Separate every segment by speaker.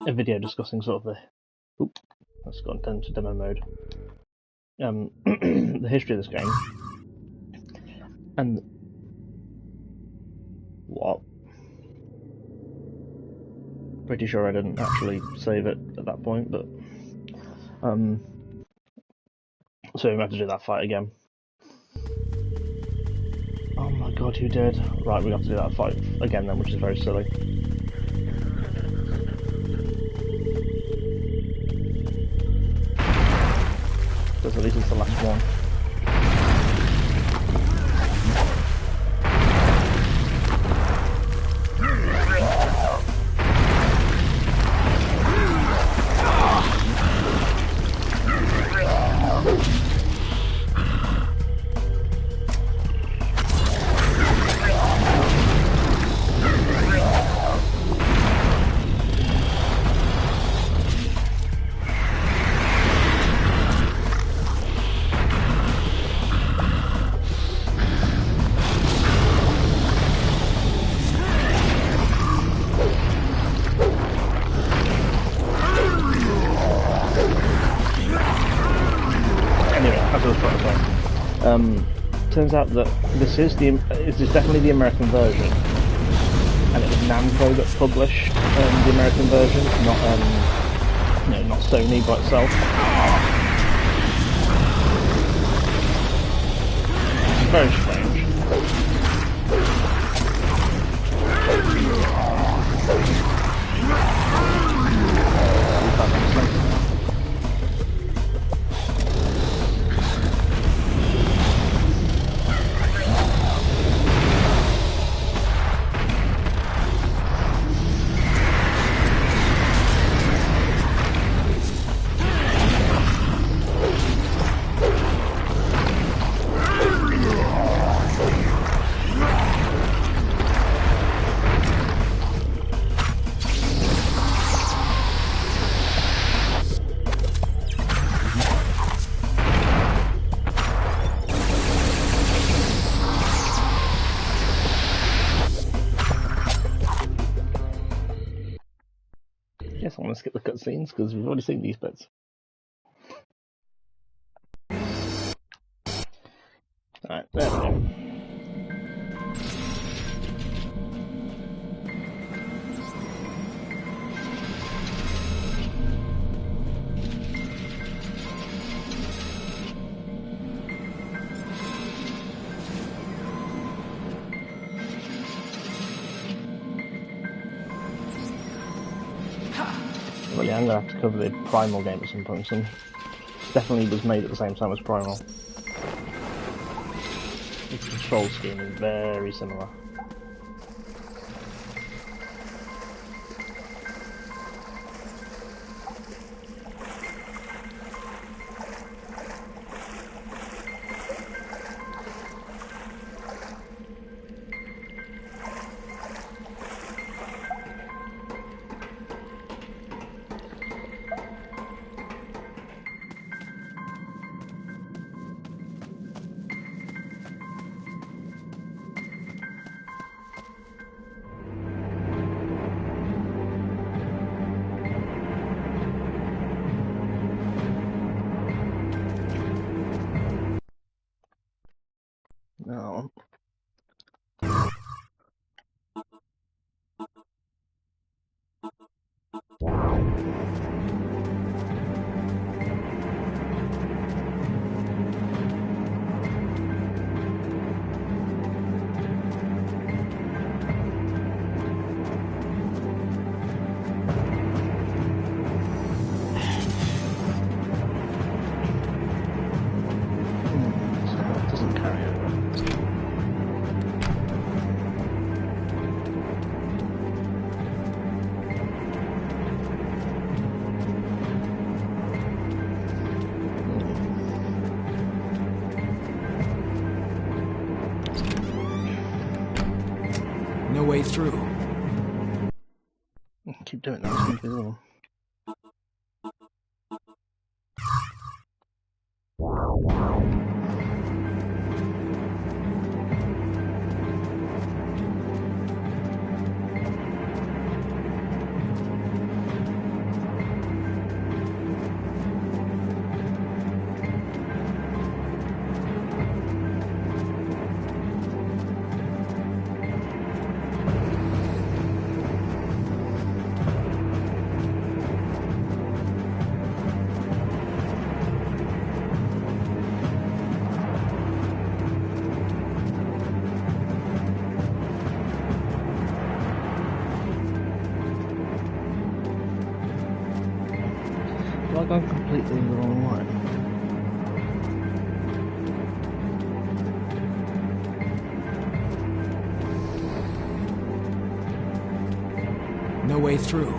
Speaker 1: a video discussing sort of the. Oop, that's gone into demo mode. The history of this game. And. What? Pretty sure I didn't actually save it at that point, but. So we have to do that fight again. Oh my god, you did. Right, we have to do that fight again then, which is very silly. Because at least it's the last one. Turns out that this is definitely the American version, and it was Namco that published the American version, not Sony by itself. It's very strange. If that makes sense. I want to skip the cutscenes because we've already seen these bits. Alright, there we go. Well, yeah, I'm going to have to cover the Primal game at some point soon. Definitely was made at the same time as Primal. The control scheme is very similar. No.
Speaker 2: No way through.
Speaker 1: Keep doing that, it's invisible. I gone completely the wrong way?
Speaker 2: No way through.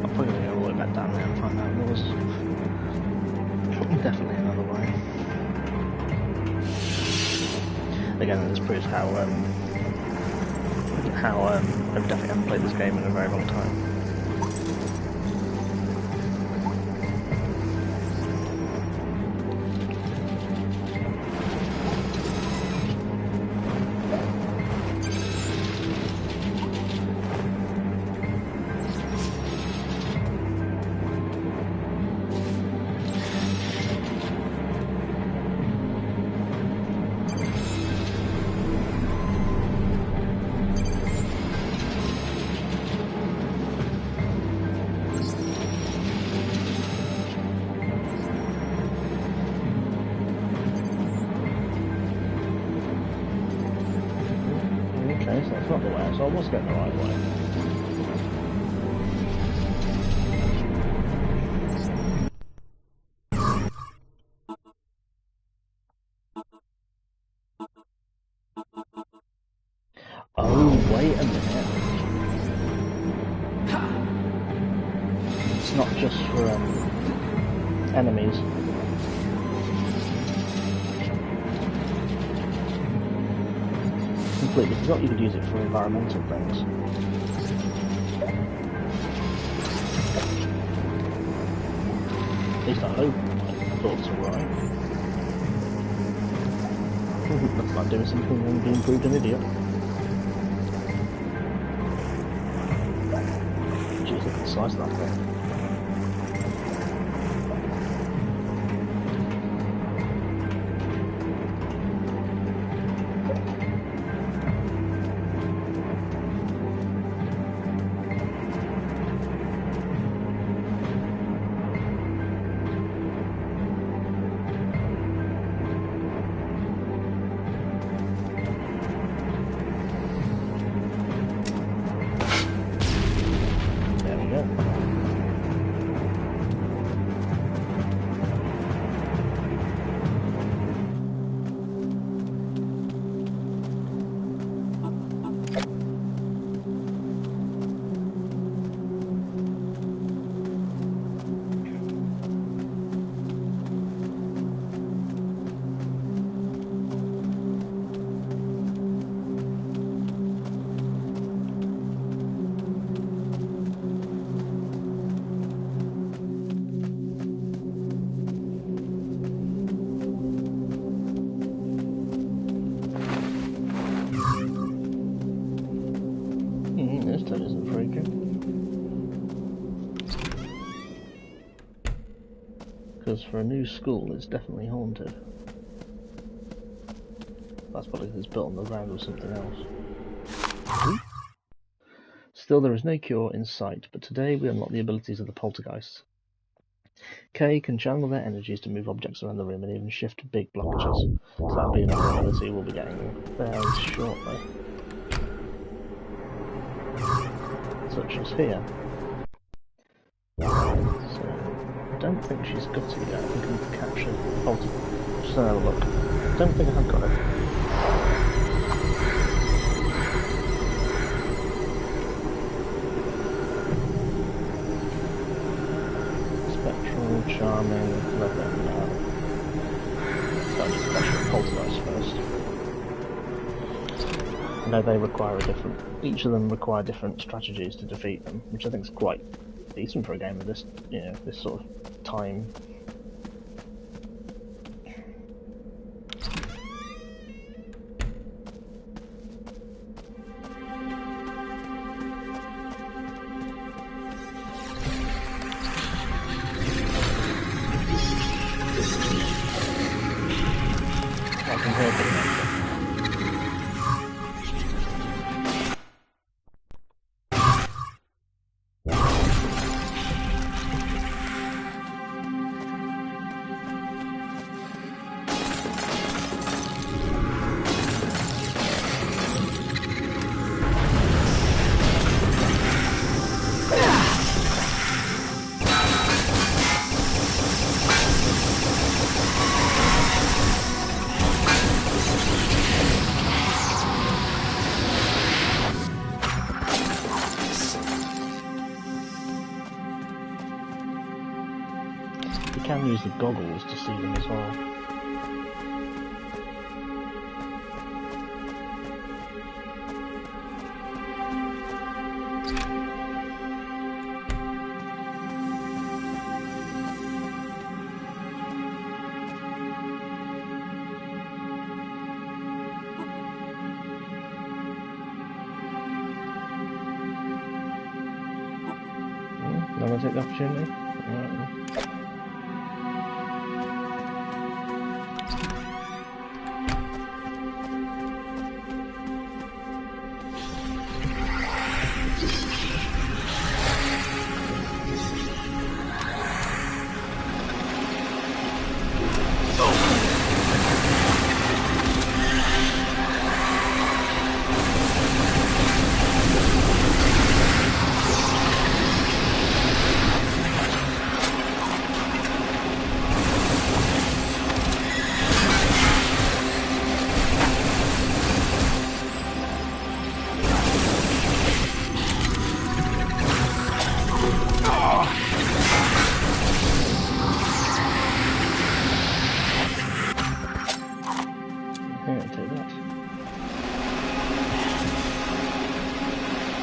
Speaker 1: I'm probably going to go all the way back down there and find out there was definitely another way. Again, this proves how I definitely haven't played this game in a very long time. Okay, so that's not the way, so I was going the right way. Oh, wait a minute. It's not just for enemies. Completely forgot you could use it for environmental things. At least I hope my thoughts are right. That's not doing something and being proved an idiot. Jeez, look at the size of that thing. This turn isn't very good. Because for a new school, it's definitely haunted. That's probably because it's built on the ground or something else. Still, there is no cure in sight, but today we unlock the abilities of the poltergeists. Kay can channel their energies to move objects around the room and even shift big blockages. So that'll be another ability we'll be getting very shortly. Such as here. So, I don't think she's got it yet. I think I've captured poltergeist. Just have a look. I don't think I have got it. Charming, leather, no. So I need to capture poltergeist first. I know they require each of them require different strategies to defeat them, which I think is quite decent for a game of this, this sort of time. You can use the goggles to see them as well. Not gonna take the opportunity? Right.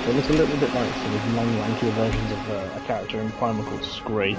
Speaker 1: It looks a little bit like some of long, lankier versions of a character in Primal called Scree.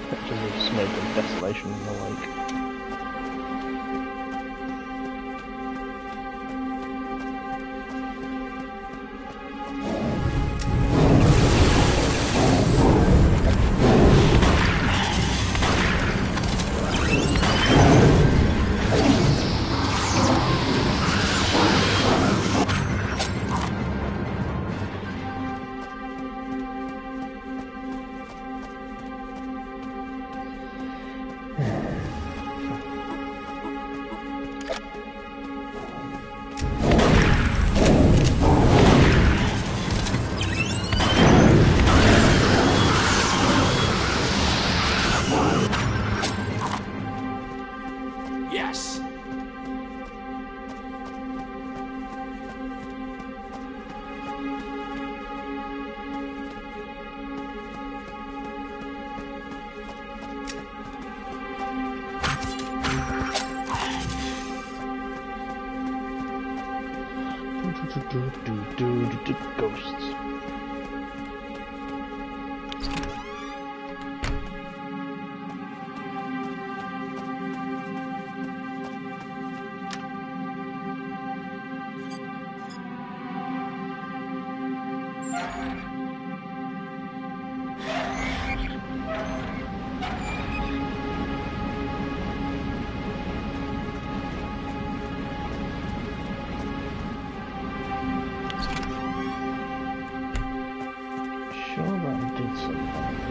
Speaker 1: Pictures of smoke and desolation in the lake.
Speaker 2: Yes.
Speaker 1: Ghosts. Sure that did something.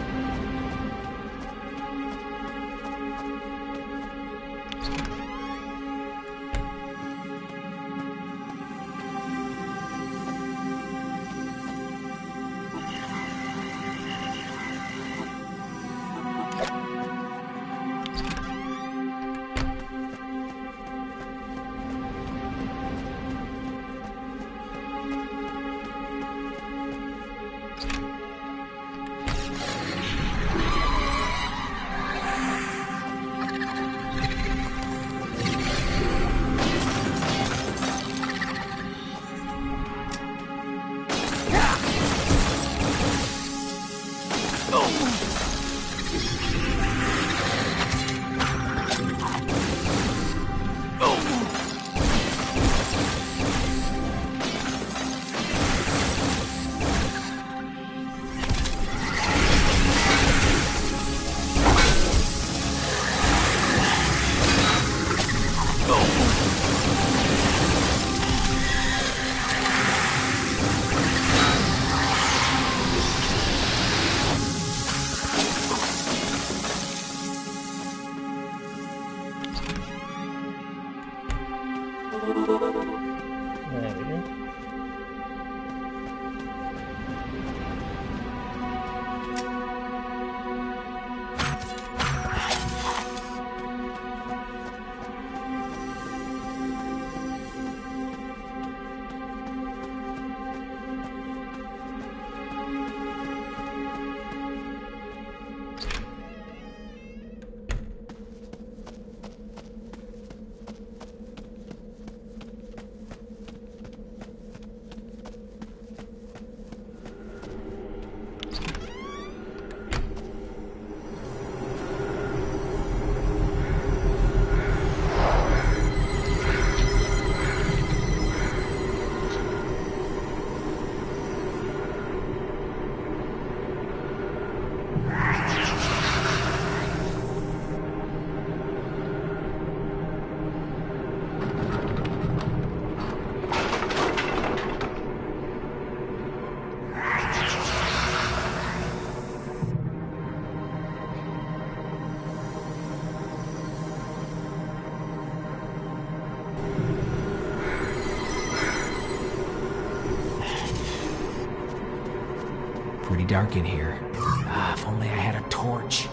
Speaker 1: There we go.
Speaker 2: Pretty dark in here. Ah, if only I had a torch.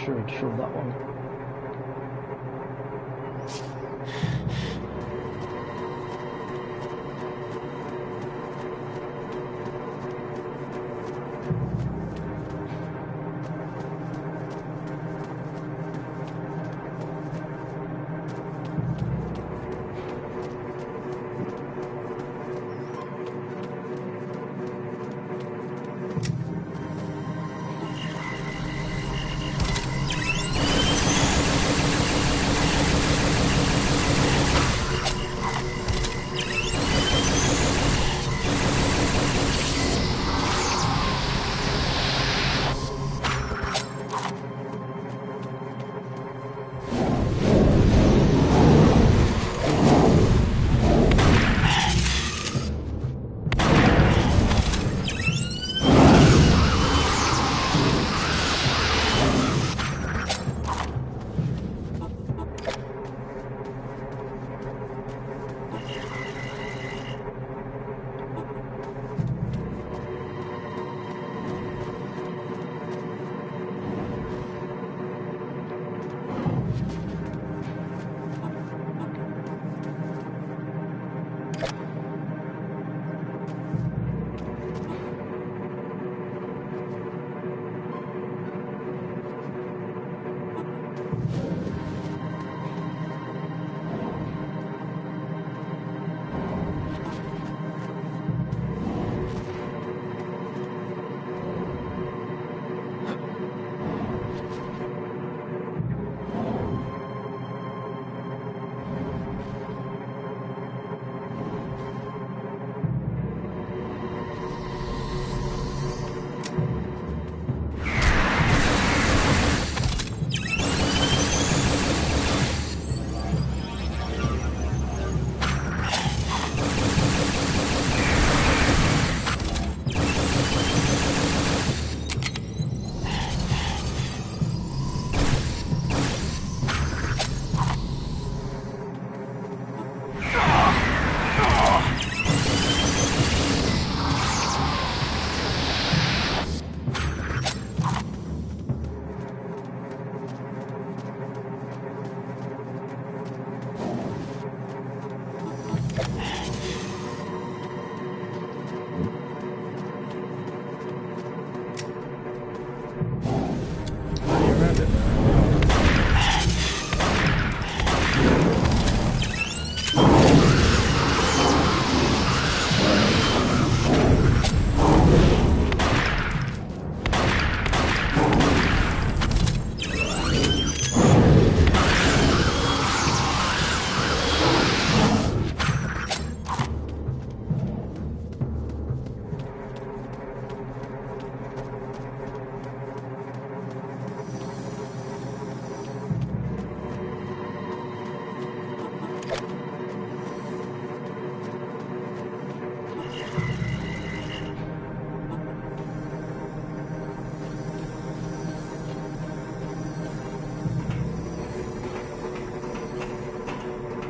Speaker 1: Sure, that one.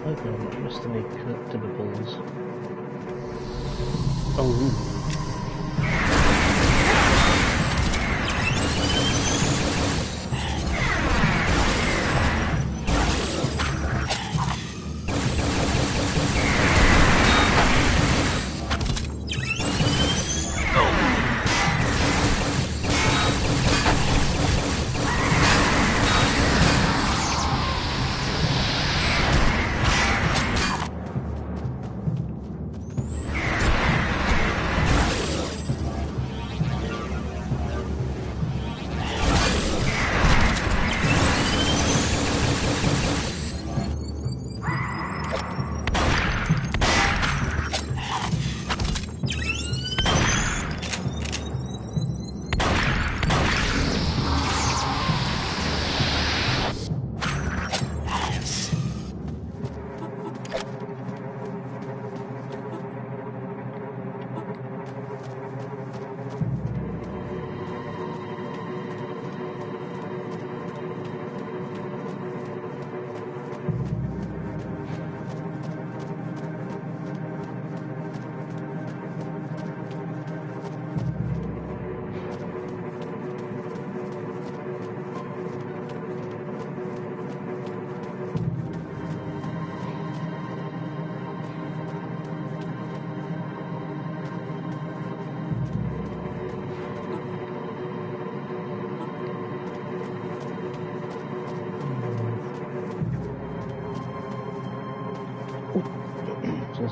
Speaker 3: Okay, I missed any collectibles. Oh.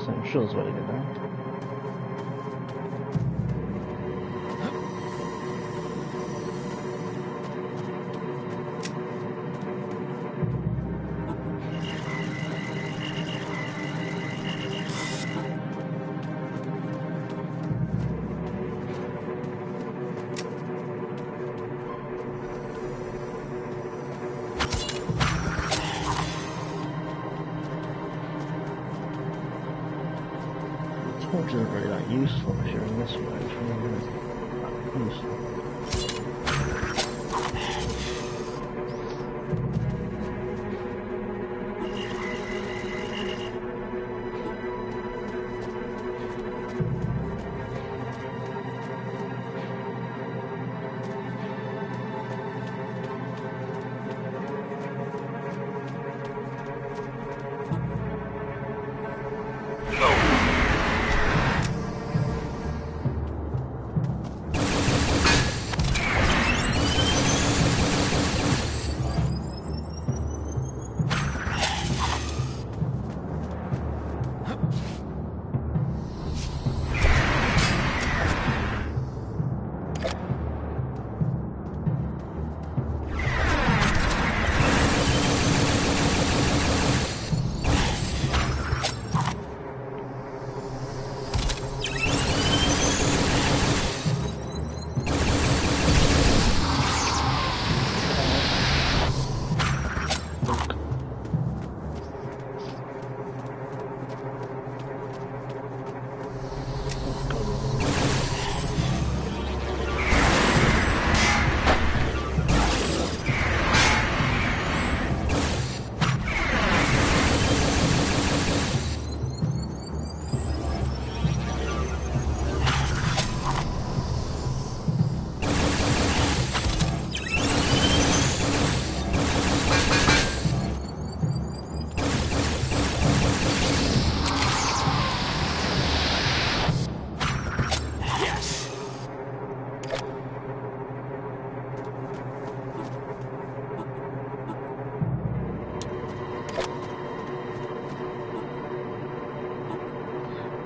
Speaker 1: Essentials, where to go now? Torch isn't really that useful if you're in this mode, it's really not useful.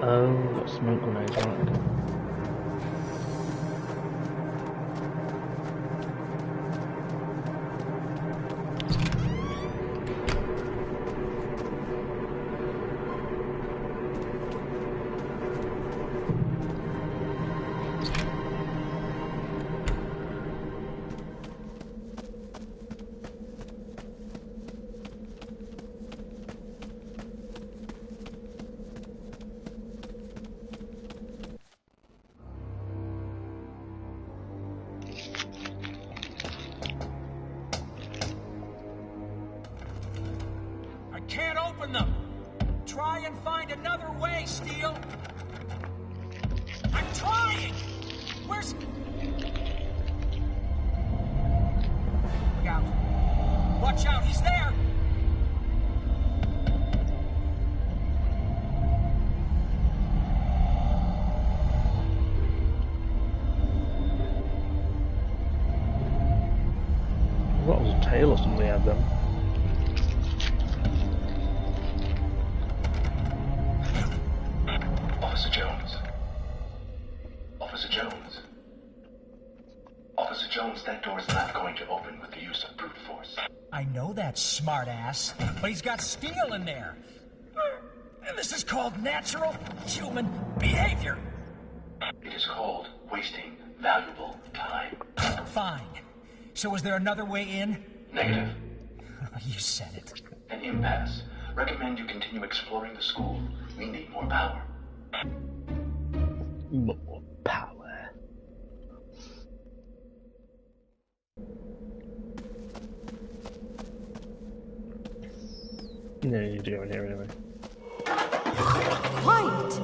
Speaker 1: Oh, got smoke grenades, right, okay.
Speaker 4: Can't open them. Try and find another way, Steel. I'm trying. Where's... Look out. Watch out, he's there.
Speaker 1: What was a tail or something had them?
Speaker 5: Officer Jones. Officer Jones. Officer Jones, that door is not going to open with the use of brute force.
Speaker 4: I know that, smartass, but he's got Steel in there. And this is called natural human behavior.
Speaker 5: It is called wasting valuable time.
Speaker 4: Fine. So is there another way in?
Speaker 5: Negative.
Speaker 4: You said it.
Speaker 5: An impasse. Recommend you continue exploring the school. We need more power.
Speaker 1: More power. No, you do it here anyway.
Speaker 6: Quiet!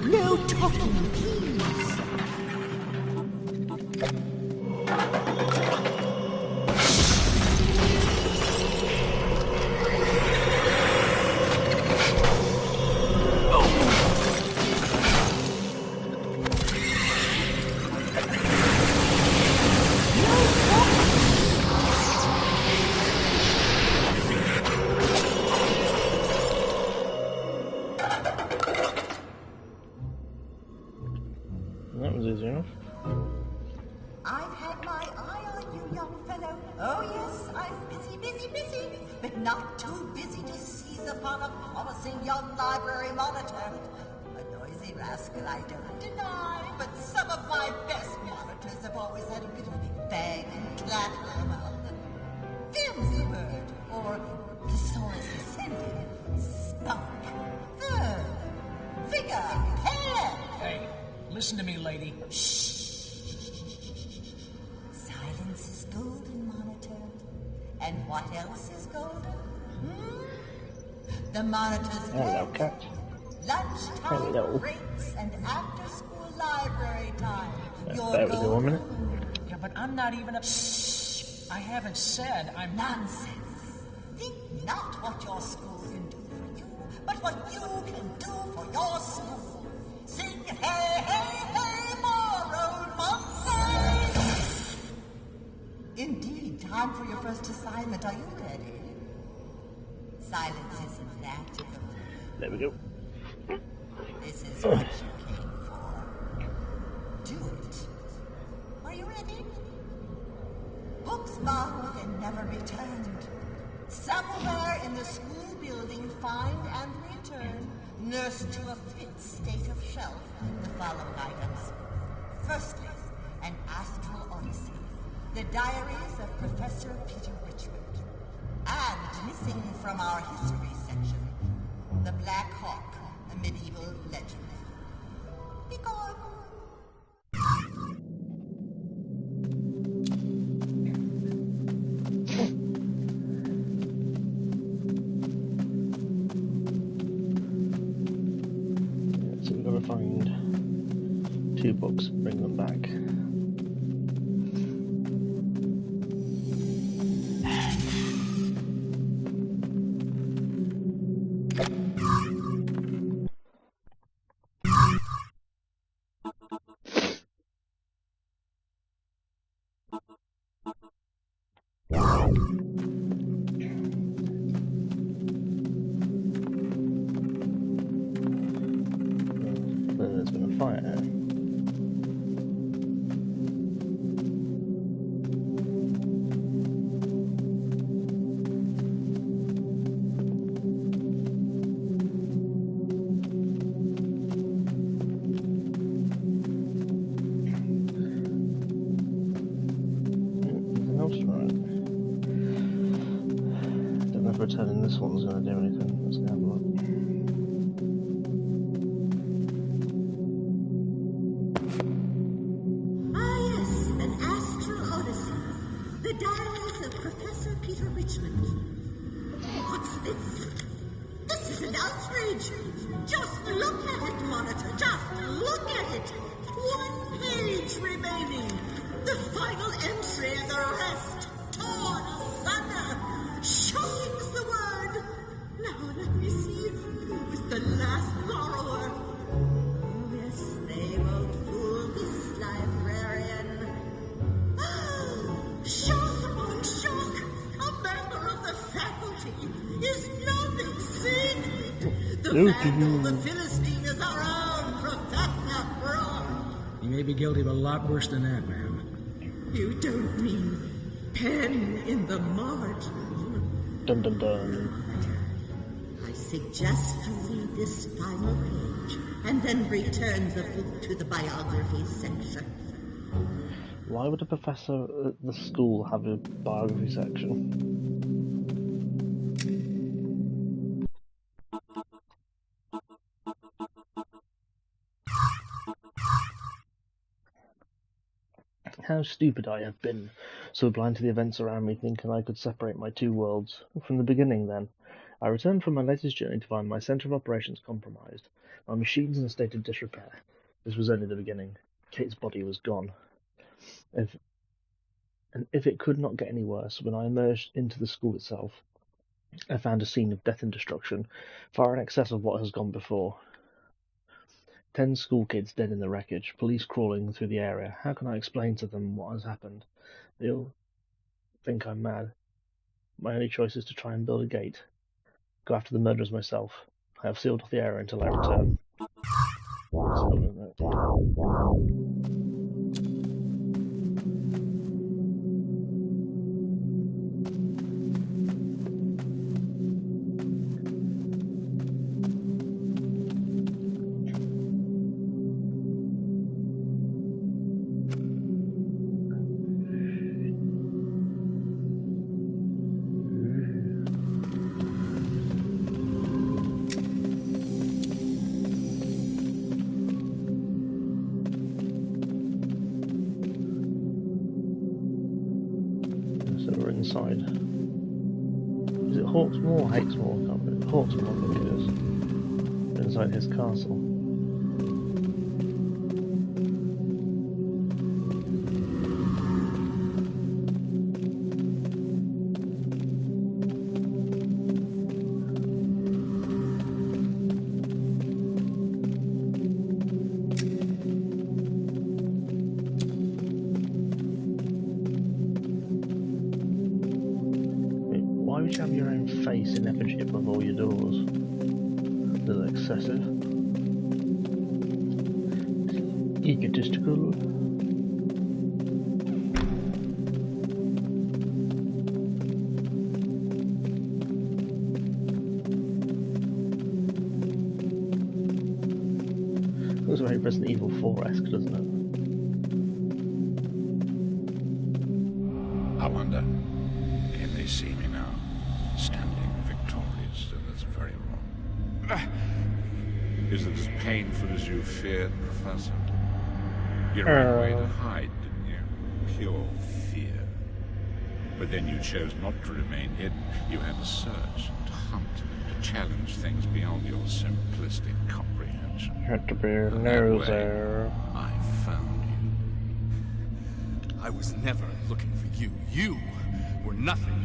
Speaker 6: No talking, please. if not too busy to seize upon a promising young library monitor. A noisy rascal, I don't deny, but some of my best monitors have always had a bit of bang and clatter about them. Vim's the word, or thesaurus ascending, spark, verve, vigor, care.
Speaker 4: Hey, listen to me, lady. Shh.
Speaker 6: Silence is golden, monitor. And what else is golden? The monitor's
Speaker 1: Hello,
Speaker 6: head,
Speaker 1: cat.
Speaker 6: lunchtime
Speaker 1: Hello.
Speaker 6: breaks, and after-school library time. Your
Speaker 1: Bear with me 1
Speaker 6: golden
Speaker 1: minute.
Speaker 4: Yeah, but I'm not even a... Shh. I haven't said I'm...
Speaker 6: nonsense. Think not what your school can do for you, but what you can do for your school. Sing hey, hey, hey, more, old Monsey! Indeed, time for your first assignment. Are you ready? Silence isn't that good.
Speaker 1: There we go.
Speaker 6: This is what you came for. Do it. Are you ready? Books borrowed and never returned. Somewhere in the school building, find and return, nursed to a fit state of shelf, the following items. Firstly, an astral odyssey, the diaries of Professor Peter Richmond. And missing from our history section, the Black Hawk, a medieval legend. Be gone.
Speaker 1: So we've got to find 2 books, bring them back. There's been a fire here. Anything else? Right. Don't know if returning this one's going to do anything. Let's go have a look.
Speaker 6: Ah, yes, an astral odyssey. The diaries of Professor Peter Richmond. What's this? This is an outrage. Just look at it, monitor. Just look at it. 1 page remaining. The final entry and the rest torn asunder. Shocking's the word. Now let me see. Who was the last borrower? Oh, yes, they won't fool this librarian. Shock upon shock! A member of the faculty is nothing seen. The vandal, the Philistine is our own Professor Braun.
Speaker 2: You may be guilty of a lot worse than that, ma'am.
Speaker 6: You don't mean pen in the margin?
Speaker 1: Dun dun dun.
Speaker 6: I suggest you read this final page and then return the book to the biography section.
Speaker 1: Why would a professor at the school have a biography section? How stupid I have been, so blind to the events around me, thinking I could separate my 2 worlds. From the beginning, then. I returned from my latest journey to find my centre of operations compromised, my machines in a state of disrepair. This was only the beginning. Kate's body was gone. If it could not get any worse, when I emerged into the school itself, I found a scene of death and destruction, far in excess of what has gone before. 10 school kids dead in the wreckage, police crawling through the area. How can I explain to them what has happened? They'll think I'm mad. My only choice is to try and build a gate. Go after the murderers myself. I have sealed off the area until I return. So we're inside. Is it Hawksmoor or Hatesmoor? I can't remember. Hawksmoor, I think it is. We're inside his castle. Why would you have your own face in effigy above all your doors? Is that excessive? Egotistical? Looks very Resident Evil 4-esque, doesn't it?
Speaker 7: I wonder, can they see me now? Standing victorious in this very room. Is it as painful as you feared, Professor? You ran away to hide, didn't you? Pure fear. But then you chose not to remain hidden. You had to search, to hunt, to challenge things beyond your simplistic comprehension.
Speaker 1: You had to be
Speaker 7: And that
Speaker 1: nose
Speaker 7: way,
Speaker 1: there.
Speaker 7: I found you.
Speaker 8: I was never looking for you. You were nothing.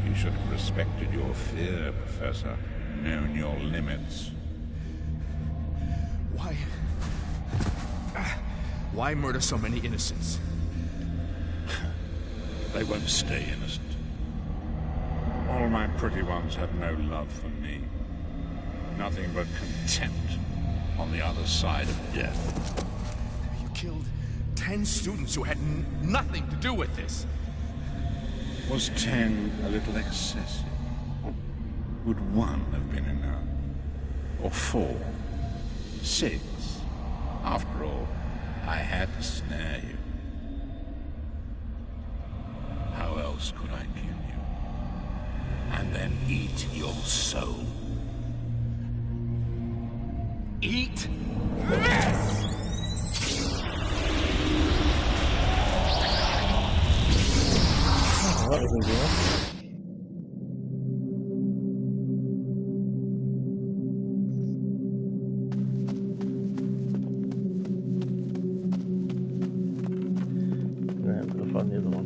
Speaker 7: You should have respected your fear, Professor. Known your limits.
Speaker 8: Why? Why murder so many innocents?
Speaker 7: They won't stay innocent. All my pretty ones had no love for me. Nothing but contempt on the other side of death.
Speaker 8: You killed 10 students who had nothing to do with this.
Speaker 7: Was 10 a little excessive? Would 1 have been enough? Or 4? 6? After all, I had to snare you. How else could I kill you? And then eat your soul.
Speaker 8: Eat?
Speaker 1: Oh, that was easy enough. Yeah, I'm gonna find the other one.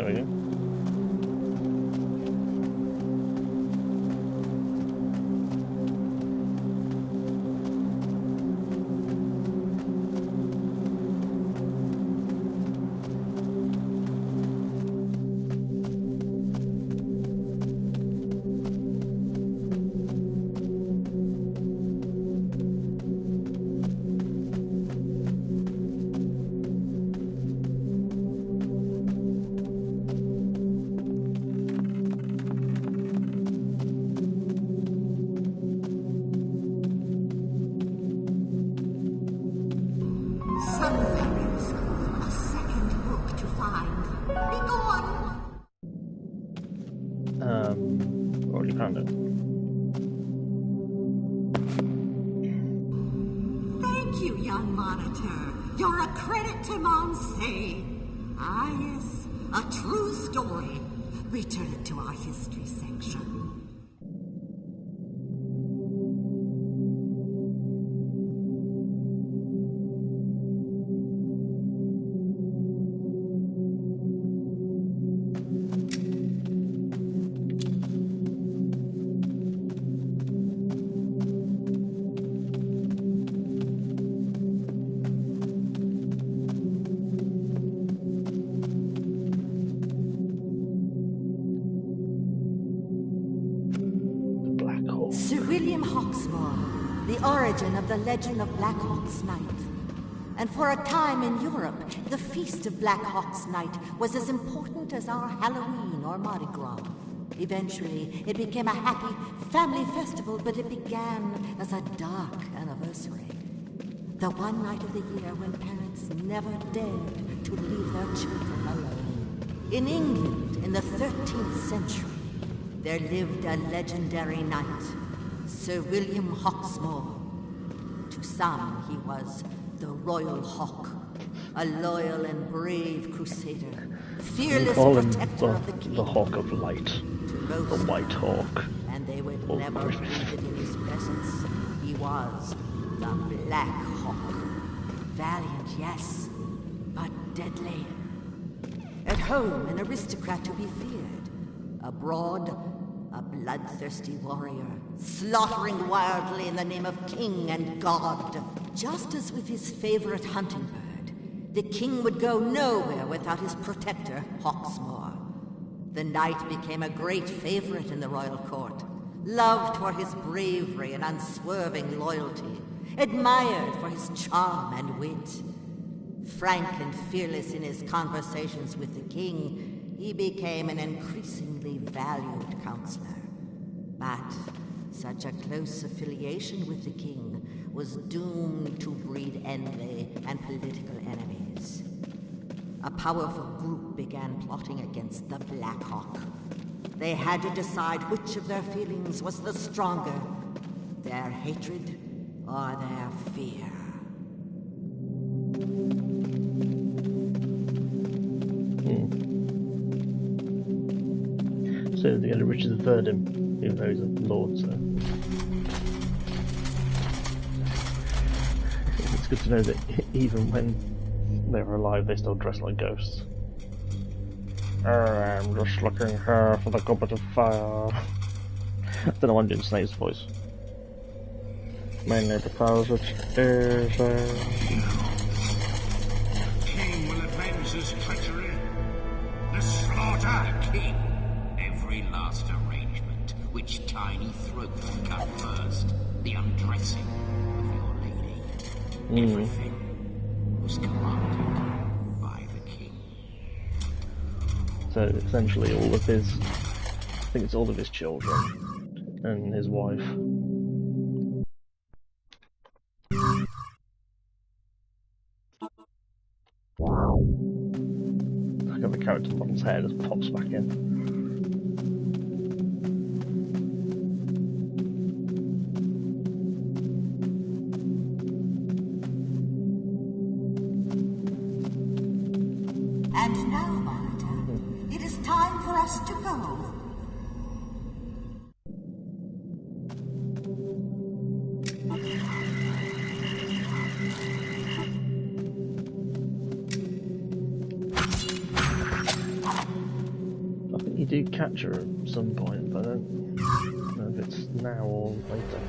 Speaker 1: we go.
Speaker 6: Some variants call a second book to find. Be gone!
Speaker 1: Already found it.
Speaker 6: Thank you, young monitor. You're a credit to Marseille. Ah, yes, a true story. Return it to our history section. Sir William Hawksmoor, the origin of the legend of Black Hawk's Night. And for a time in Europe, the Feast of Black Hawk's Night was as important as our Halloween or Mardi Gras. Eventually, it became a happy family festival, but it began as a dark anniversary. The one night of the year when parents never dared to leave their children alone. In England, in the 13th century, there lived a legendary knight, Sir William Hawksmoor. To some, he was the Royal Hawk, a loyal and brave crusader, fearless protector of the king.
Speaker 1: The Hawk of Light, the White Hawk.
Speaker 6: And they would never breathe it in his presence. He was the Black Hawk. Valiant, yes, but deadly. At home, an aristocrat to be feared. Abroad, a bloodthirsty warrior, slaughtering wildly in the name of king and god. Just as with his favorite hunting bird, the king would go nowhere without his protector, Hawksmoor. The knight became a great favorite in the royal court, loved for his bravery and unswerving loyalty, admired for his charm and wit. Frank and fearless in his conversations with the king, he became an increasingly valued counselor. But such a close affiliation with the king was doomed to breed envy and political enemies. A powerful group began plotting against the Black Hawk. They had to decide which of their feelings was the stronger, their hatred or their fear.
Speaker 1: So they had Richard III him, even though he's a lord, so... It's good to know that even when they were alive, they still dress like ghosts. I'm just looking here for the goblet of fire. I don't know why I'm doing Snape's voice. Mainly because it is...
Speaker 9: King will avenge his treachery. The slaughter, King. Every last arrangement, which tiny throat will cut first, the undressing of your lady. Everything was commanded by the king.
Speaker 1: So essentially all of his... I think it's all of his children and his wife. Look at the character model's hair just pops back in.
Speaker 6: And now, Monitor, it is time for us to go.
Speaker 3: do catch her at some point, but I don't know if it's now or later.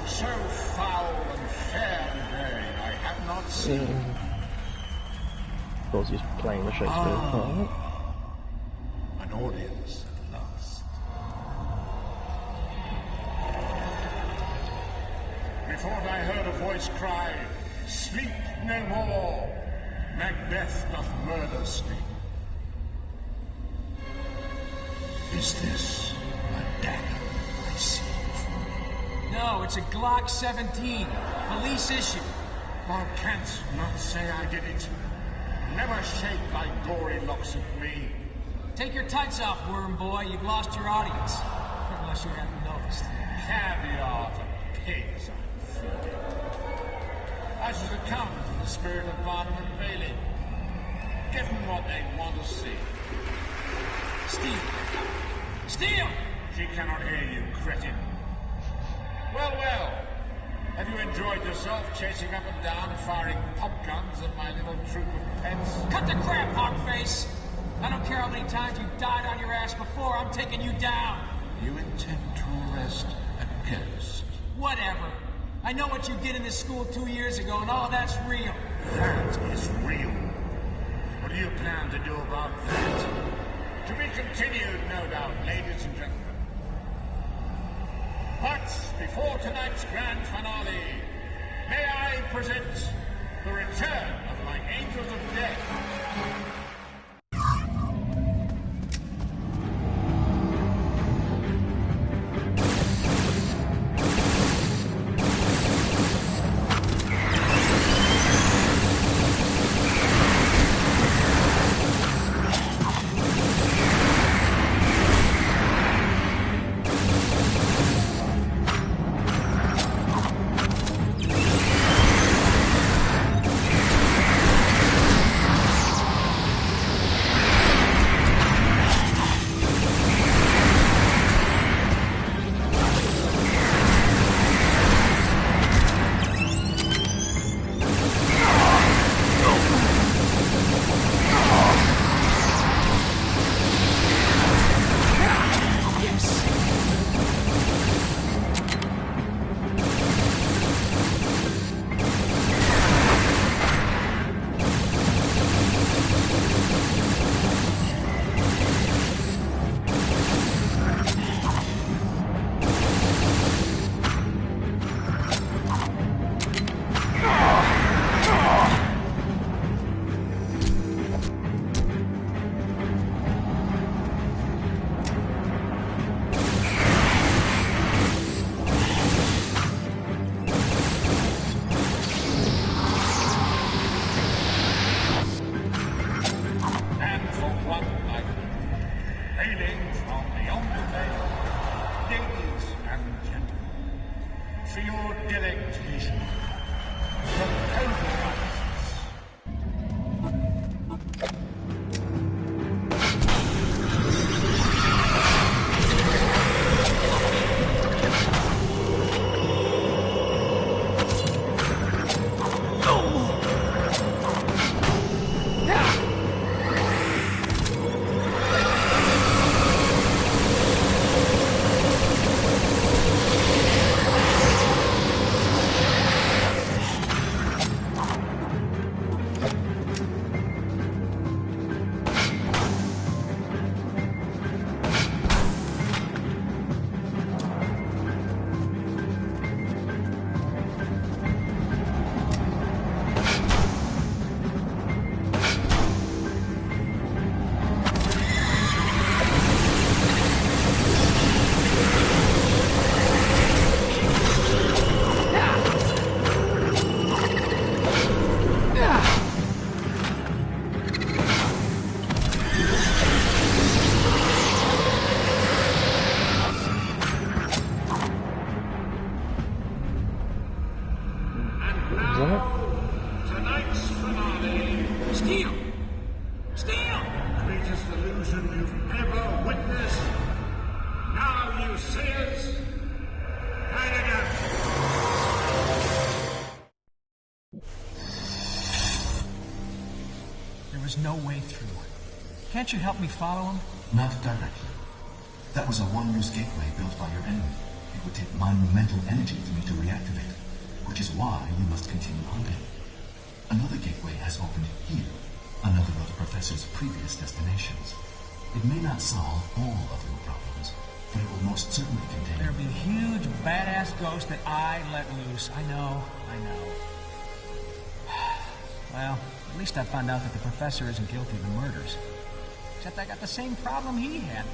Speaker 7: So foul and fair day I have not seen.
Speaker 3: Of course, he's playing the Shakespeare part.
Speaker 7: An audience at last. Methought I heard a voice cry, "Sleep no more! Macbeth doth murder sleep." Is this a dagger I see before me?
Speaker 4: No, it's a Glock 17. Police issue.
Speaker 7: Thou canst not say I did it. Never shake thy gory locks at me.
Speaker 4: Take your tights off, worm boy. You've lost your audience. Unless you haven't noticed.
Speaker 7: Caviar to pigs I'm feeding. I shall succumb to the spirit of Barnum and Bailey. Give them what they want to see.
Speaker 4: Steal! Steal!
Speaker 7: She cannot hear you, cretin. Well, well. Have you enjoyed yourself chasing up and down, firing pop guns at my little troop of pets?
Speaker 4: Cut the crap, hogface! I don't care how many times you've died on your ass before, I'm taking you down!
Speaker 7: You intend to arrest a ghost?
Speaker 4: Whatever. I know what you did in this school 2 years ago, and all that's real.
Speaker 7: That is real. What do you plan to do about that? To be continued, no doubt, ladies and gentlemen. But before tonight's grand finale, may I present the return of my angels of death.
Speaker 4: is no way through. Can't you help me follow him?
Speaker 10: Not directly. That was a one-use gateway built by your enemy. It would take monumental energy for me to reactivate, which is why you must continue hunting. Another gateway has opened here, another of the Professor's previous destinations. It may not solve all of your problems, but it will most certainly contain...
Speaker 4: There'll be a huge, badass ghost that I let loose. I know. Well, at least I found out that the Professor isn't guilty of the murders. Except I got the same problem he had,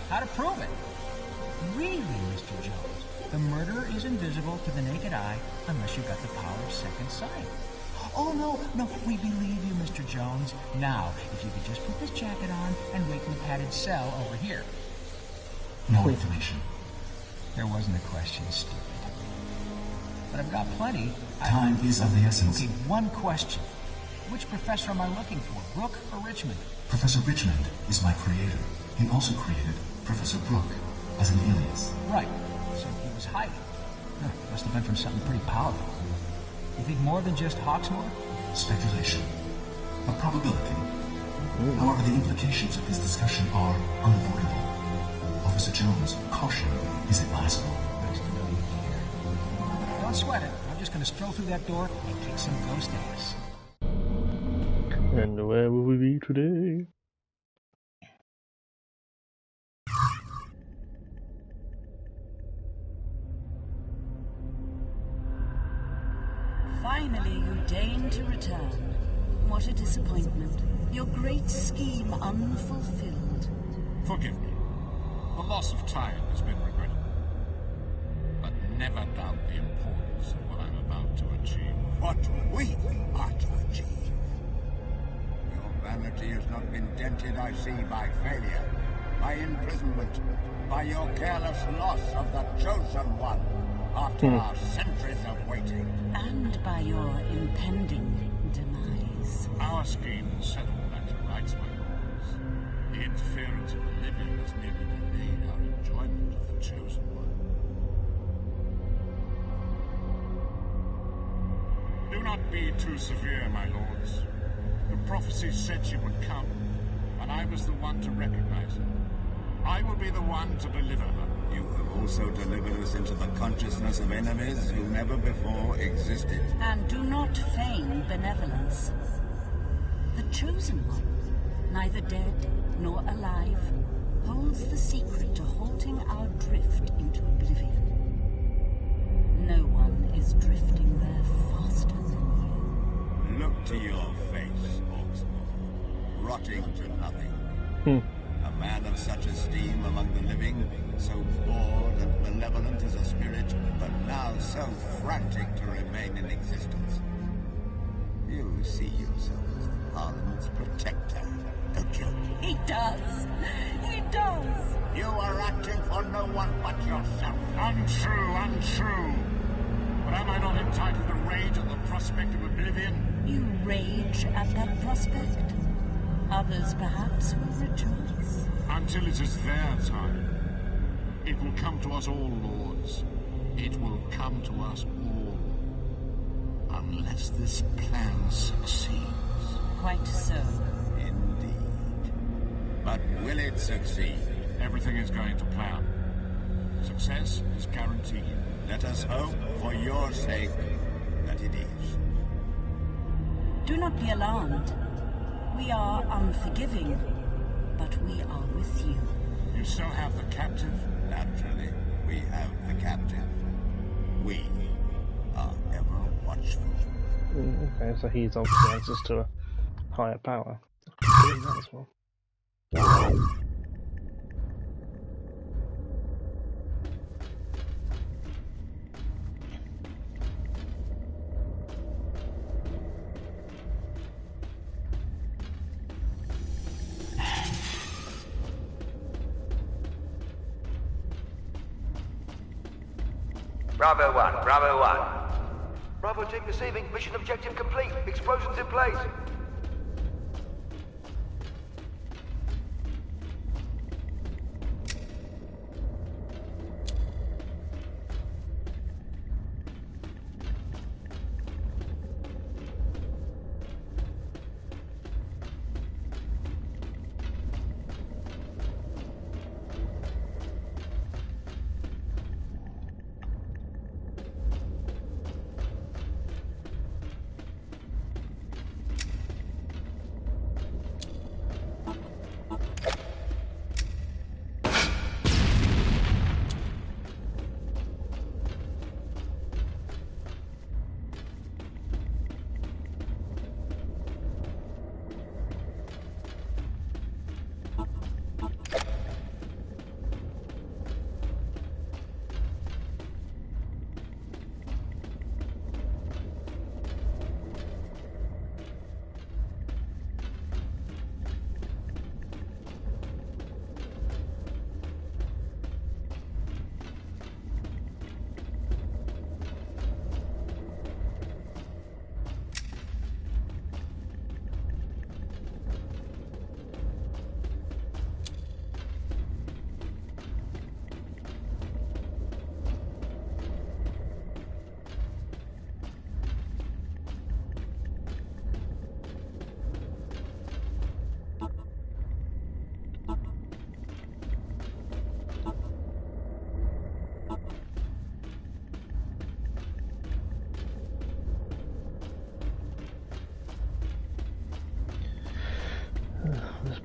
Speaker 4: how to prove it. Really, Mr. Jones, the murderer is invisible to the naked eye unless you've got the power of second sight. Oh, no, we believe you, Mr. Jones. Now, if you could just put this jacket on and wait in the padded cell over here.
Speaker 10: No information.
Speaker 4: There wasn't a question, stupid. But I've got plenty.
Speaker 10: Time is of the essence.
Speaker 4: Okay, one question. Which professor am I looking for, Brooke or Richmond?
Speaker 10: Professor Richmond is my creator. He also created Professor Brooke as an alias.
Speaker 4: Right, so he was hiding. Must have been from something pretty powerful. You think more than just Hawksmoor?
Speaker 10: Speculation. A probability. However, the implications of this discussion are unavoidable. Officer Jones, caution is advisable.
Speaker 4: Nice to know you here. Don't sweat it. I'm just going to stroll through that door and kick some ghost ass.
Speaker 3: And where will we be today?
Speaker 11: Finally, you deign to return. What a disappointment. Your great scheme unfulfilled.
Speaker 7: Forgive me. The loss of time has been regrettable. But never doubt the importance of what I'm about to achieve.
Speaker 9: What we are to achieve. Your vanity has not been dented, I see, by failure, by imprisonment, by your careless loss of the Chosen One after our centuries of waiting.
Speaker 11: And by your impending demise.
Speaker 7: Our scheme will set all that to rights, my lords. The interference of the living has merely delayed our enjoyment of the Chosen One. Do not be too severe, my lords. The prophecy said she would come, and I was the one to recognize her. I will be the one to deliver her.
Speaker 9: You have also delivered us into the consciousness of enemies who never before existed.
Speaker 11: And do not feign benevolence. The Chosen One, neither dead nor alive, holds the secret to halting our drift into oblivion. No one is drifting there faster than you.
Speaker 9: Look to your face, Hawksmoor, rotting to nothing. A man of such esteem among the living, so bored and malevolent as a spirit, but now so frantic to remain in existence. You see yourself as the Parliament's protector, don't you?
Speaker 11: He does. He does.
Speaker 9: You are acting for no one but yourself.
Speaker 7: Untrue. But am I not entitled to rage at the prospect of oblivion?
Speaker 11: You rage at that prospect. Others perhaps will rejoice.
Speaker 7: Until it is their time. It will come to us all, lords. It will come to us all. Unless this plan succeeds.
Speaker 11: Quite so.
Speaker 9: Indeed. But will it succeed?
Speaker 7: Everything is going to plan. Success is guaranteed.
Speaker 9: Let us hope, for your sake, that it is.
Speaker 11: Do not be alarmed. We are unforgiving, but we are with you.
Speaker 7: You still have the captive?
Speaker 9: Naturally, we have the captive. We are ever watchful.
Speaker 3: Okay, so he's obviously answers to a higher power. I can see that as well.
Speaker 12: Bravo 1, Bravo 1. Bravo team receiving. Mission objective complete. Explosions in place.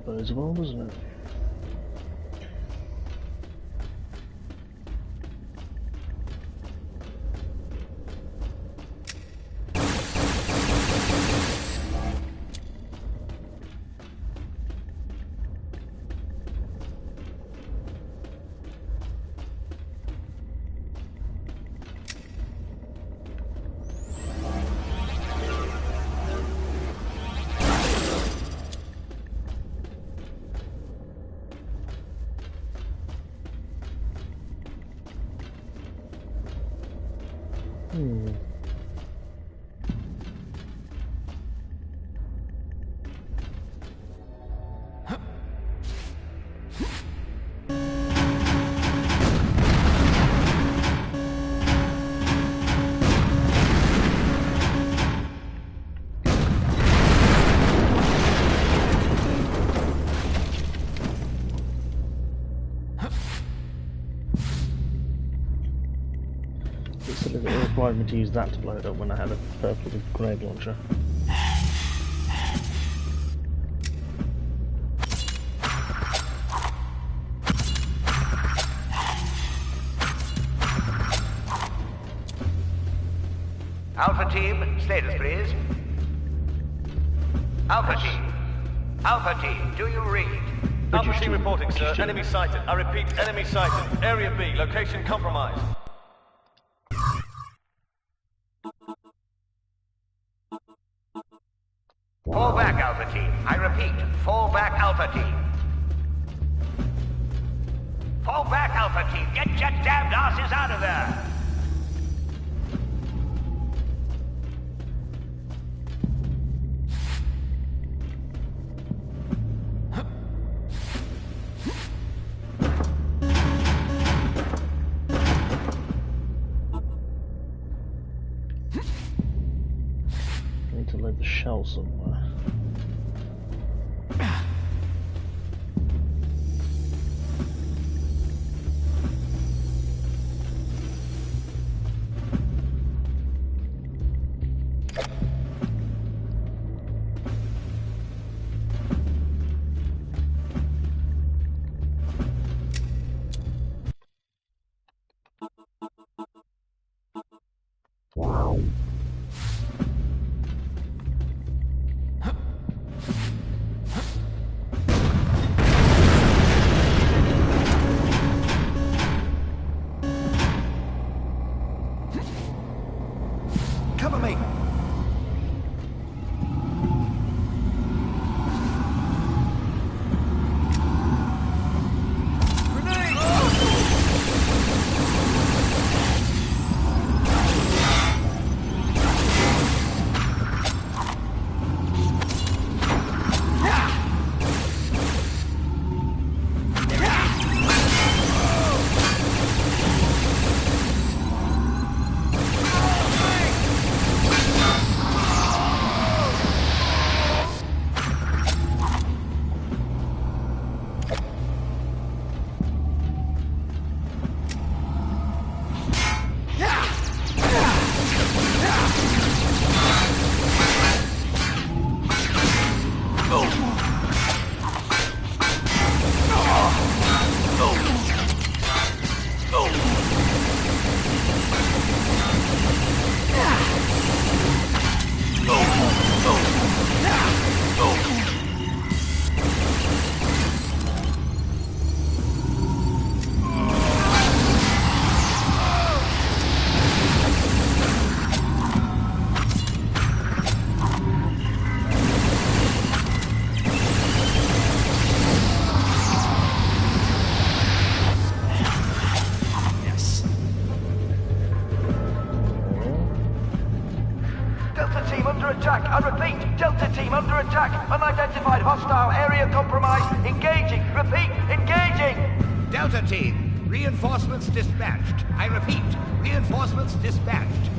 Speaker 1: disposable, doesn't it? It required me to use that to blow it up when I had a purple grenade launcher.
Speaker 12: Alpha team, status please. Alpha team. Alpha team, do you read?
Speaker 13: Alpha team reporting, sir. Enemy sighted. I repeat, enemy sighted. Area B, location compromised.
Speaker 12: Fall back, Alpha team. I repeat, fall back, Alpha team. Fall back, Alpha team. Get your damned asses out of there.
Speaker 1: I need to load the shell somewhere.
Speaker 8: Cover me!
Speaker 12: I repeat, Delta team under attack. Unidentified hostile area compromised. Engaging. Repeat, engaging.
Speaker 9: Delta team, reinforcements dispatched. I repeat, reinforcements dispatched.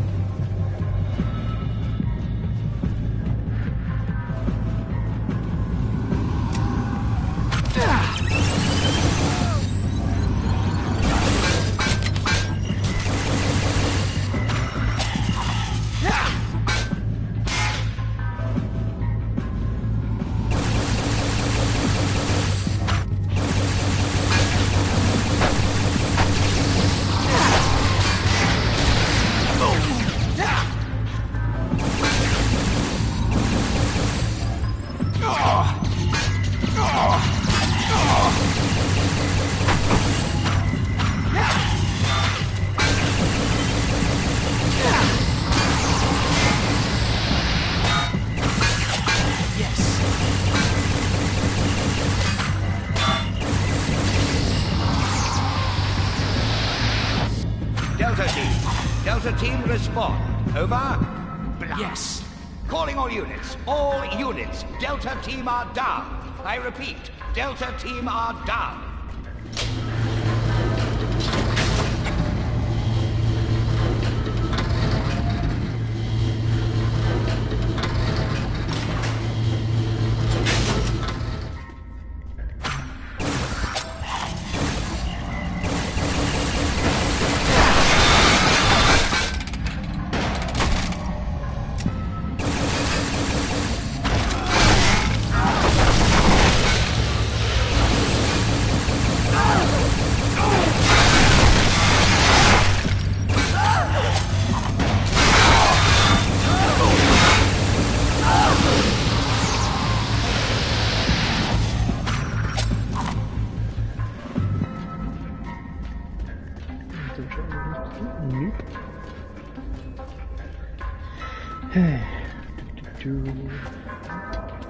Speaker 9: Delta Team respond. Over.
Speaker 2: Yes.
Speaker 9: Calling all units. All units. Delta Team are down. I repeat, Delta Team are down.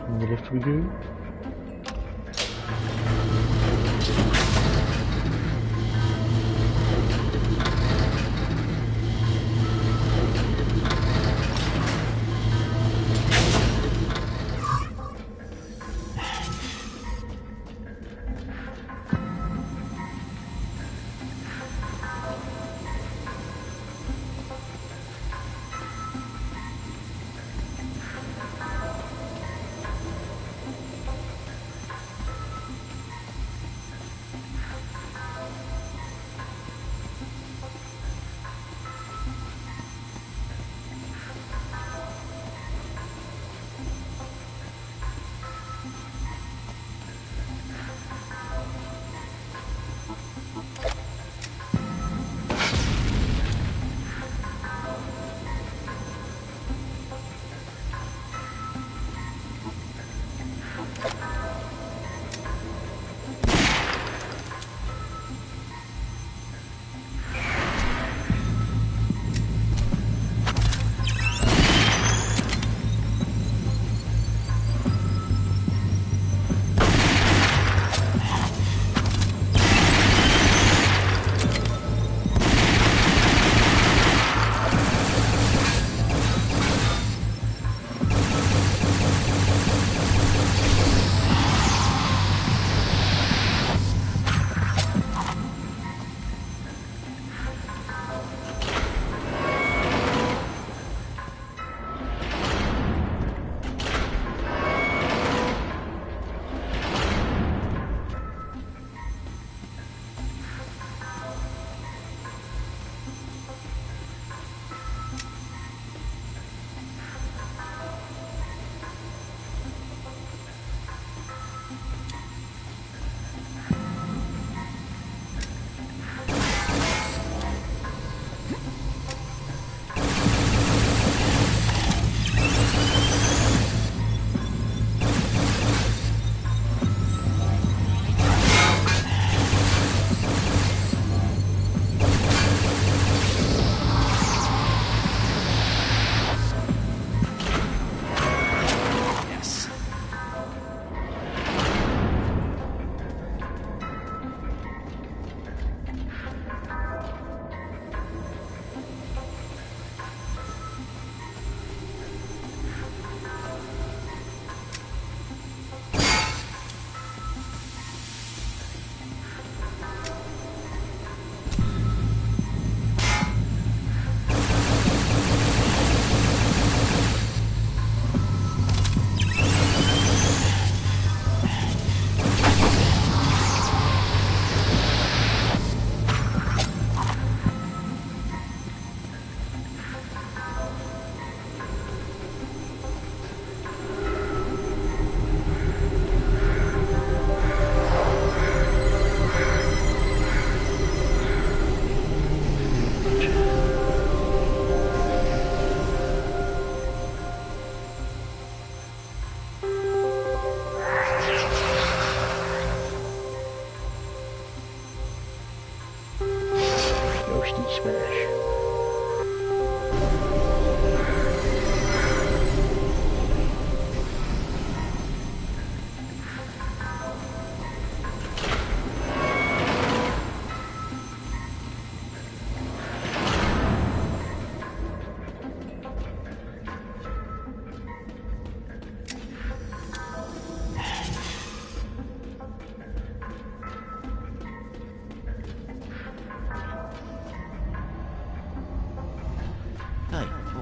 Speaker 3: On the left we go.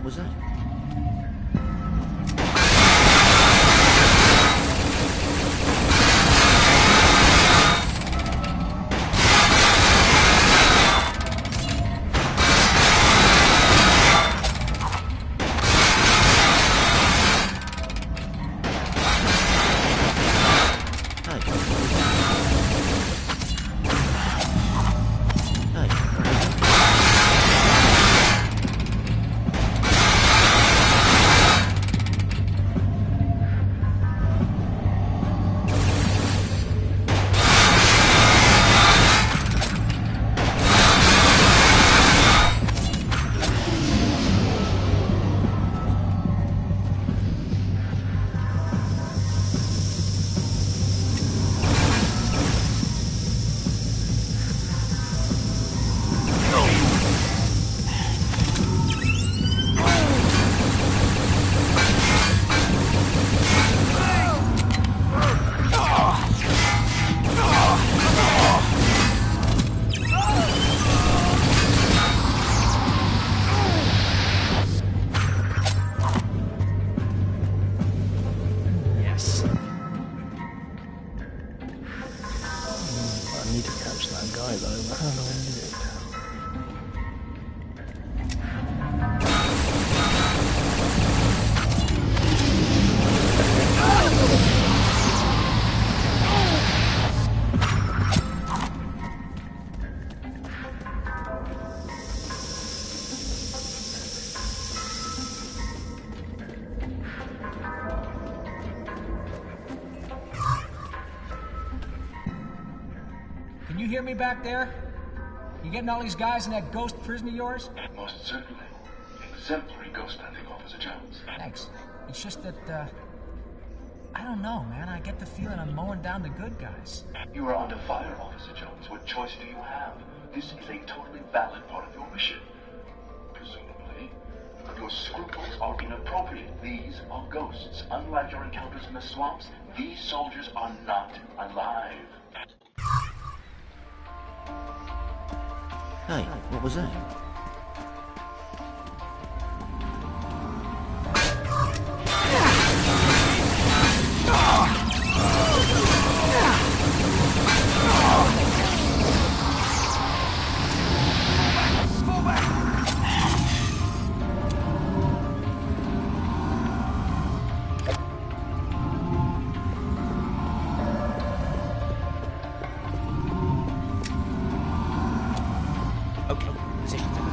Speaker 14: was that?
Speaker 4: Can you hear me back there? You getting all these guys in that ghost prison of yours?
Speaker 5: Most certainly. Exemplary ghost hunting, Officer Jones.
Speaker 4: Thanks. It's just that, I don't know, man. I get the feeling I'm mowing down the good guys.
Speaker 5: You are under fire, Officer Jones. What choice do you have? This is a totally valid part of your mission. Presumably, your scruples are inappropriate. These are ghosts. Unlike your encounters in the swamps, these soldiers are not alive.
Speaker 14: Hey, what was that?
Speaker 2: Okay, position.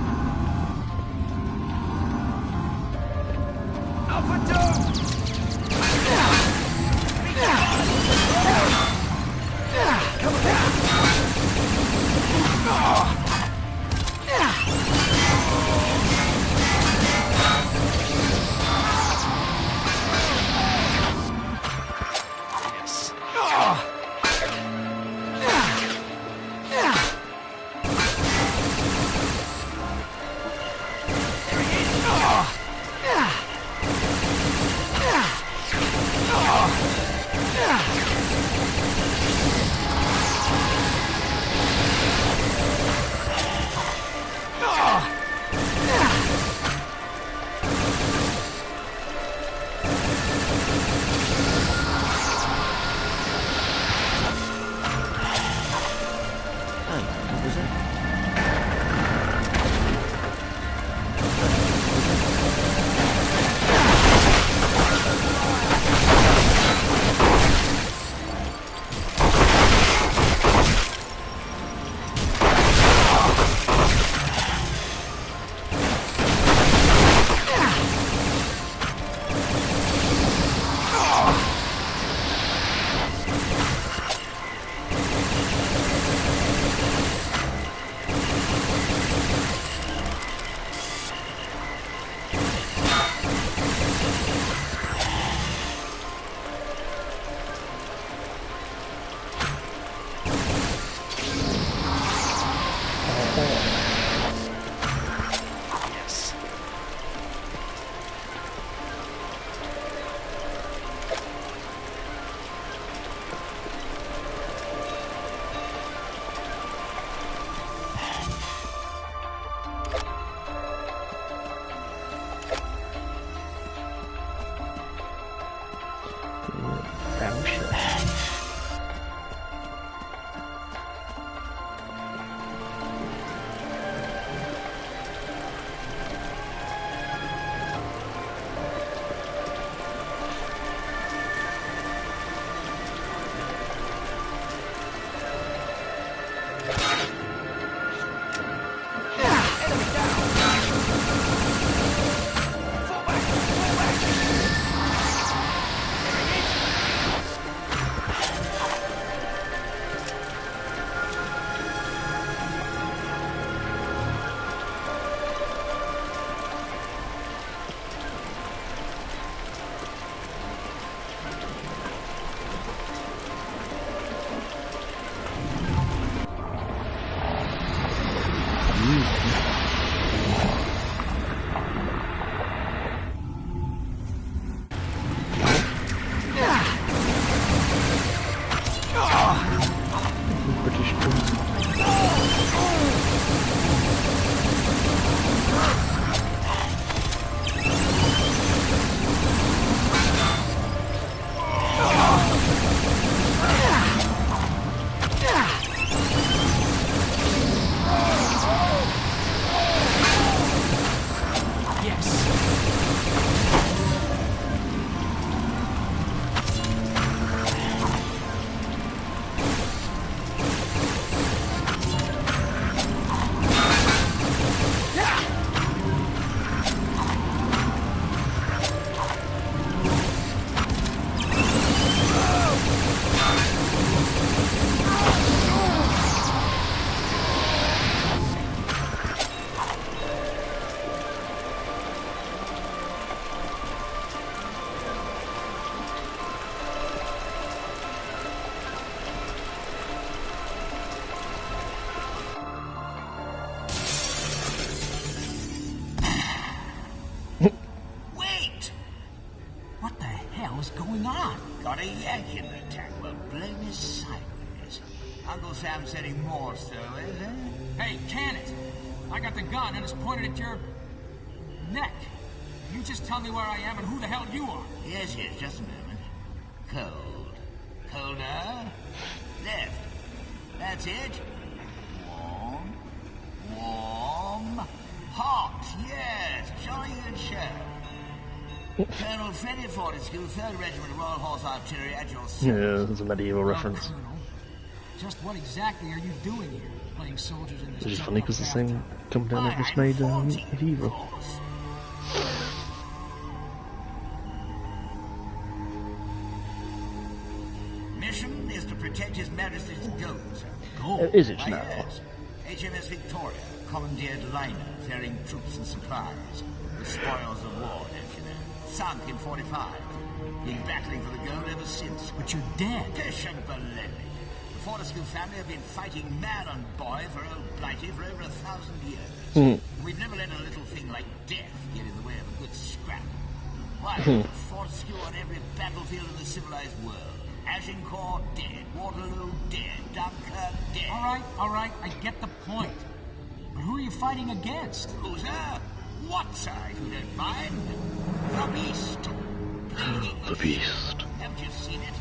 Speaker 9: Yanking the tank will blow me sideways. Uncle Sam said he more stowaways, eh?
Speaker 4: Hey, can it! I got the gun and it's pointed at your neck. You just tell me where I am and who the hell you are.
Speaker 9: Yes, just a moment. Cold. Colder. Left. That's it. Warm. Warm. Hot, yes. Jolly good show. Colonel Freddie Fortescue, 3rd Regiment Royal Horse Artillery at your service.
Speaker 1: Yeah, there's a medieval reference.
Speaker 4: Colonel, just what exactly are you doing here? Playing soldiers in this
Speaker 1: Which is funny because the same company that just made medieval.
Speaker 9: Mission is to protect His Majesty's gold.
Speaker 1: Gold? Is it now?
Speaker 9: Yes. HMS Victoria, commandeered liner ferrying troops and supplies. The spoils of war, don't you know? Sunk in 45. Been battling for the gold ever since.
Speaker 4: But you're dead.
Speaker 9: Pish and baloney. The Fortescue family have been fighting man and boy for old Blighty for over 1,000 years. We've never let a little thing like death get in the way of a good scrap. Why, Fortescue on every battlefield in the civilized world. Agincourt dead, Waterloo dead, Dunkirk dead.
Speaker 4: All right, I get the point. But who are you fighting against?
Speaker 9: Who's her? What's her, if you don't mind? The Beast.
Speaker 1: The Beast.
Speaker 9: Haven't you seen it?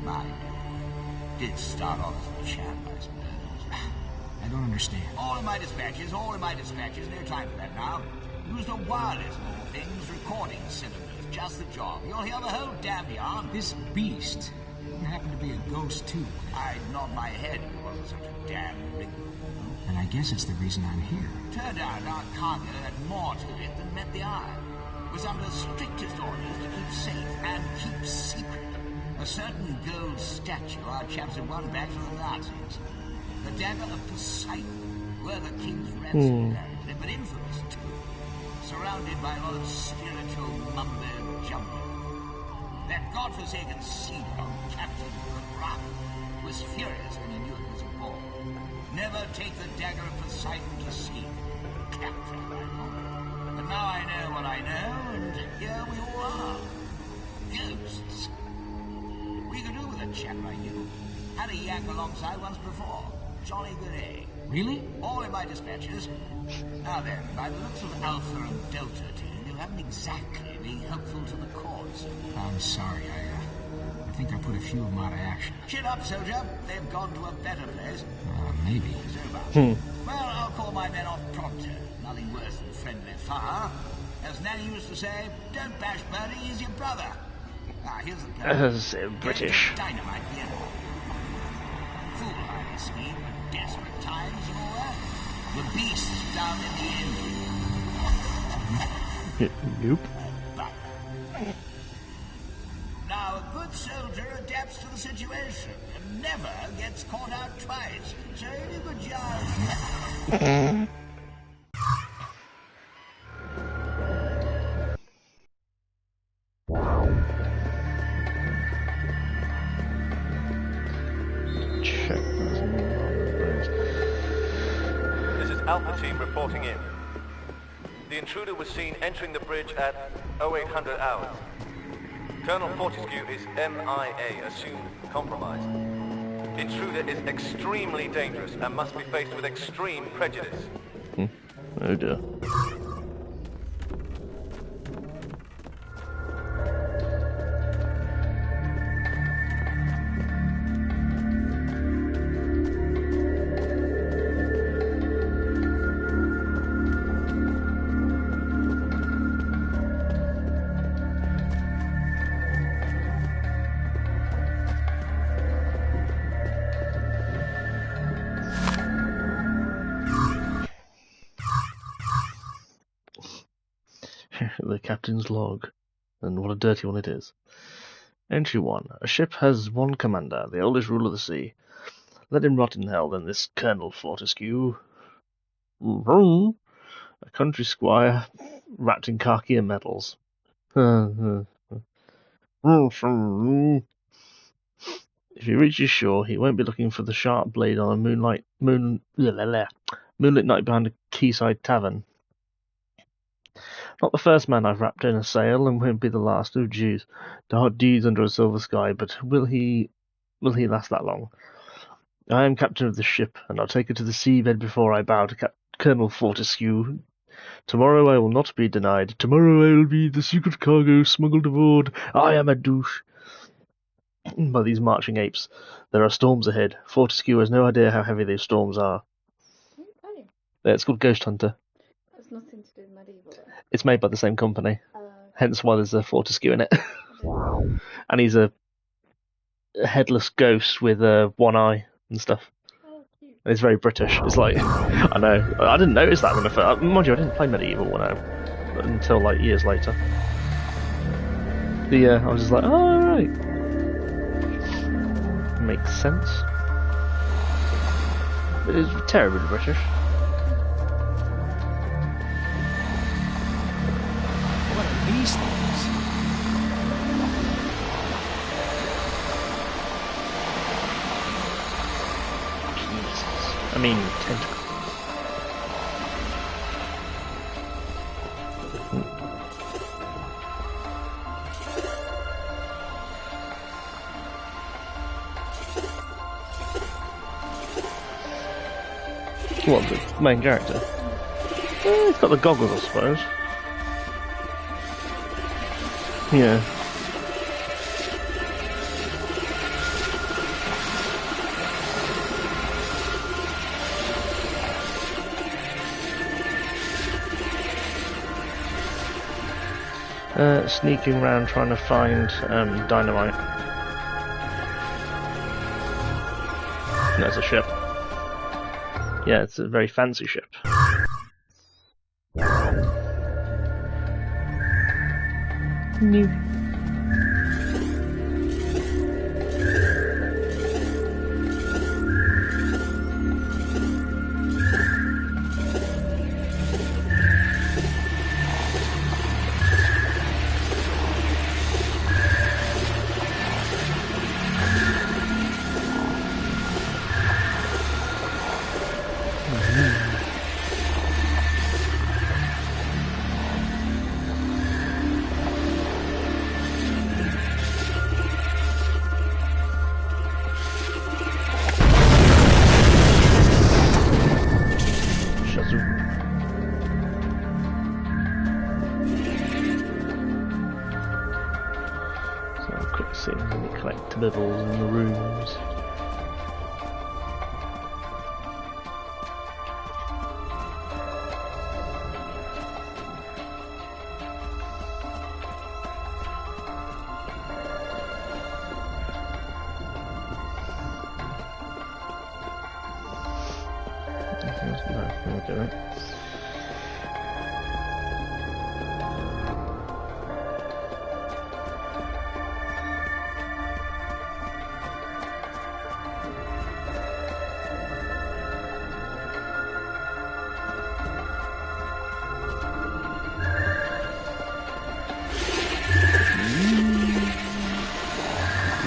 Speaker 9: Mine did start off as a chap, I suppose.
Speaker 4: I don't understand.
Speaker 9: All in my dispatches, no time for that now. Use the wireless, more things, recording cylinders, just the job. You'll hear the whole damn yarn.
Speaker 4: This Beast wouldn't happen to be a ghost, too.
Speaker 9: I'd nod my head if it wasn't such a damn ring.
Speaker 4: And I guess it's the reason I'm here.
Speaker 9: Turned out our cargo had more to it than met the eye. It was under the strictest orders to keep safe and keep secret. A certain gold statue our chaps had won back from the Nazis. The dagger of Poseidon, were the king's ransom, apparently, but infamous too. Surrounded by a lot of spiritual mumbo-jumbo. That godforsaken sea dog, Captain Crumb, was furious when he knew it was a ball. Never take the dagger of Poseidon to sea. Captain, but now I know what I know, and here we all are. Ghosts. We could do with a chap like you. Had a yak alongside once before. Jolly good egg.
Speaker 4: Really?
Speaker 9: All in my dispatches. Now then, by the looks of Alpha and Delta team, you haven't exactly been helpful to the cause.
Speaker 4: I'm sorry, I think I put a few of them out of action.
Speaker 9: Chin up, soldier. They've gone to a better place.
Speaker 4: Maybe.
Speaker 9: It's over. Well, I'll call my men off pronto. Nothing worse than friendly fire. As Nanny used to say, don't bash Birdie, he's your brother. Ah, here's the plan.
Speaker 1: British.
Speaker 9: Dynamite the enemy. Foolhardy scheme, desperate times and all that. The beast's down in the engine.
Speaker 1: Nope.
Speaker 9: Now, a good soldier adapts to the situation and never gets caught out twice. So any good job.
Speaker 1: Check.
Speaker 13: This is Alpha Team reporting in. The intruder was seen entering the bridge at 0800 hours. Colonel Fortescue is MIA, assumed compromised. Intruder is extremely dangerous and must be faced with extreme prejudice.
Speaker 1: Oh dear. The captain's log, and what a dirty one it is. Entry 1. A ship has one commander, the oldest ruler of the sea. Let him rot in hell, then this Colonel Fortescue. A country squire, wrapped in khaki and medals. If he reaches shore, he won't be looking for the sharp blade on a moonlit night behind a quayside tavern. Not the first man I've wrapped in a sail, and won't be the last. Oh, jeez. Dark deeds under a silver sky, but will he last that long? I am captain of the ship, and I'll take her to the seabed before I bow to Colonel Fortescue. Tomorrow I will not be denied. Tomorrow I will be the secret cargo smuggled aboard. I am a douche. By these marching apes, there are storms ahead. Fortescue has no idea how heavy these storms are.
Speaker 14: Okay.
Speaker 1: It's called Ghosthunter.
Speaker 14: That's nothing to do with medieval then.
Speaker 1: It's made by the same company. Hence why there's a Fortescue in it. And he's a headless ghost with one eye and stuff. And it's very British. It's like, I know. I didn't notice that when I first... Mind you, I didn't play medieval until like years later. But yeah, I was just like, oh, right. Makes sense. It is terribly British.
Speaker 2: What are these things?
Speaker 1: I mean, tentacles. What, the main character? He's got the goggles, I suppose. Yeah. Sneaking around trying to find dynamite. There's a ship. Yeah, it's a very fancy ship. New. Collectibles in the rooms.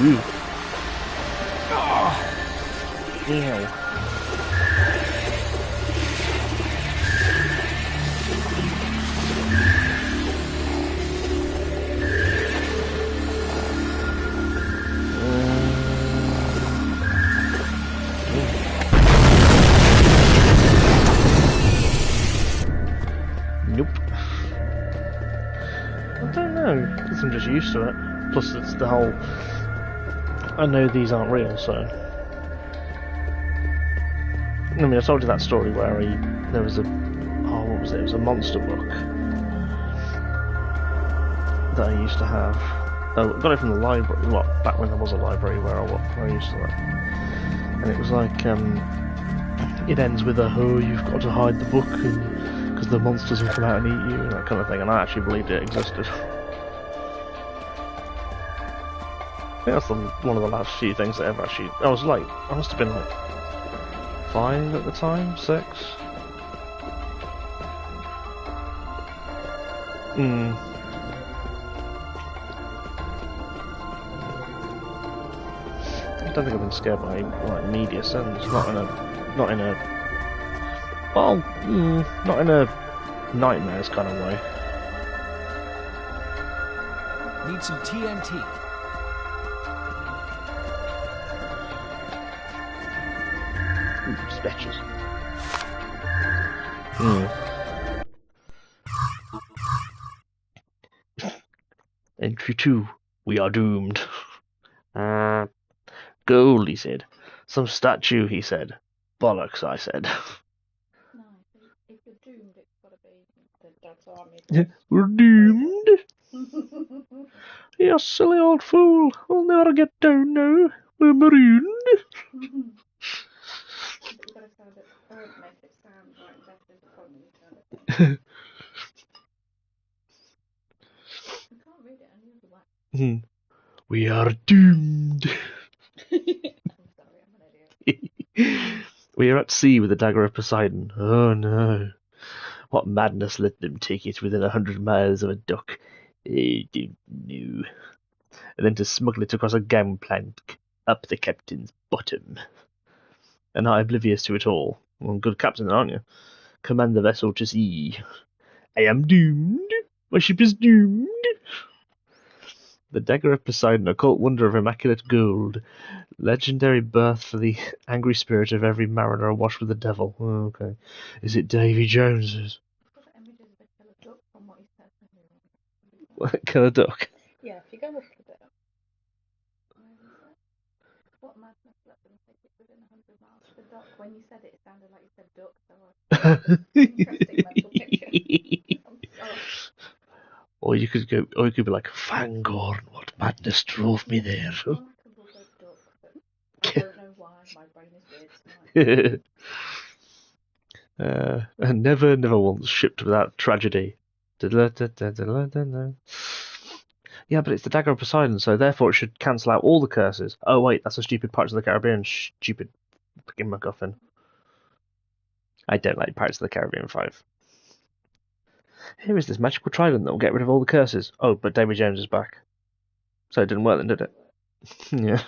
Speaker 1: Ooh. Oh. Ew. Nope. I don't know. I guess I'm just used to it. Plus, it's the whole. I know these aren't real, so. I mean, I told you that story where there was a. Oh, what was it? It was a monster book that I used to have. Oh, I got it from the library. Well, back when there was a library where I used to live. And it was like, it ends with a, oh, you've got to hide the book because the monsters will come out and eat you, and that kind of thing. And I actually believed it existed. I think that's one of the last few things that ever actually. I must have been like 5 at the time, 6. I don't think I've been scared by like media since. Not in a nightmares kind of way.
Speaker 4: need some TNT.
Speaker 1: Sketches. Entry 2. We are doomed. Gold, he said. Some statue, he said. Bollocks, I said.
Speaker 14: No, if you're doomed, it's got to be the Dad's Army.
Speaker 1: We're doomed. You silly old fool. We'll never get down now. We're marooned.
Speaker 14: But you've got to sound it, make it sound right and better as a funny kind of thing. I can't read it any other way.
Speaker 1: We are doomed.
Speaker 14: I'm sorry, I'm an idiot.
Speaker 1: We are at sea with the dagger of Poseidon. Oh no. What madness let them take it within 100 miles of a dock? I don't know. And then to smuggle it across a gangplank up the captain's bottom. And I oblivious to it all. Well, good captain, aren't you? Command the vessel to sea. I am doomed. My ship is doomed. The dagger of Poseidon, occult wonder of immaculate gold. Legendary birth for the angry spirit of every mariner awash with the devil. Oh, okay. Is it Davy Jones's?
Speaker 14: Images of a killer duck from what he said.
Speaker 1: What, killer duck?
Speaker 14: Yeah, if you go up a bit. What madness let them take it within 100 miles of the dock? When you said it, it sounded like you said duck, so interesting mental picture. I'm sorry.
Speaker 1: Or you could be like, Fangorn, what madness drove me there?
Speaker 14: I'm like a rubber duck, but I don't know why my brain is weird tonight.
Speaker 1: And never once shipped without tragedy. Yeah, but it's the dagger of Poseidon, so therefore it should cancel out all the curses. Oh wait, that's a stupid Pirates of the Caribbean stupid fucking MacGuffin. I don't like Pirates of the Caribbean 5. Here is this magical trident that will get rid of all the curses. Oh, but Davy Jones is back. So it didn't work then, did it? Yeah.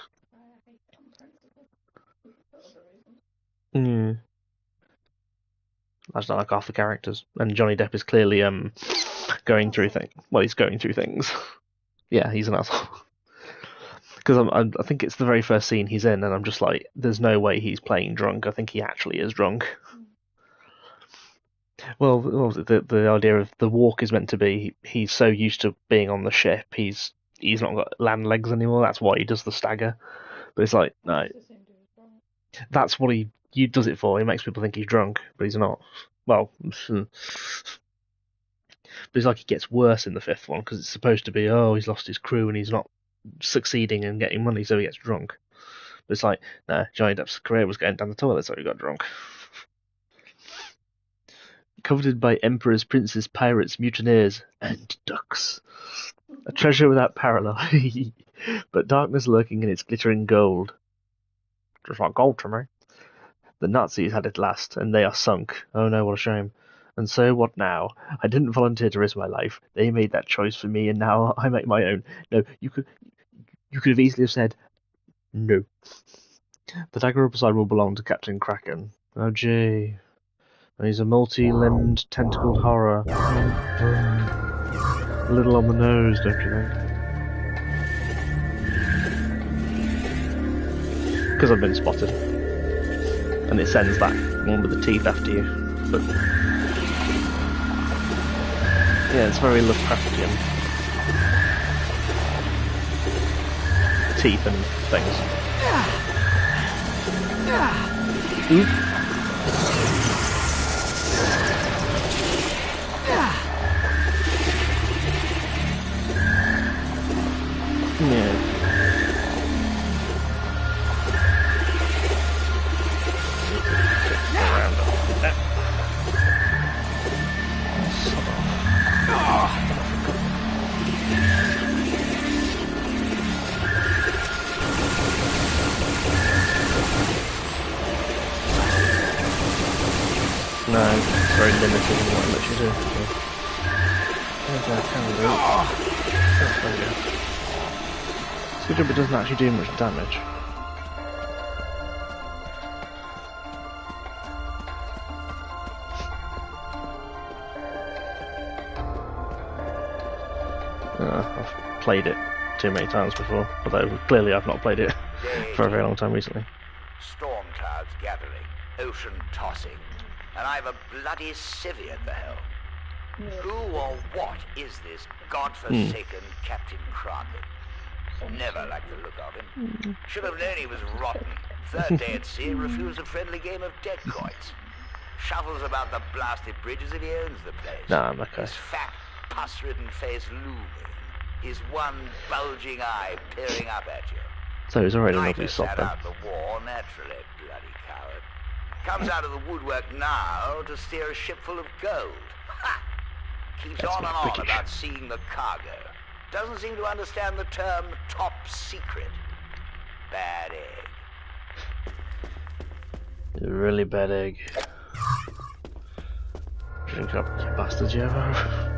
Speaker 1: Yeah. That's not like half the characters. And Johnny Depp is clearly going through things. Well, he's going through things. Yeah, he's an asshole. Because I think it's the very first scene he's in, and I'm just like, there's no way he's playing drunk. I think he actually is drunk. Well, the idea of the walk is meant to be he's so used to being on the ship, he's not got land legs anymore. That's why he does the stagger. But it's like, no, that's what he does it for. He makes people think he's drunk, but he's not. Well, but it's like he gets worse in the fifth one because it's supposed to be, oh, he's lost his crew and he's not succeeding in getting money, so he gets drunk. But it's like, no, Johnny Depp's career was going down the toilet, so he got drunk. Coveted by emperors, princes, pirates, mutineers, and ducks. A treasure without parallel, but darkness lurking in its glittering gold. Just like gold to me. The Nazis had it last, and they are sunk. Oh no, what a shame. And so what now? I didn't volunteer to risk my life. They made that choice for me, and now I make my own. No, you could have easily have said no. The dagger of Poseidon will belong to Captain Kraken. Oh gee. And he's a multi-limbed, tentacled horror. A little on the nose, don't you think? Because I've been spotted. And it sends that one with the teeth after you. But yeah, it's very Lovecraftian. Teeth and things. Oop. Yeah. No, it's very limited in what it lets you do. Okay, I can do it. It's good job it doesn't actually do much damage. played it too many times before, although clearly I've not played it for a very long time recently.
Speaker 9: Storm clouds gathering, ocean tossing, and I've a bloody civvy at the helm. Who or what is this godforsaken Captain Kraken? Never liked the look of him. Should have known he was rotten. Third day at sea, refused a friendly game of dead quoits. Shuffles about the blasted bridge as if he owns the place.
Speaker 1: Nah, I'm okay.
Speaker 9: His fat, pus-ridden face looming. His one bulging eye peering up at you.
Speaker 1: So he's already an
Speaker 9: Might
Speaker 1: ugly
Speaker 9: have
Speaker 1: sod
Speaker 9: sat
Speaker 1: then.
Speaker 9: out the war, naturally, bloody coward. Comes out of the woodwork now to steer a ship full of gold. Ha! Keeps
Speaker 1: That's
Speaker 9: on and
Speaker 1: not
Speaker 9: on
Speaker 1: British.
Speaker 9: about seeing the cargo. Doesn't seem to understand the term top secret. Bad egg.
Speaker 1: Really bad egg. Drink up, you bastards, you ever.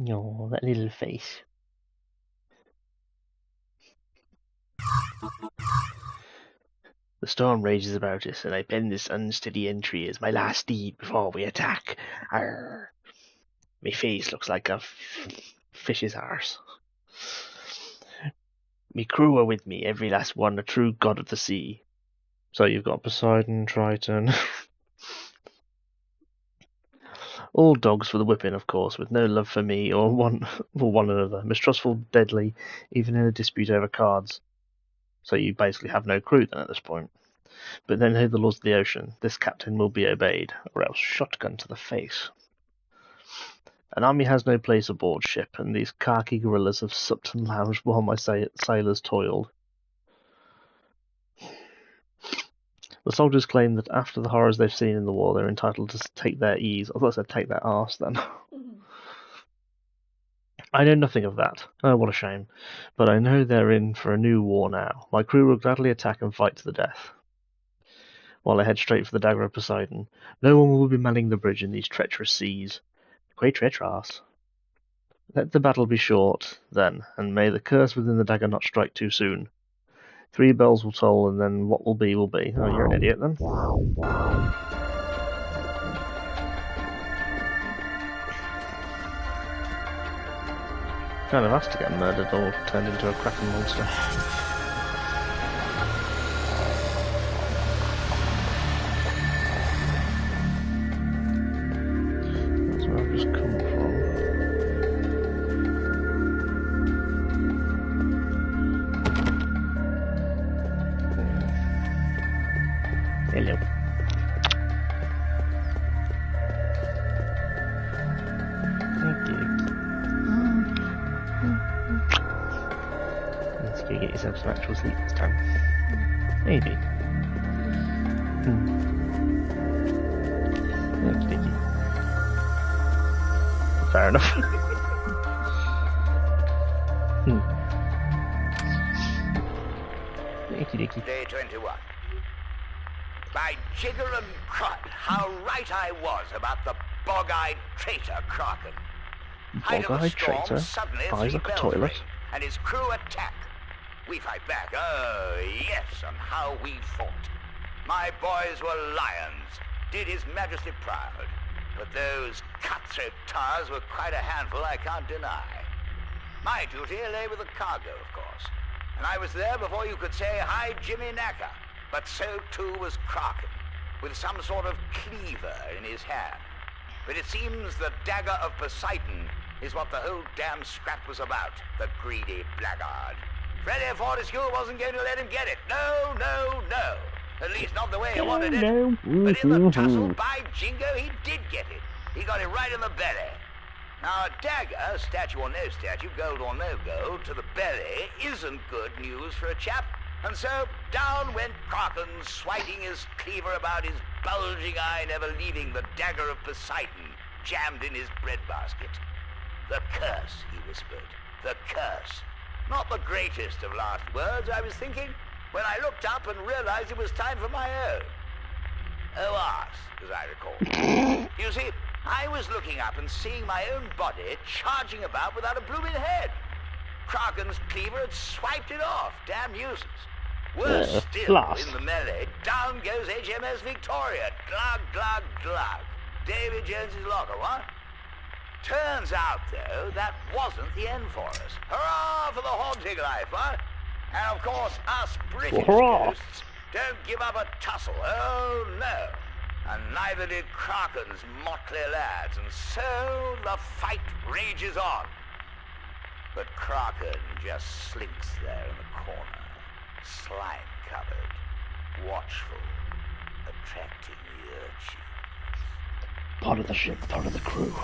Speaker 1: Oh, that little face. The storm rages about us, and I pen this unsteady entry as my last deed before we attack. Arr. My face looks like a fish's arse. Me crew are with me, every last one, a true god of the sea. So you've got Poseidon, Triton. All dogs for the whipping, of course, with no love for me or one another. Mistrustful, deadly, even in a dispute over cards. So you basically have no crew then at this point. But then hear the laws of the ocean. This captain will be obeyed, or else shotgun to the face. An army has no place aboard ship, and these khaki guerrillas have supped and lounged while my sailors toiled. The soldiers claim that after the horrors they've seen in the war, they're entitled to take their ease. I thought I said take their arse then. I know nothing of that. Oh, what a shame. But I know they're in for a new war now. My crew will gladly attack and fight to the death. While I head straight for the dagger of Poseidon. No one will be manning the bridge in these treacherous seas. Quite treacherous. Let the battle be short, then, and may the curse within the dagger not strike too soon. 3 bells will toll, and then what will be will be. Oh, you're an idiot then. Kind of has to get murdered or turned into a kraken monster. That's where I've just come from. Hello. Let's go get yourself some actual sleep this time. Maybe. Okie dokie. Fair enough. Okie dokie.
Speaker 9: Day 21. By jigger and crud, how right I was about the bog-eyed traitor Kraken. Height of the
Speaker 1: Bog-eyed
Speaker 9: storm,
Speaker 1: traitor?
Speaker 9: suddenly
Speaker 1: Eyes
Speaker 9: 3
Speaker 1: like a
Speaker 9: bells
Speaker 1: toilet?
Speaker 9: ring, and his crew attack.
Speaker 15: We fight back. Oh, yes, and how we fought. My boys were lions, did His Majesty proud. But those cutthroat tars were quite a handful, I can't deny. My duty lay with the cargo, of course. And I was there before you could say, "Hi, Jimmy Knacker." But so too was Kraken, with some sort of cleaver in his hand. But it seems the dagger of Poseidon is what the whole damn scrap was about, the greedy blackguard. Freddie Fortescue wasn't going to let him get it. No, no, no. At least not the way he wanted it. But in the tussle, by jingo, he did get it. He got it right in the belly. Now, a dagger, statue or no statue, gold or no gold, to the belly isn't good news for a chap. And so, down went Kraken, swiping his cleaver about his bulging eye, never leaving the dagger of Poseidon jammed in his breadbasket. "The curse," he whispered. "The curse." Not the greatest of last words, I was thinking, when I looked up and realized it was time for my own. Ours, as I recall. You see, I was looking up and seeing my own body charging about without a blooming head. Kraken's cleaver had swiped it off. Damn nuisance. Worse still,
Speaker 1: blast.
Speaker 15: in the melee, down goes HMS Victoria. Glug, glug, glug. Davy Jones's locker, what? Turns out, though, that wasn't the end for us. Hurrah for the haunting life, what? And of course, us British ghosts don't give up a tussle. Oh, no. And neither did Kraken's motley lads, and so the fight rages on. But Kraken just slinks there in the corner, slime-covered, watchful, attracting the urchins.
Speaker 1: Part of the ship, part of the crew.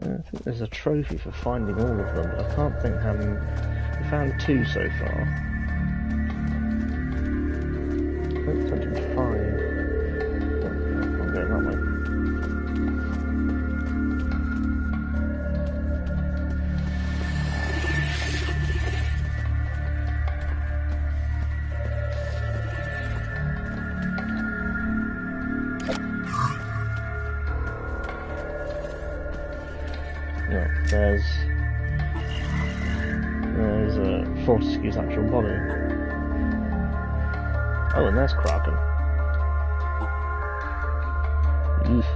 Speaker 1: I think there's a trophy for finding all of them, but I can't think how many. We found 2 so far. I don't think it's 5. I'm going that way. There's Fortescue's actual body. Oh, and there's Kraken. Eef.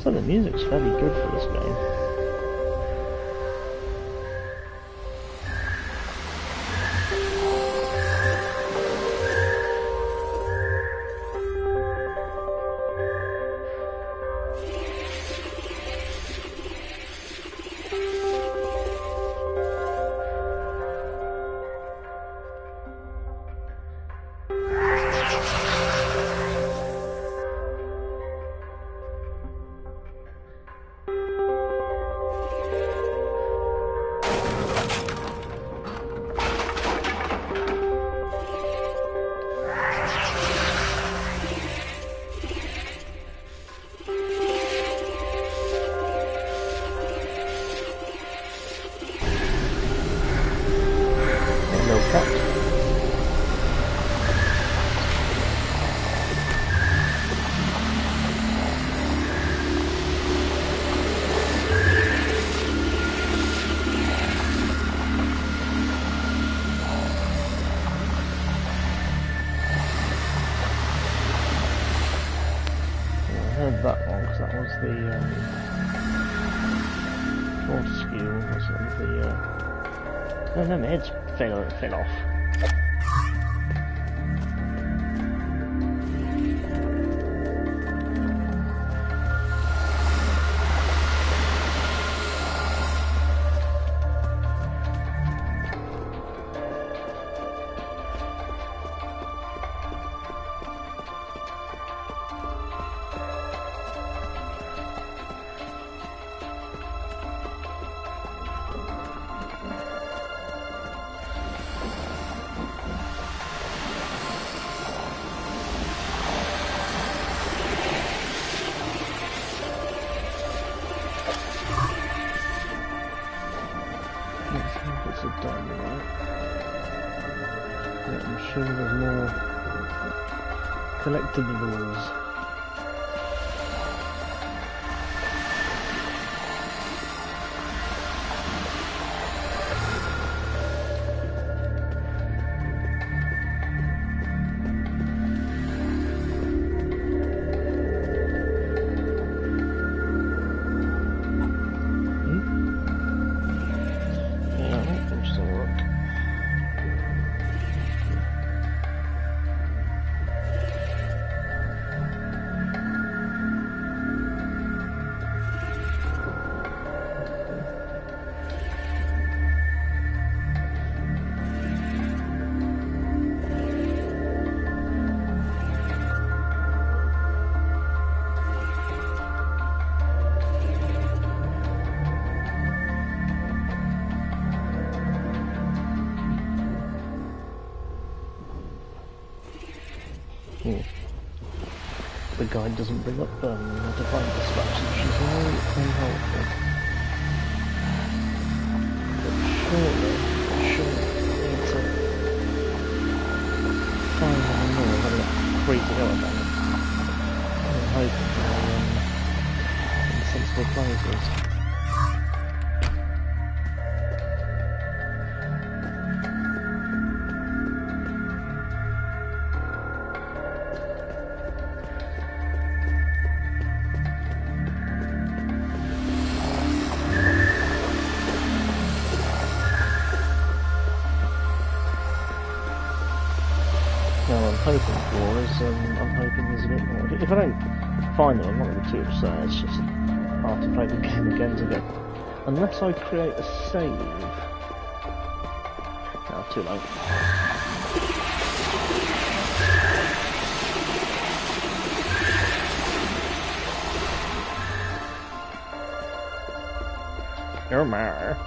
Speaker 1: So the music's fairly good for this game. That one, because that was the Fortescue, wasn't the no, my head's fell off. Collectibles. The guide doesn't bring up notified dispatch, which is very unhelpful. But surely we need to find one more. I've only got 3 to go, I think. I'm hoping they're in sensible places. I'm hoping there's a bit more. If I don't find them, I'm not going to be too upset. It's just hard to play the game again to get. Unless I create a save. Oh, too late. You're mad.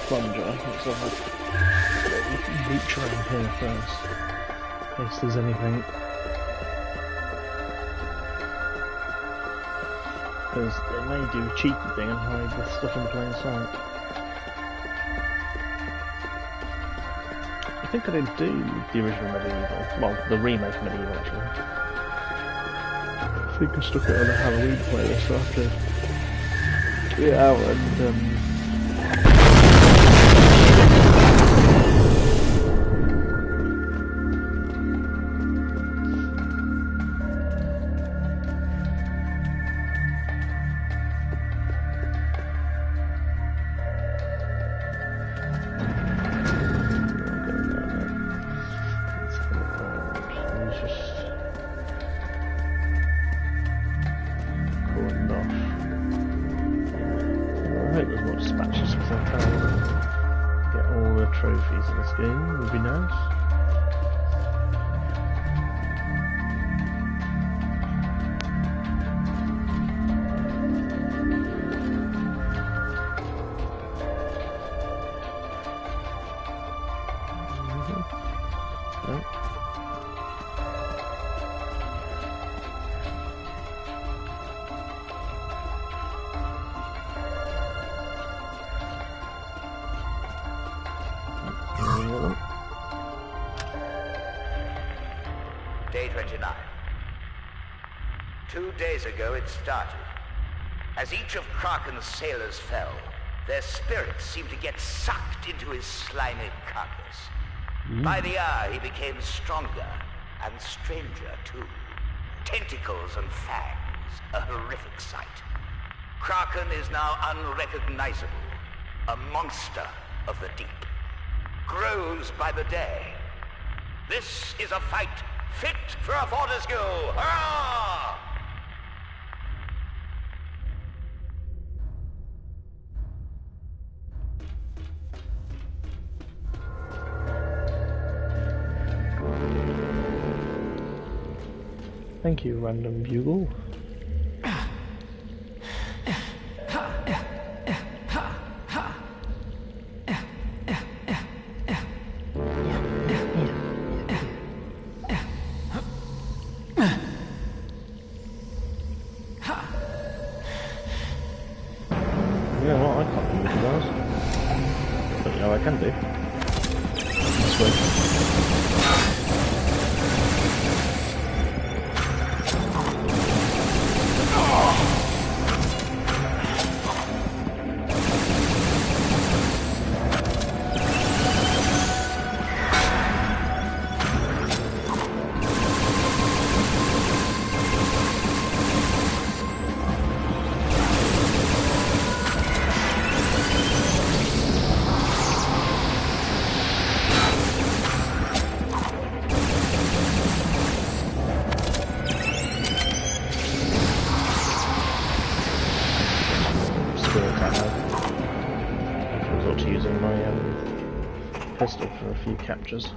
Speaker 1: Plunger, so I'll reach around here first, in case there's anything. Because it may do a cheeky thing and hide the stuff in plain sight. I think I did do the original Medieval, well, the remake of Medieval actually. I think I stuck it on a Halloween playlist, so I have to get it out and trophies in this game would be nice.
Speaker 15: Day 29. 2 days ago it started. As each of Kraken's sailors fell, their spirits seemed to get sucked into his slimy carcass. By the hour he became stronger and stranger too. Tentacles and fangs, a horrific sight. Kraken is now unrecognizable, a monster of the deep. Grows by the day. This is a fight fit for a Fortescue! Hurrah!
Speaker 1: Thank you, Random Bugle. Yeah, know what? I can't use the bars. But you know I can do. That's weird. Using my pistol for a few captures.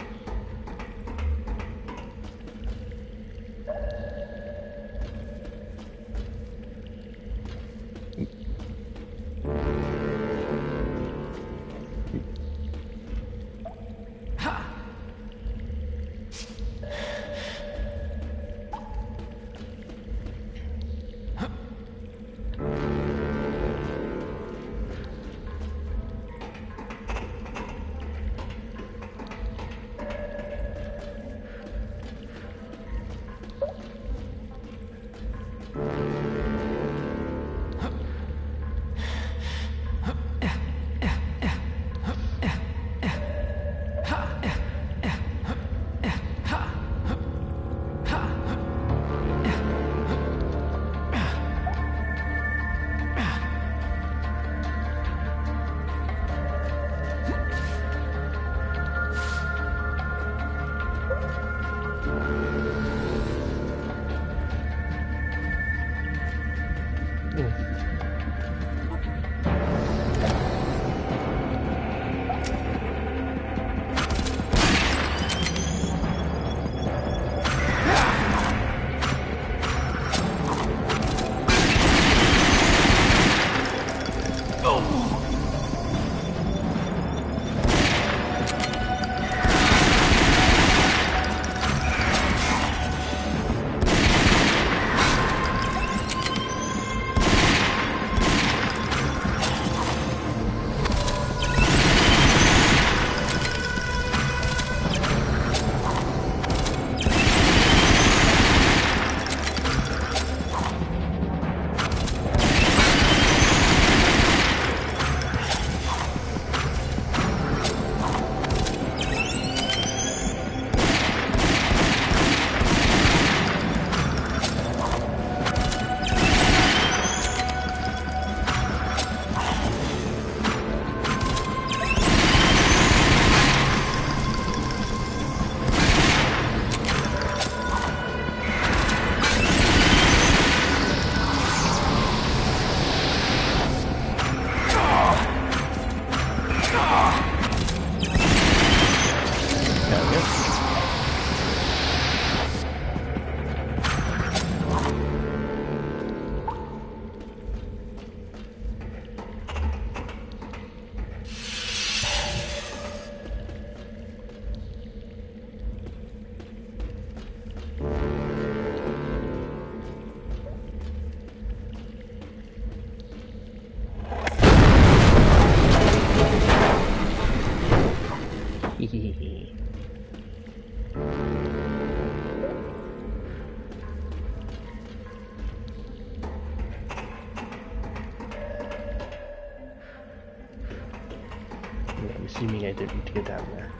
Speaker 1: I'm assuming I don't need to go down there.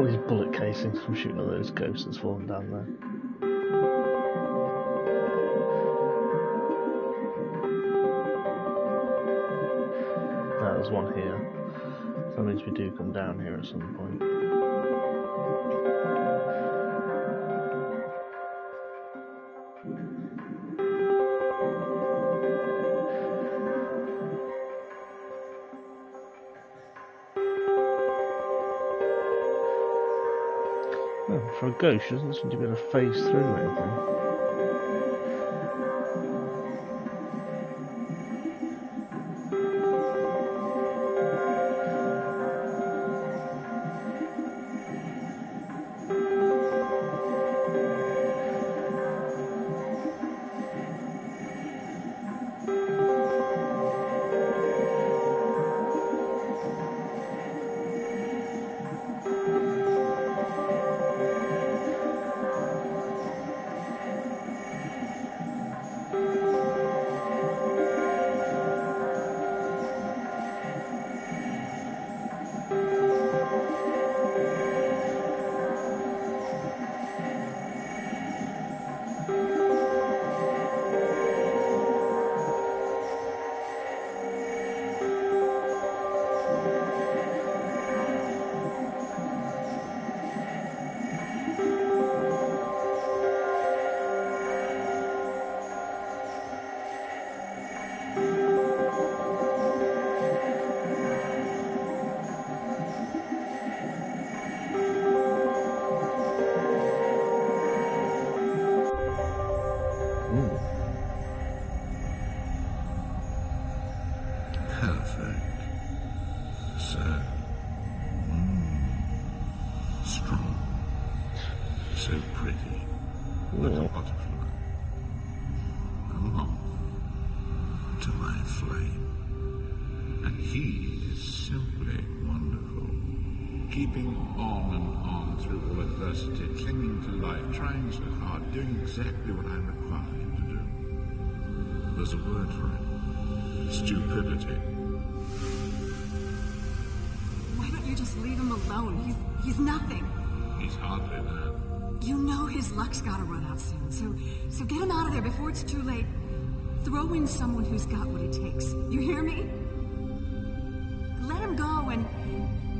Speaker 3: these bullet casings from shooting all those ghosts that's fallen down there. No, there's one here. So that means we do come down here at some point. Oh, for a ghost, she doesn't seem to be able to phase through anything.
Speaker 7: Perfect. So, strong. So pretty. Like a butterfly. Come on. To my flame. And he is simply wonderful. Keeping on and on through all adversity, clinging to life, trying so hard, doing exactly what I'm required to do. There's a word for it. Stupidity.
Speaker 16: Why don't you just leave him alone? He's nothing.
Speaker 7: He's hardly that.
Speaker 16: You know his luck's gotta run out soon, so get him out of there before it's too late. Throw in someone who's got what it takes. You hear me? Let him go and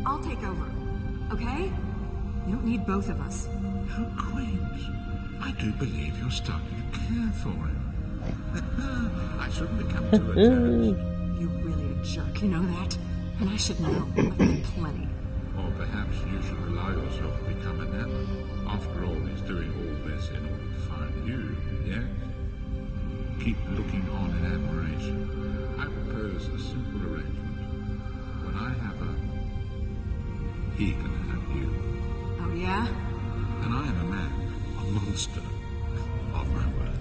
Speaker 16: I'll take over. Okay? You don't need both of us.
Speaker 7: How quaint. I do believe you're starting to care for him. I shouldn't become too attached.
Speaker 16: You're really a jerk, you know that? And I should know. I've had plenty.
Speaker 7: Or perhaps you should allow yourself to become enamored. After all, he's doing all this in order to find you, yes? Keep looking on in admiration. I propose a simple arrangement. When I have her, he can have you.
Speaker 16: Oh, yeah?
Speaker 7: And I am a man, a monster, of my word.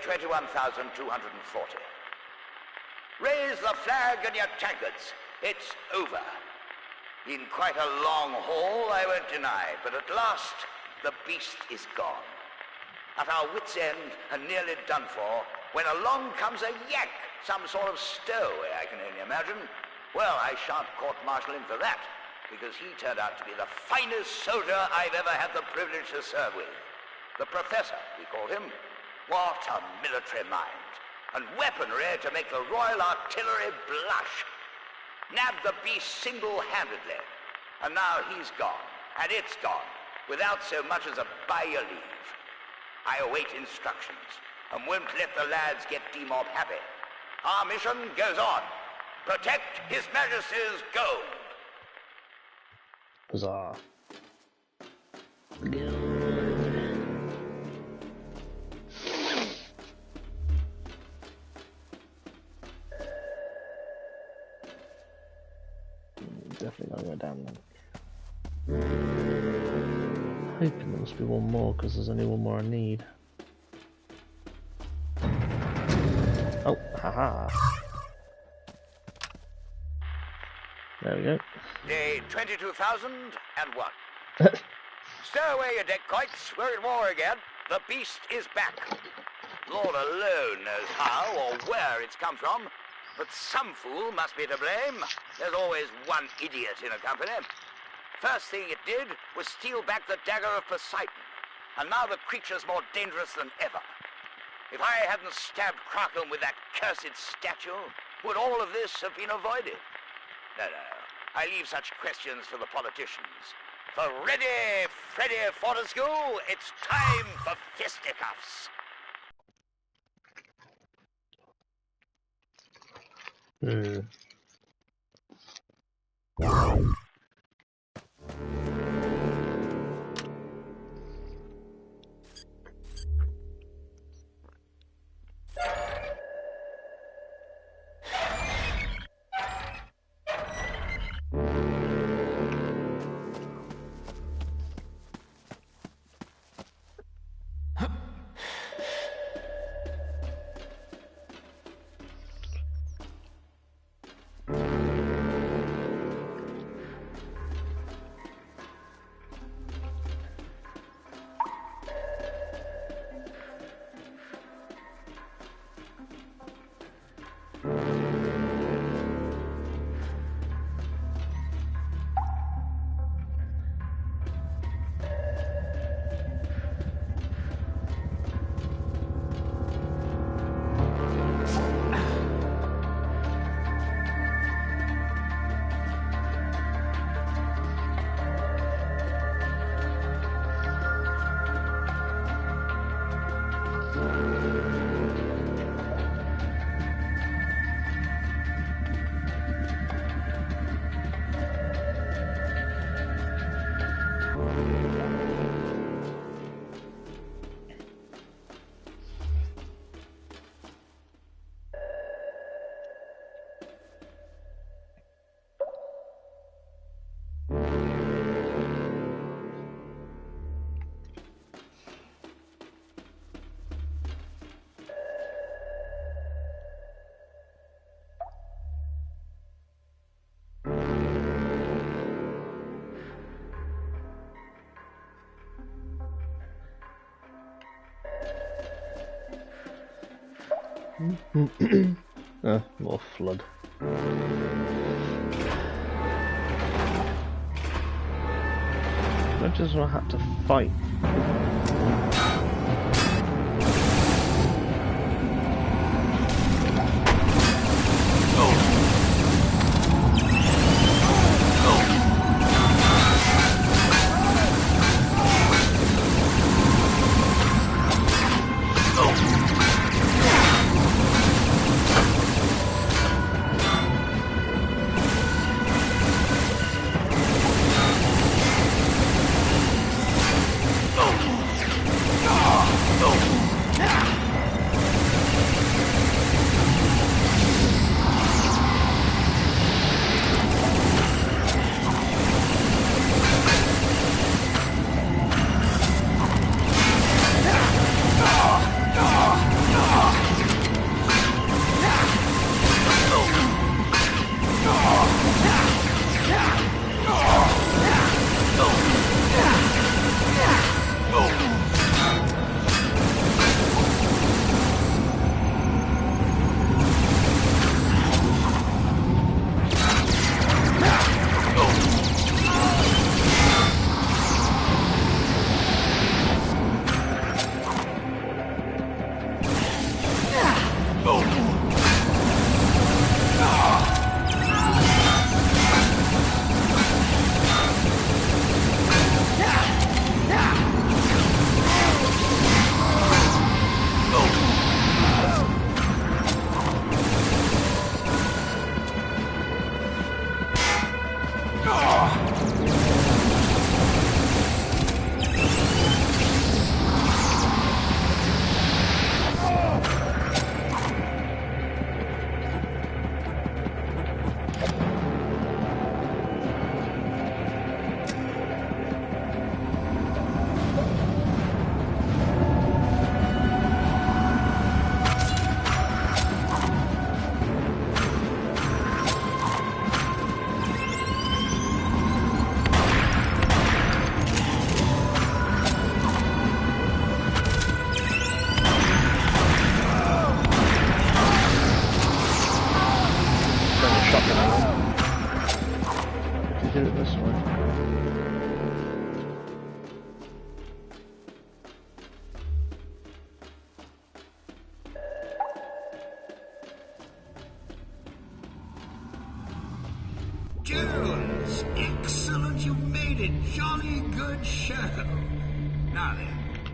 Speaker 15: 21,240. Raise the flag and your tankards. It's over. Been quite a long haul, I won't deny, but at last, the beast is gone. At our wits' end and nearly done for, when along comes a yank, some sort of stowaway, I can only imagine. Well, I shan't court-martial him for that, because he turned out to be the finest soldier I've ever had the privilege to serve with. The Professor, we called him. What a military mind. And weaponry to make the Royal Artillery blush. Nabbed the beast single-handedly. And now he's gone, and it's gone, without so much as a by your leave. I await instructions, and won't let the lads get demob happy. Our mission goes on. Protect His Majesty's gold.
Speaker 1: Huzzah. Definitely gotta go down then. Hoping there must be one more because there's only one more I need. Oh, haha. There we go.
Speaker 15: Day 22,001. Stow away your deck quoits. We're at war again. The beast is back. Lord alone knows how or where it's come from. But some fool must be to blame. There's always one idiot in a company. First thing it did was steal back the dagger of Poseidon. And now the creature's more dangerous than ever. If I hadn't stabbed Kraken with that cursed statue, would all of this have been avoided? No. I leave such questions for the politicians. For ready, Freddy Fortescue, it's time for fisticuffs.
Speaker 1: More flood. I just had to fight. do it this way.
Speaker 9: Jones, excellent, you made it. Jolly good show. Now then,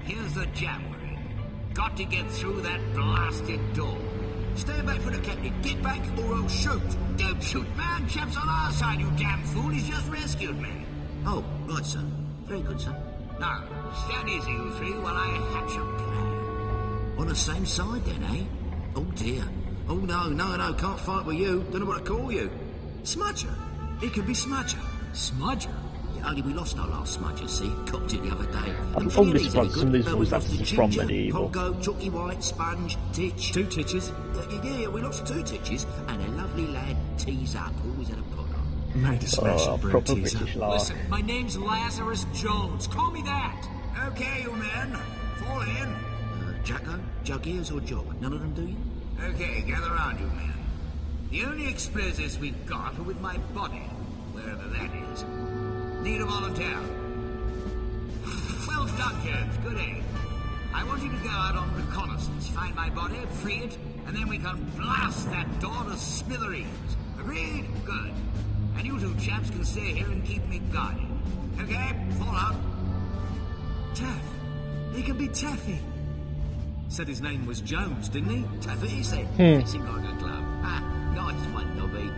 Speaker 9: here's the jam we're in. Got to get through that blasted door. Stand back for the captain. Get back or I'll shoot. Don't shoot, man. Chap's on our side, you damn fool. He's just rescued me. Oh, right, sir. Very good, sir. Now, stand easy, you three, while I hatch up plan. On the same side, then, eh? Oh, dear. Oh, no, can't fight with you. Don't know what to call you. Smudger? It could be Smudger. Smudger? Yeah, only we lost our last Smudger, see? Copped it the other day.
Speaker 1: I'm probably surprised some of these voice actors are from Medieval.
Speaker 9: Pogo, Chalky White, Sponge, Titch. 2 Titches? Yeah, we lost 2 Titches. And a lovely lad tees up, always had a pot on.
Speaker 17: Made a smashing brew
Speaker 1: proper
Speaker 17: teaser.
Speaker 1: British laugh.
Speaker 4: Listen, my name's Lazarus Jones. Call me that.
Speaker 9: Okay, you men. Fall in. Jacko, jug ears or jog? None of them do you? Okay, gather round, you men. The only explosives we've got are with my body, wherever that is. Need a volunteer. Well done, Jones. Good aim. I want you to go out on reconnaissance, find my body, free it, and then we can blast that door to smithereens. Agreed? Good. And you two chaps can stay here and keep me guarded. Okay? Fall out.
Speaker 17: Taff. He can be Taffy. Said his name was Jones, didn't he?
Speaker 9: Taffy, he said. Fits him like a glove. Ah, nice one, Nobby.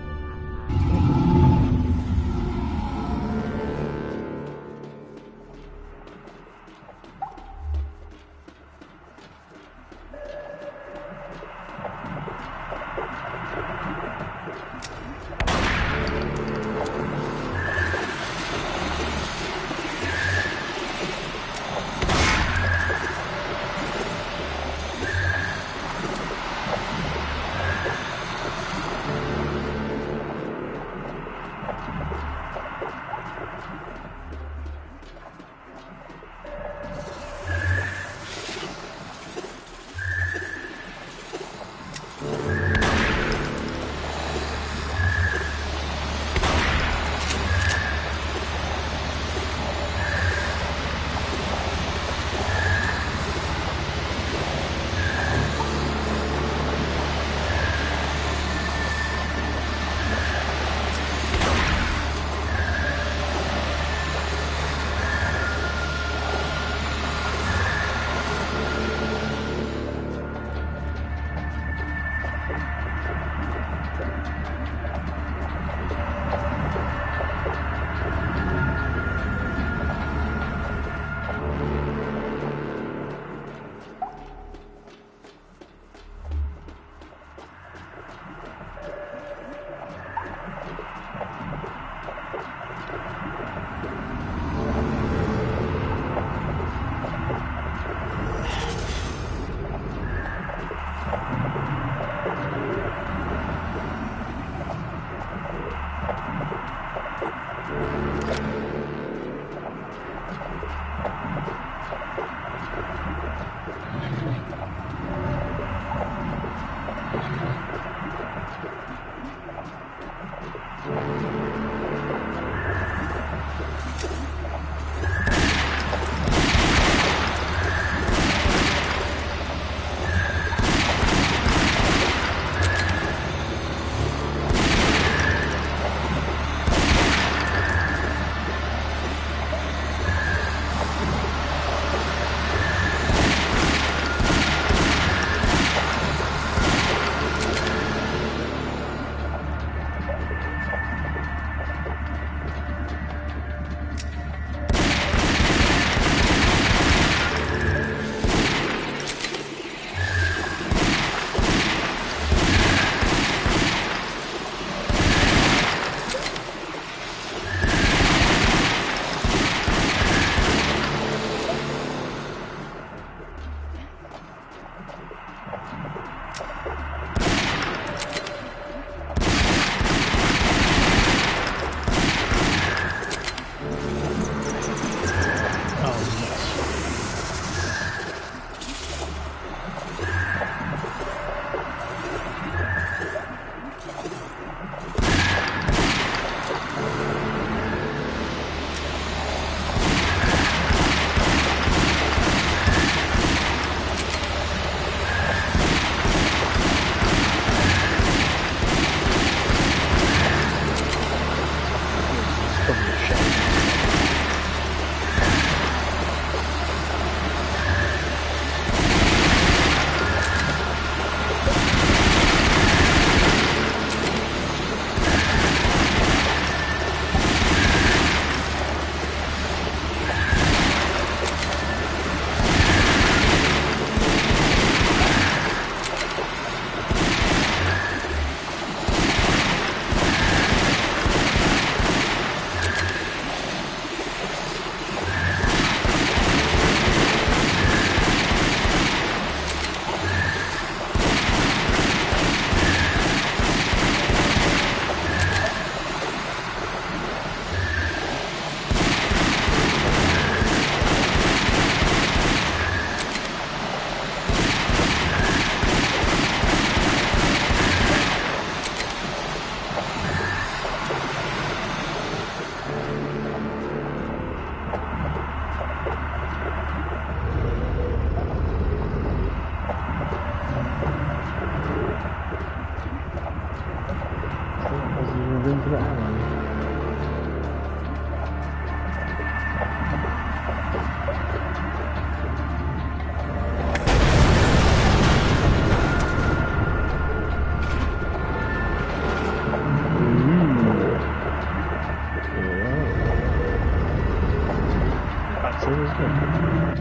Speaker 1: too, isn't it?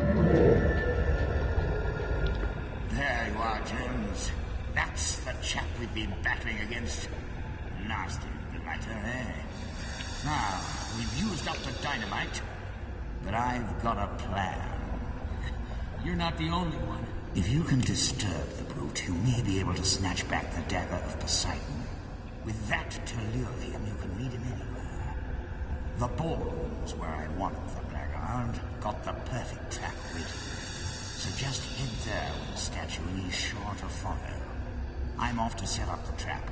Speaker 9: There you are, Jones. That's the chap we've been battling against. Nasty blighter, eh? Now, we've used up the dynamite, but I've got a plan.
Speaker 17: You're not the only one.
Speaker 9: If you can disturb the brute, you may be able to snatch back the dagger of Poseidon. With that to lure him, you can lead him anywhere. The ballroom's where I want the blackguard. Got the perfect trap waiting. So just head there with the statue and he's sure to follow. I'm off to set up the trap.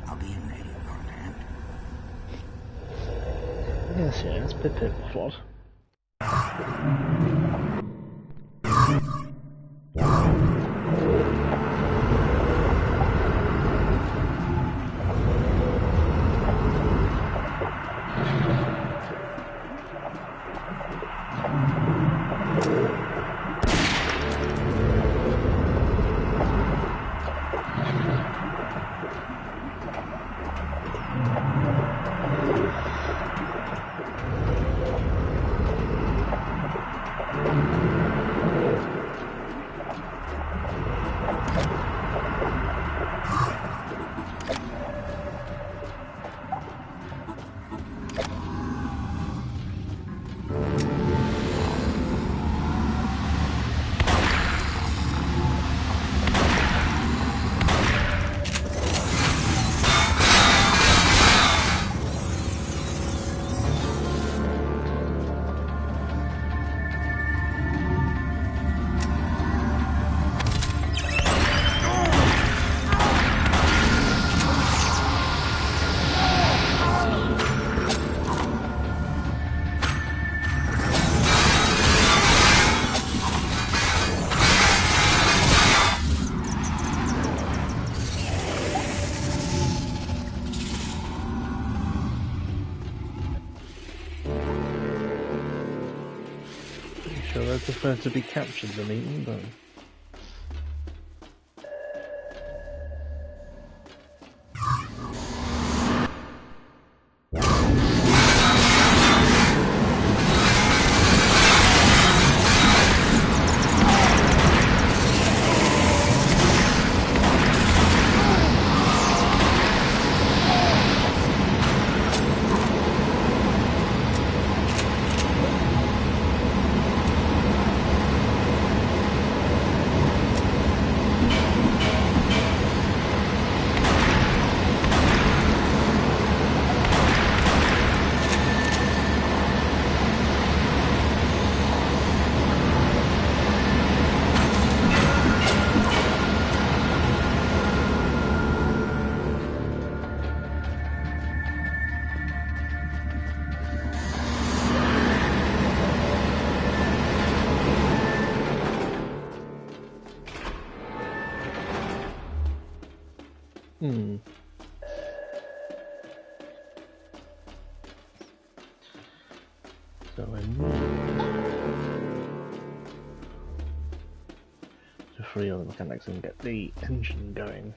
Speaker 9: I'll be in radio contact.
Speaker 1: Yes, yeah, it's a bit plot. Sure, I prefer to be captured than eaten, but... So I need to free all the mechanics and get the engine going.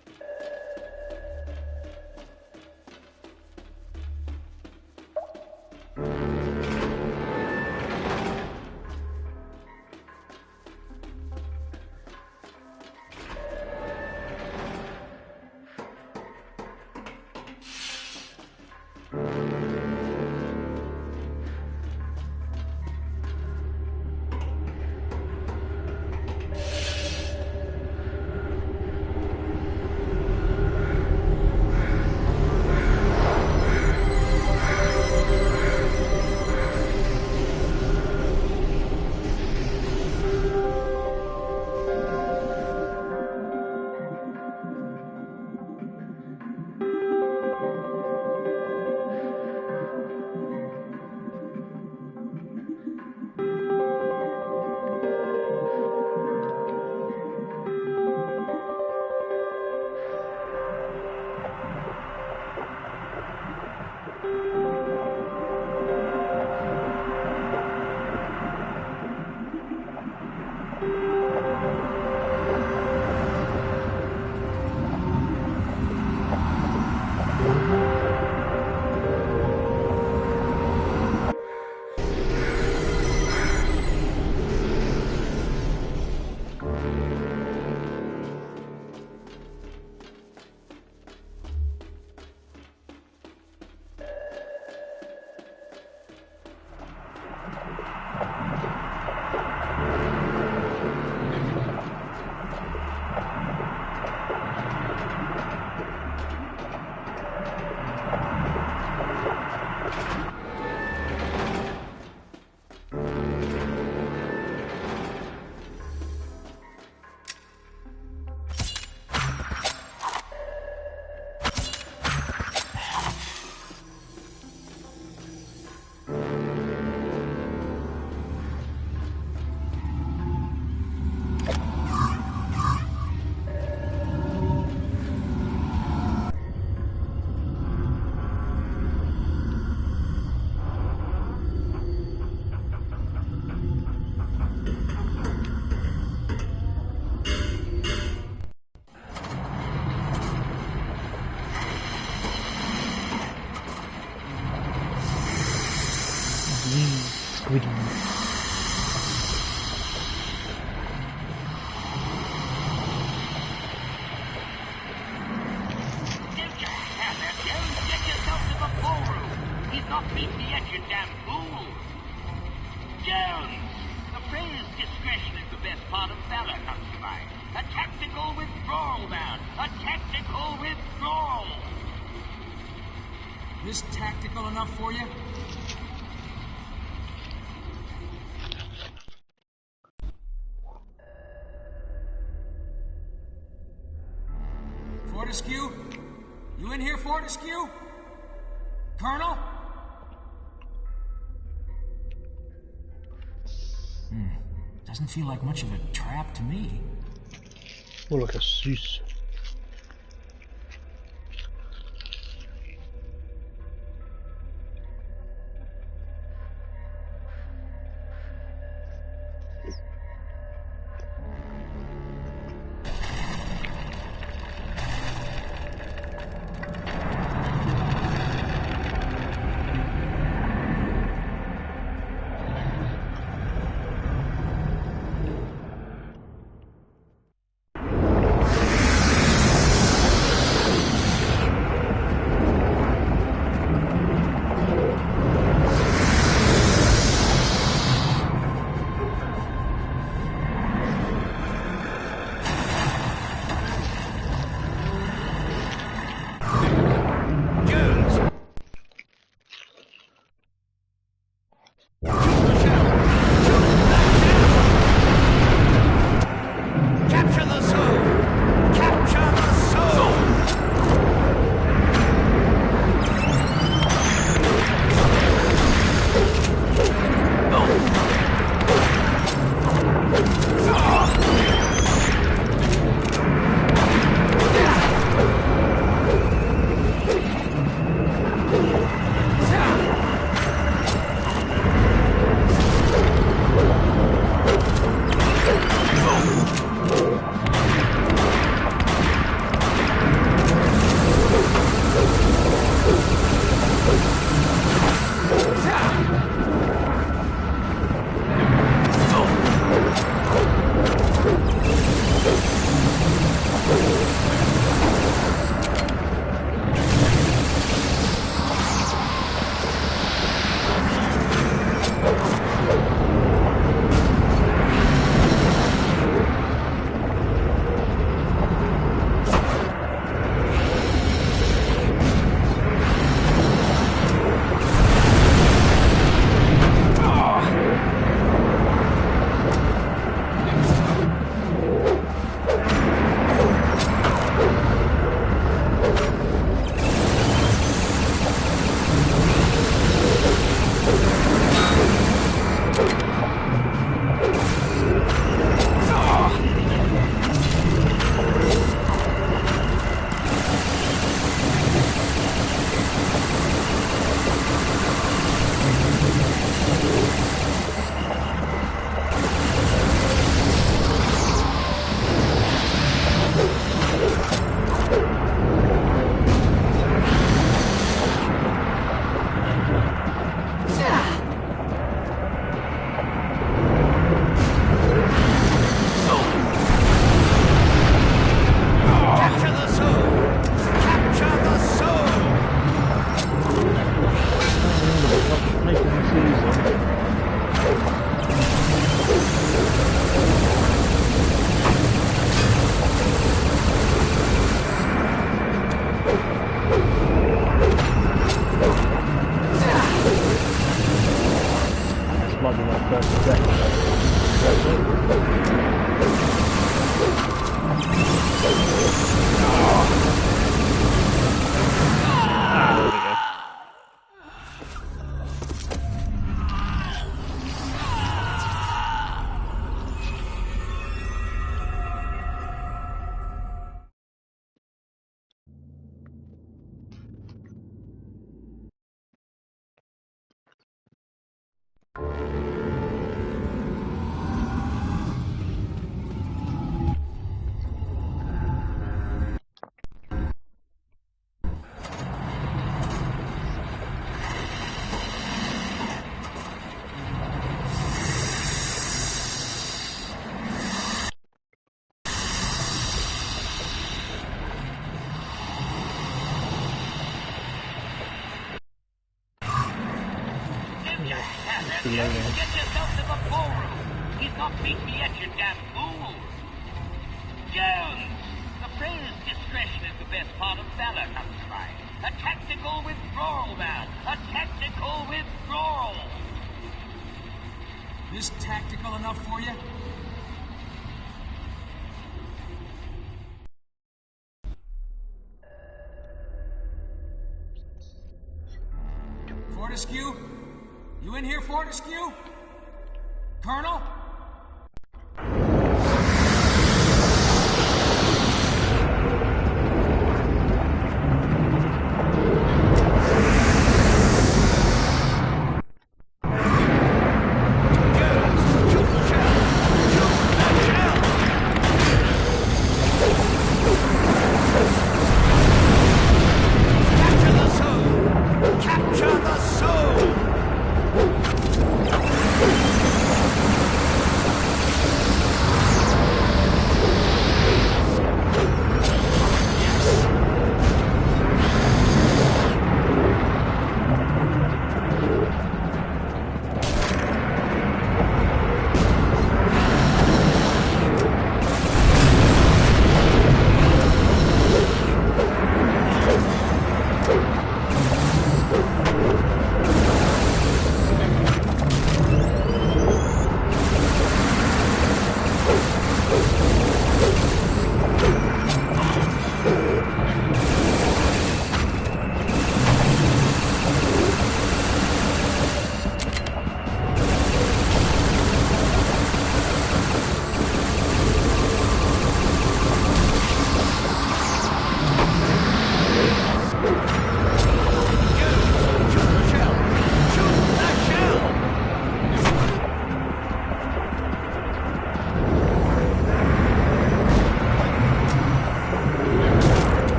Speaker 3: Squiddy.
Speaker 9: Get yourself to the ballroom. He's not beating me yet, you damn fool. Jones, a player's discretion is the best part of valor, comes to mind. A tactical withdrawal, man. A tactical withdrawal.
Speaker 4: This tactical enough for you? Fortescue? You in here, Fortescue? Colonel? Doesn't feel like much of a trap to me.
Speaker 3: More like a Seuss.
Speaker 9: You have
Speaker 1: It's
Speaker 9: it.
Speaker 1: reloading.
Speaker 9: Get yourself to the ballroom. He's not beat me yet, you damn fool. Jones! The player's discretion is the best part of valor, comes to mind. A tactical withdrawal, man. A tactical withdrawal.
Speaker 4: This tactical enough for you? Fortescue? You in here, Fortescue? Colonel?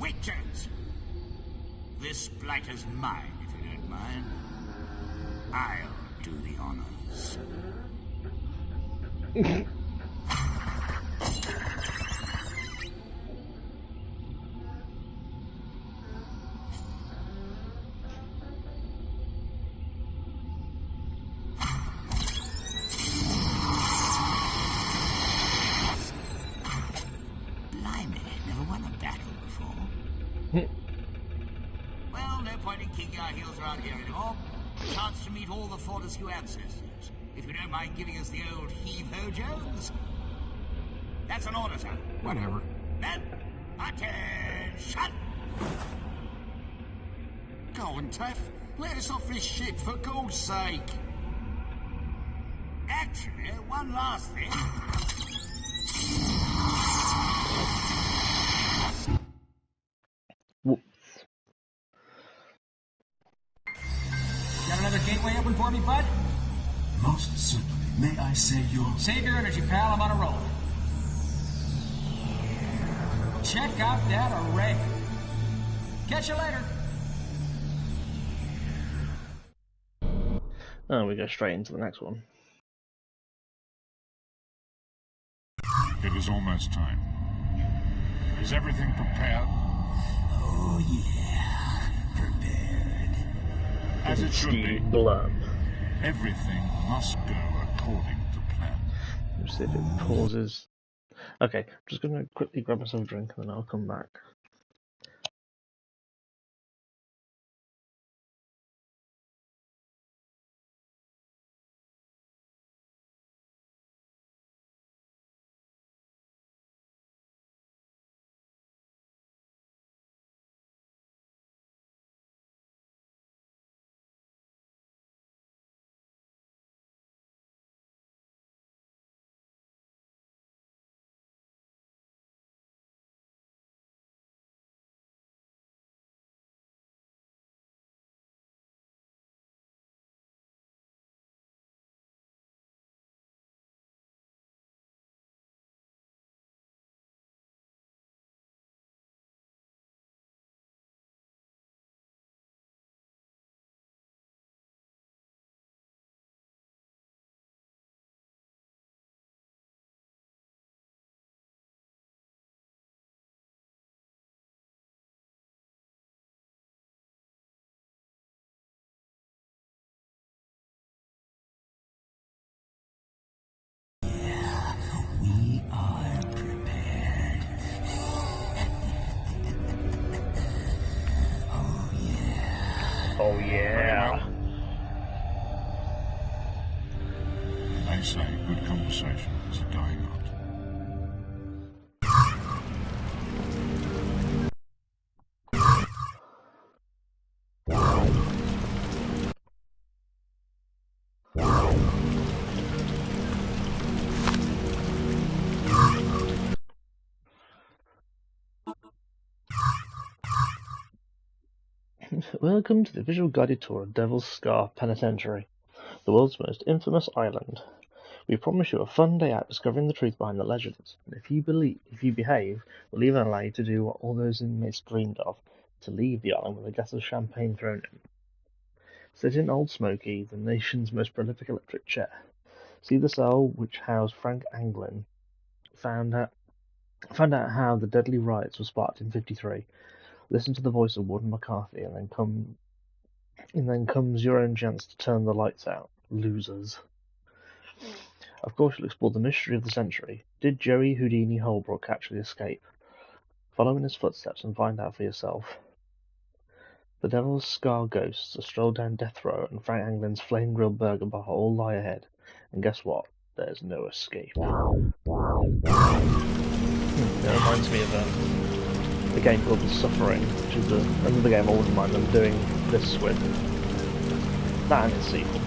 Speaker 9: Wait, Jones. This blighter's mine, if you don't mind. I'll do the honors. Blimey, never won a battle before. Well, no point in kicking our heels around here anymore. Chance to meet all the Fortescue ancestors. If you don't mind giving us the old heave-ho, Jones. That's an order, sir.
Speaker 17: Whatever.
Speaker 9: Then, attention!
Speaker 8: Go on, Taff. Let us off this ship, for God's sake.
Speaker 9: Actually, one last thing.
Speaker 4: Got another gateway open for me, bud?
Speaker 10: Most certainly. May I say your...
Speaker 4: Save your energy, pal. I'm on a roll. Check out that array. Catch you later.
Speaker 1: Oh, we go straight into the next one.
Speaker 7: It is almost time. Is everything prepared?
Speaker 9: Oh, yeah. Prepared.
Speaker 7: As it should be.
Speaker 1: Blum.
Speaker 7: Everything must go according to plan.
Speaker 1: Let's see if it pauses. Okay, I'm just going to quickly grab myself a drink and then I'll come back. Oh yeah.
Speaker 7: They say good conversation is a dying art.
Speaker 1: Welcome to the visual guided tour of Devil's Scar Penitentiary, the world's most infamous island. We promise you a fun day out discovering the truth behind the legends, and if you behave, we'll even allow you to do what all those inmates dreamed of, to leave the island with a glass of champagne thrown in. Sit in Old Smoky, the nation's most prolific electric chair. See the cell which housed Frank Anglin, found out how the deadly riots were sparked in '53. Listen to the voice of Warden McCarthy, and then comes your own chance to turn the lights out, losers. Of course, you'll explore the mystery of the century. Did Joey Houdini Holbrook actually escape? Follow in his footsteps and find out for yourself. The Devil's Scar ghosts, a stroll down death row, and Frank Anglin's flame-grilled burger bar all lie ahead. And guess what? There's no escape. That reminds me of a game called The Suffering, which is another game I wouldn't mind them doing this with. That and its sequel.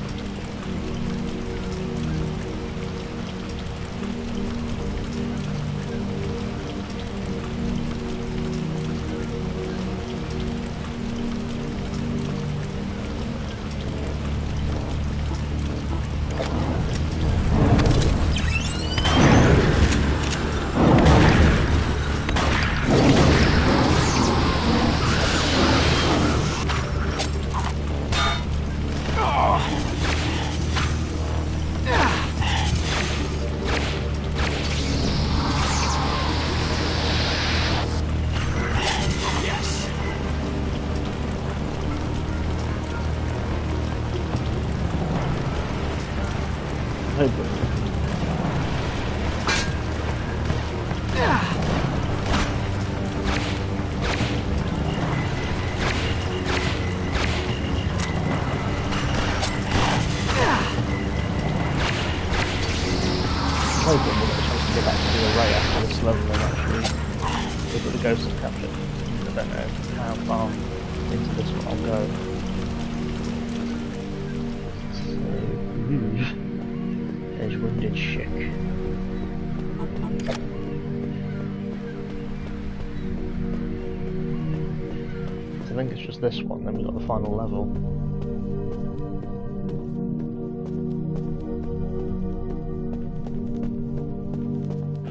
Speaker 1: I think it's just this one, then we've got the final level.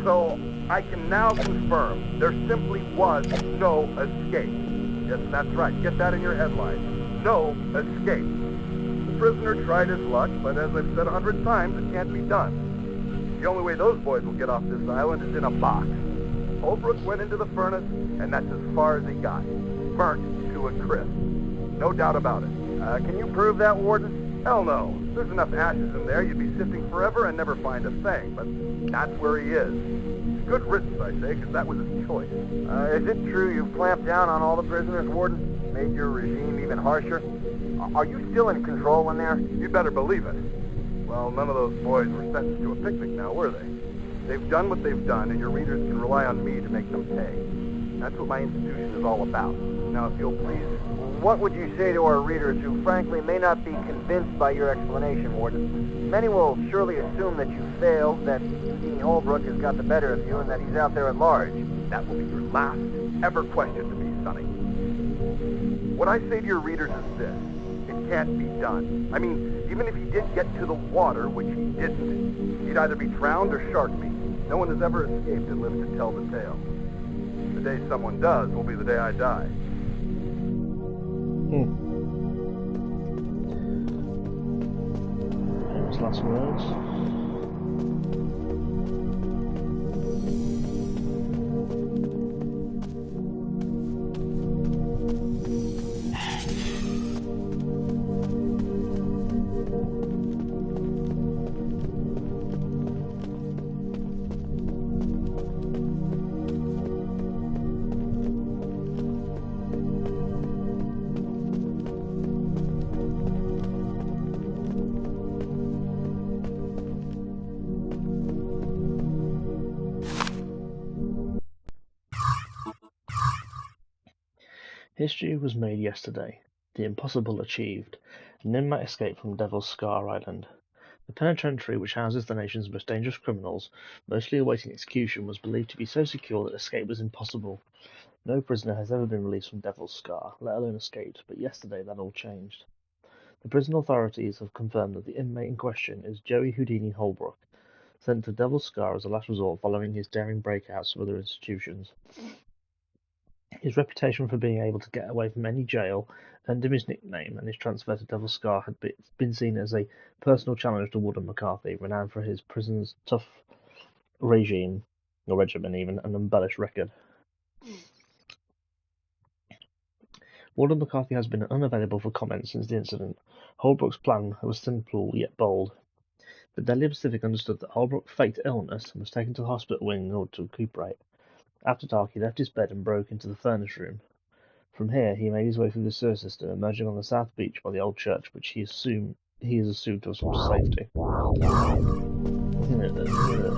Speaker 12: So, I can now confirm there simply was no escape. Yes, that's right. Get that in your headline. No escape. The prisoner tried his luck, but as I've said 100 times, it can't be done. The only way those boys will get off this island is in a box. Holbrook went into the furnace, and that's as far as he got. Burnt to a crisp. No doubt about it. Can you prove that, Warden? Hell no. There's enough ashes in there, you'd be sifting forever and never find a thing, but that's where he is. Good riddance, I say, because that was his choice. Is it true you've clamped down on all the prisoners, Warden? Made your regime even harsher? Are you still in control in there? You'd better believe it. Well, none of those boys were sentenced to a picnic now, were they? They've done what they've done, and your readers can rely on me to make them pay. That's what my institution is all about. Now, if you'll please... What would you say to our readers who, frankly, may not be convinced by your explanation, Warden? Many will surely assume that you failed, that Dean Holbrook has got the better of you, and that he's out there at large. That will be your last ever question to me, Sonny. What I say to your readers is this. It can't be done. I mean, even if he did get to the water, which he didn't, he'd either be drowned or shark meat. No one has ever escaped and lived to tell the tale. The day someone does will be the day I die.
Speaker 1: Famous last words. History was made yesterday, the impossible achieved. An inmate escaped from Devil's Scar Island. The penitentiary, which houses the nation's most dangerous criminals, mostly awaiting execution, was believed to be so secure that escape was impossible. No prisoner has ever been released from Devil's Scar, let alone escaped, but yesterday that all changed. The prison authorities have confirmed that the inmate in question is Joey Houdini Holbrook, sent to Devil's Scar as a last resort following his daring breakouts of other institutions. His reputation for being able to get away from any jail earned him his nickname, and his transfer to Devil's Scar had been seen as a personal challenge to Warden McCarthy, renowned for his prison's tough regimen even, an embellished record. Warden McCarthy has been unavailable for comment since the incident. Holbrook's plan was simple yet bold. The Delia Pacific understood that Holbrook faked illness and was taken to the hospital wing in order to recuperate. After dark, he left his bed and broke into the furnace room. From here, he made his way through the sewer system, emerging on the south beach by the old church, which he is assumed to have some safety.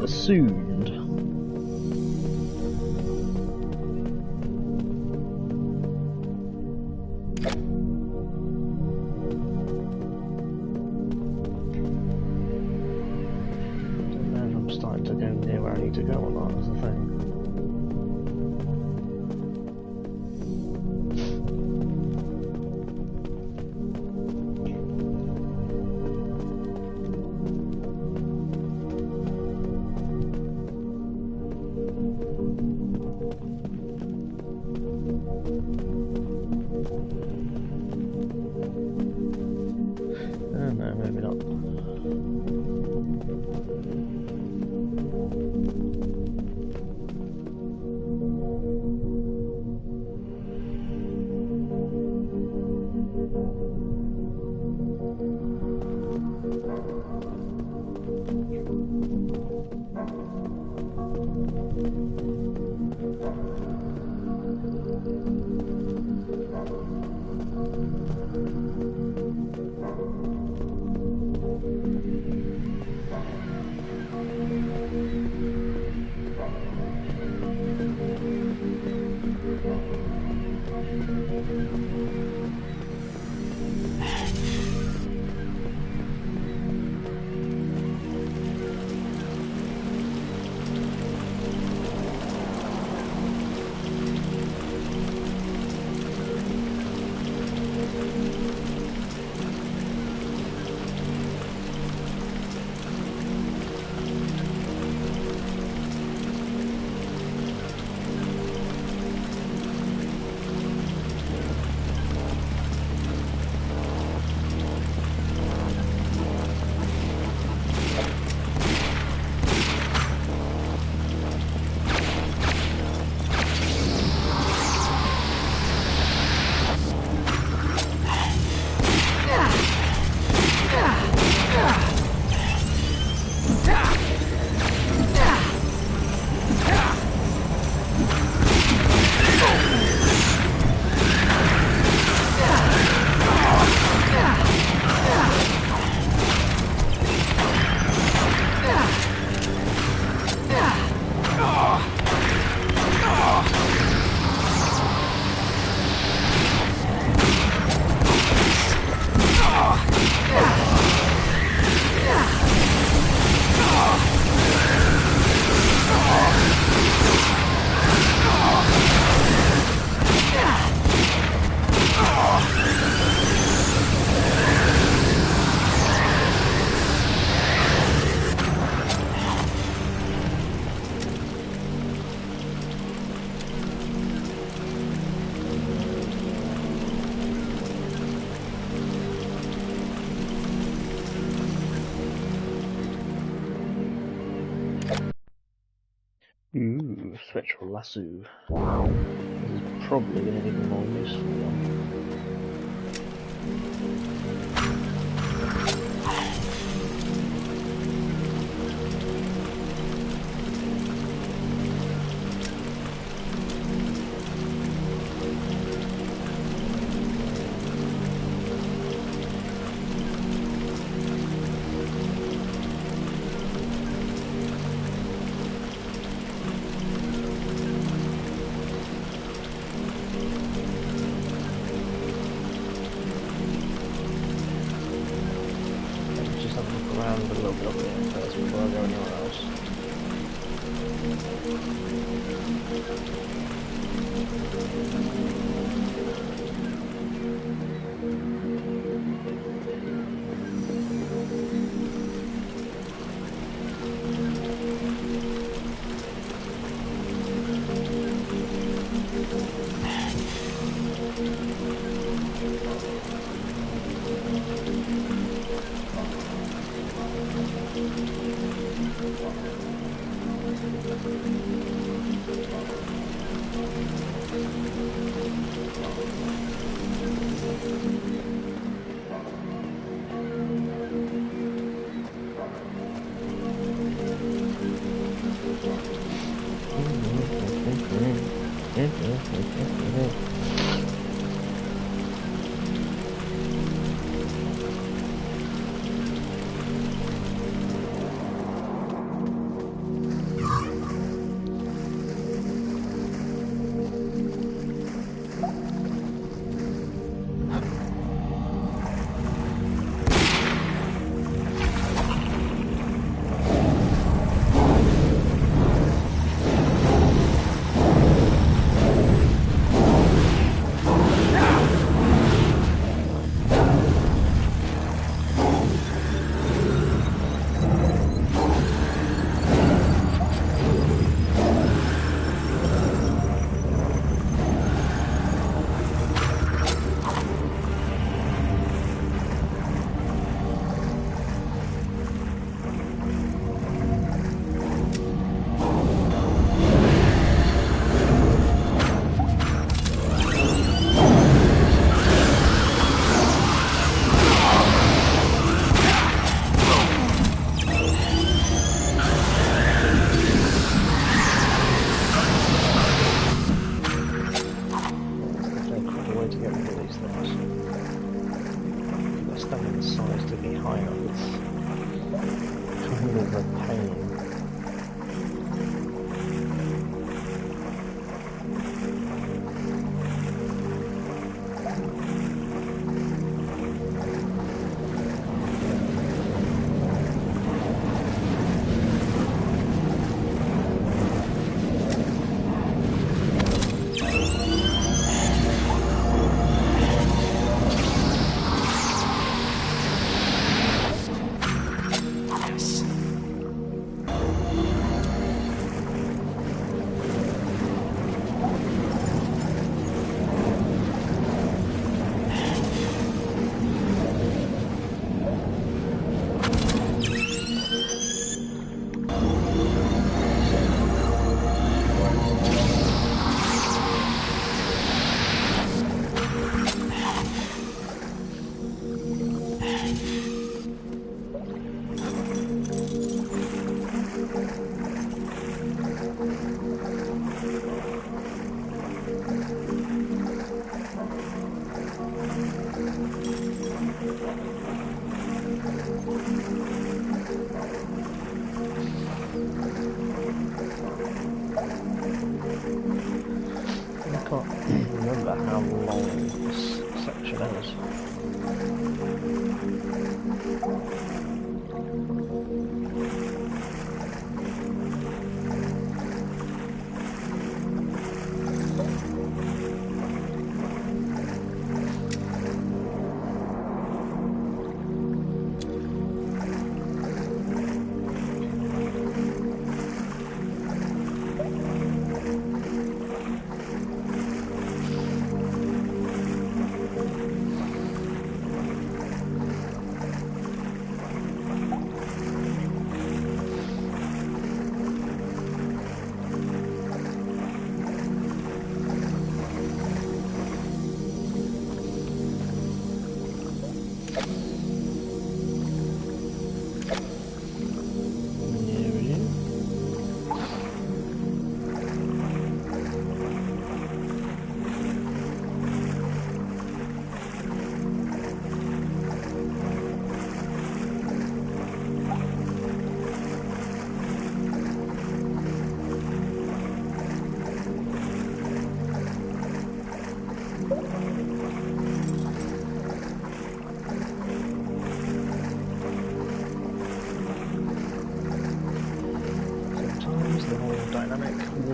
Speaker 1: Assumed. I don't know if I'm starting to go near where I need to go or not, that's the thing. No, maybe not. Ooh, spectral lasso. This is probably going to be the more useful one. stand a little bit up here first before I go anywhere else.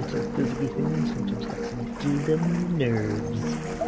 Speaker 1: not a physical thing, sometimes that's something to the nerves.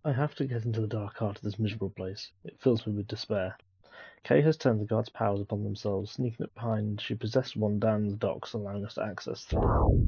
Speaker 1: I have to get into the dark heart of this miserable place. It fills me with despair. Kay has turned the guards' powers upon themselves. Sneaking up behind, she possessed one down the docks, allowing us to access through.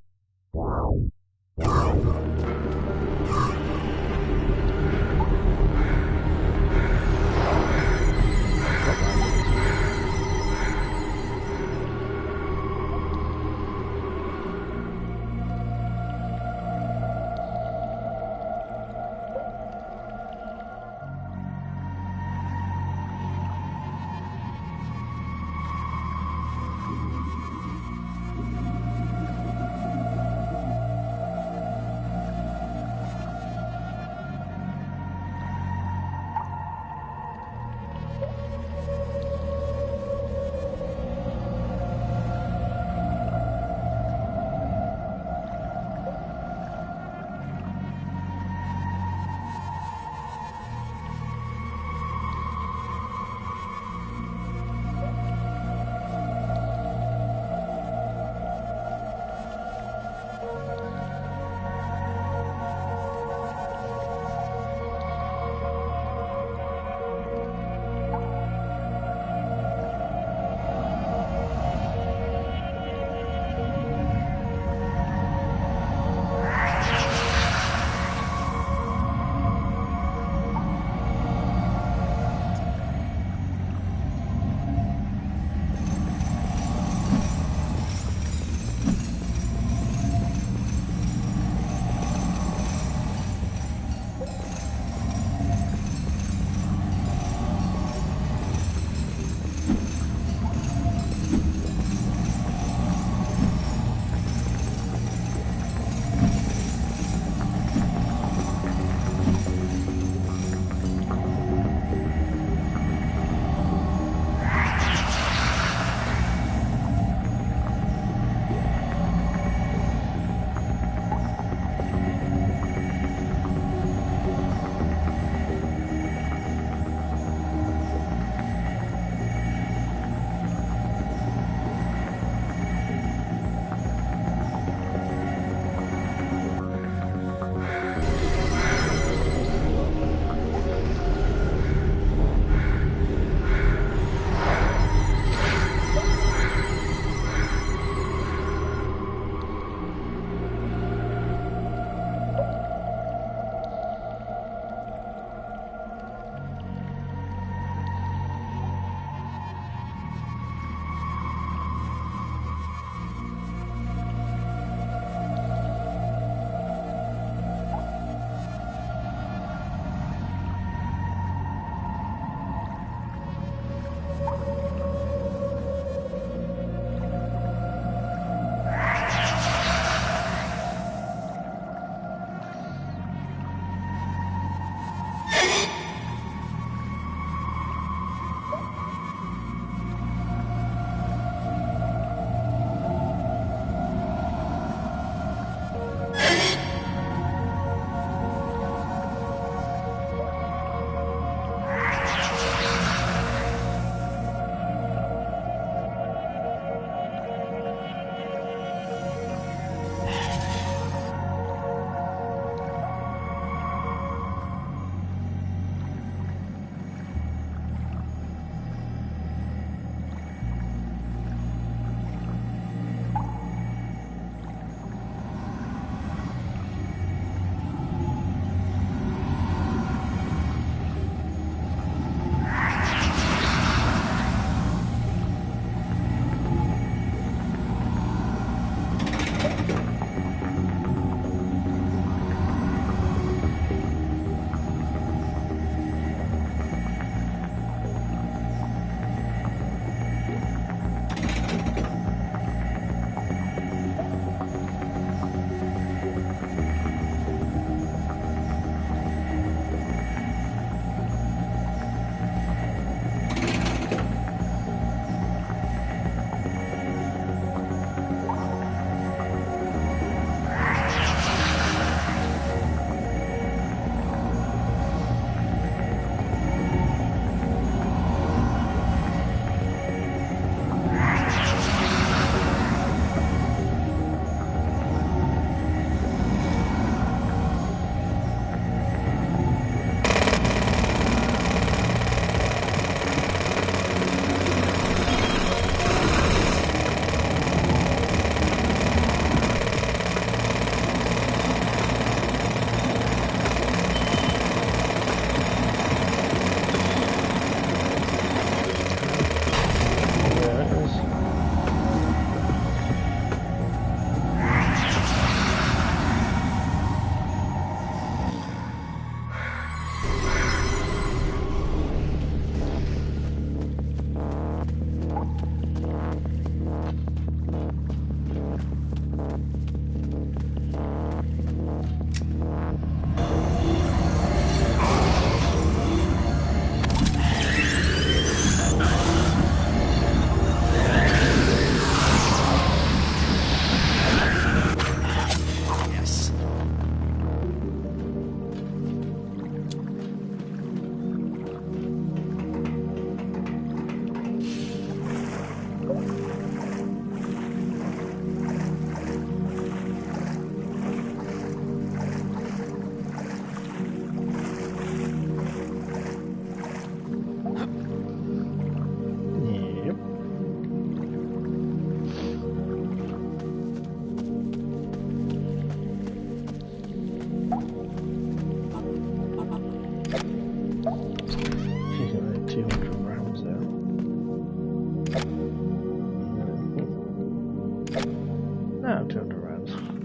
Speaker 3: No, 200 rounds.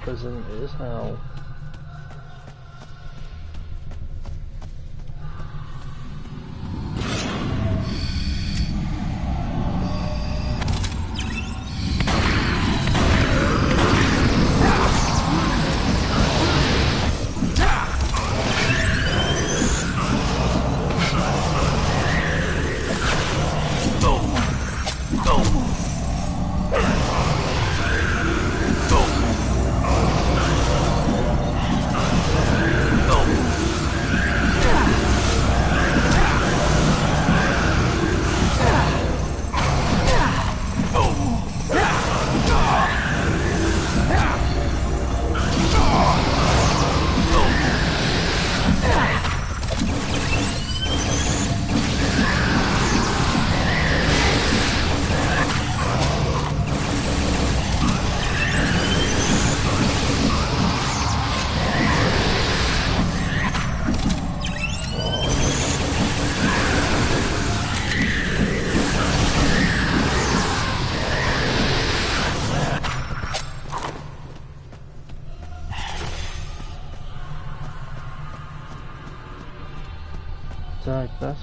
Speaker 3: Prison is hell. like that.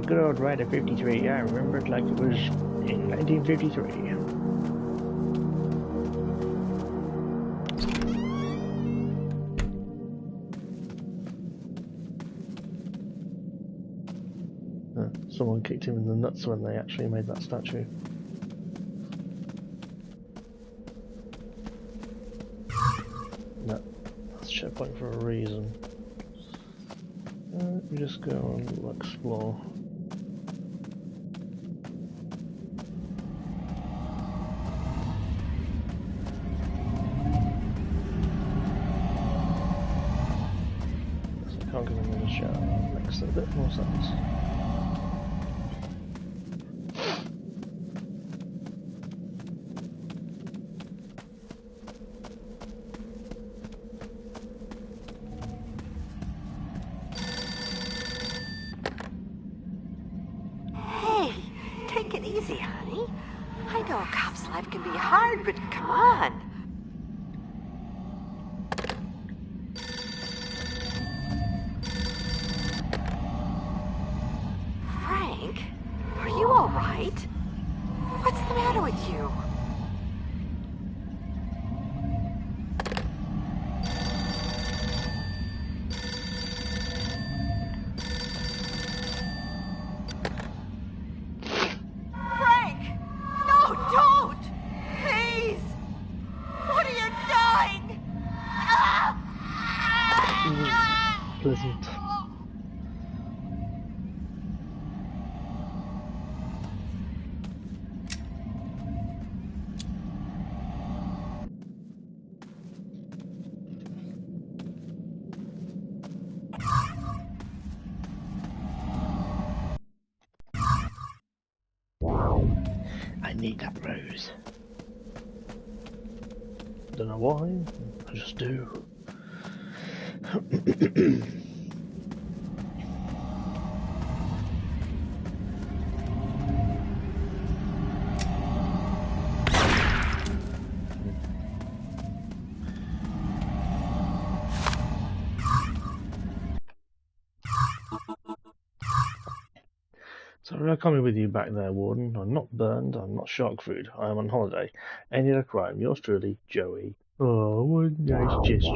Speaker 3: Good old Rider 53, I remember it like it was in 1953. Someone kicked him in the nuts when they actually made that statue. No, that's a checkpoint for a reason. Let me just go and explore. Can't give him a shot. Makes a bit more sense.
Speaker 18: Hey, take it easy, honey. I know a cop's life can be hard, but come on. Frank, are you all right? What's the matter with you? Frank! No, don't! Please! What are you doing?
Speaker 3: Pleasant. I need that rose. Don't know why, I just do. Sorry, I can't be with you back there, Warden. I'm not burned, I'm not shark food. I am on holiday. Any other crime, yours truly, Joey. Oh, what a nice gesture.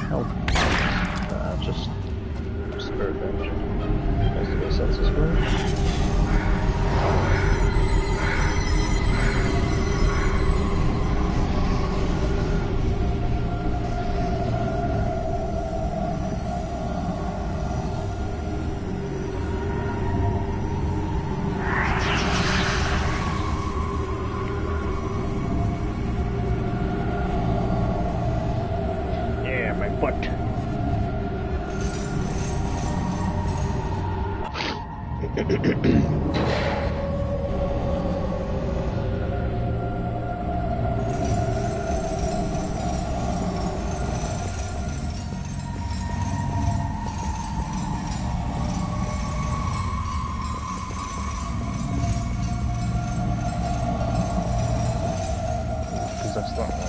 Speaker 3: Help. Just spirit damage. Has to be a sense of spirit. Possess that one.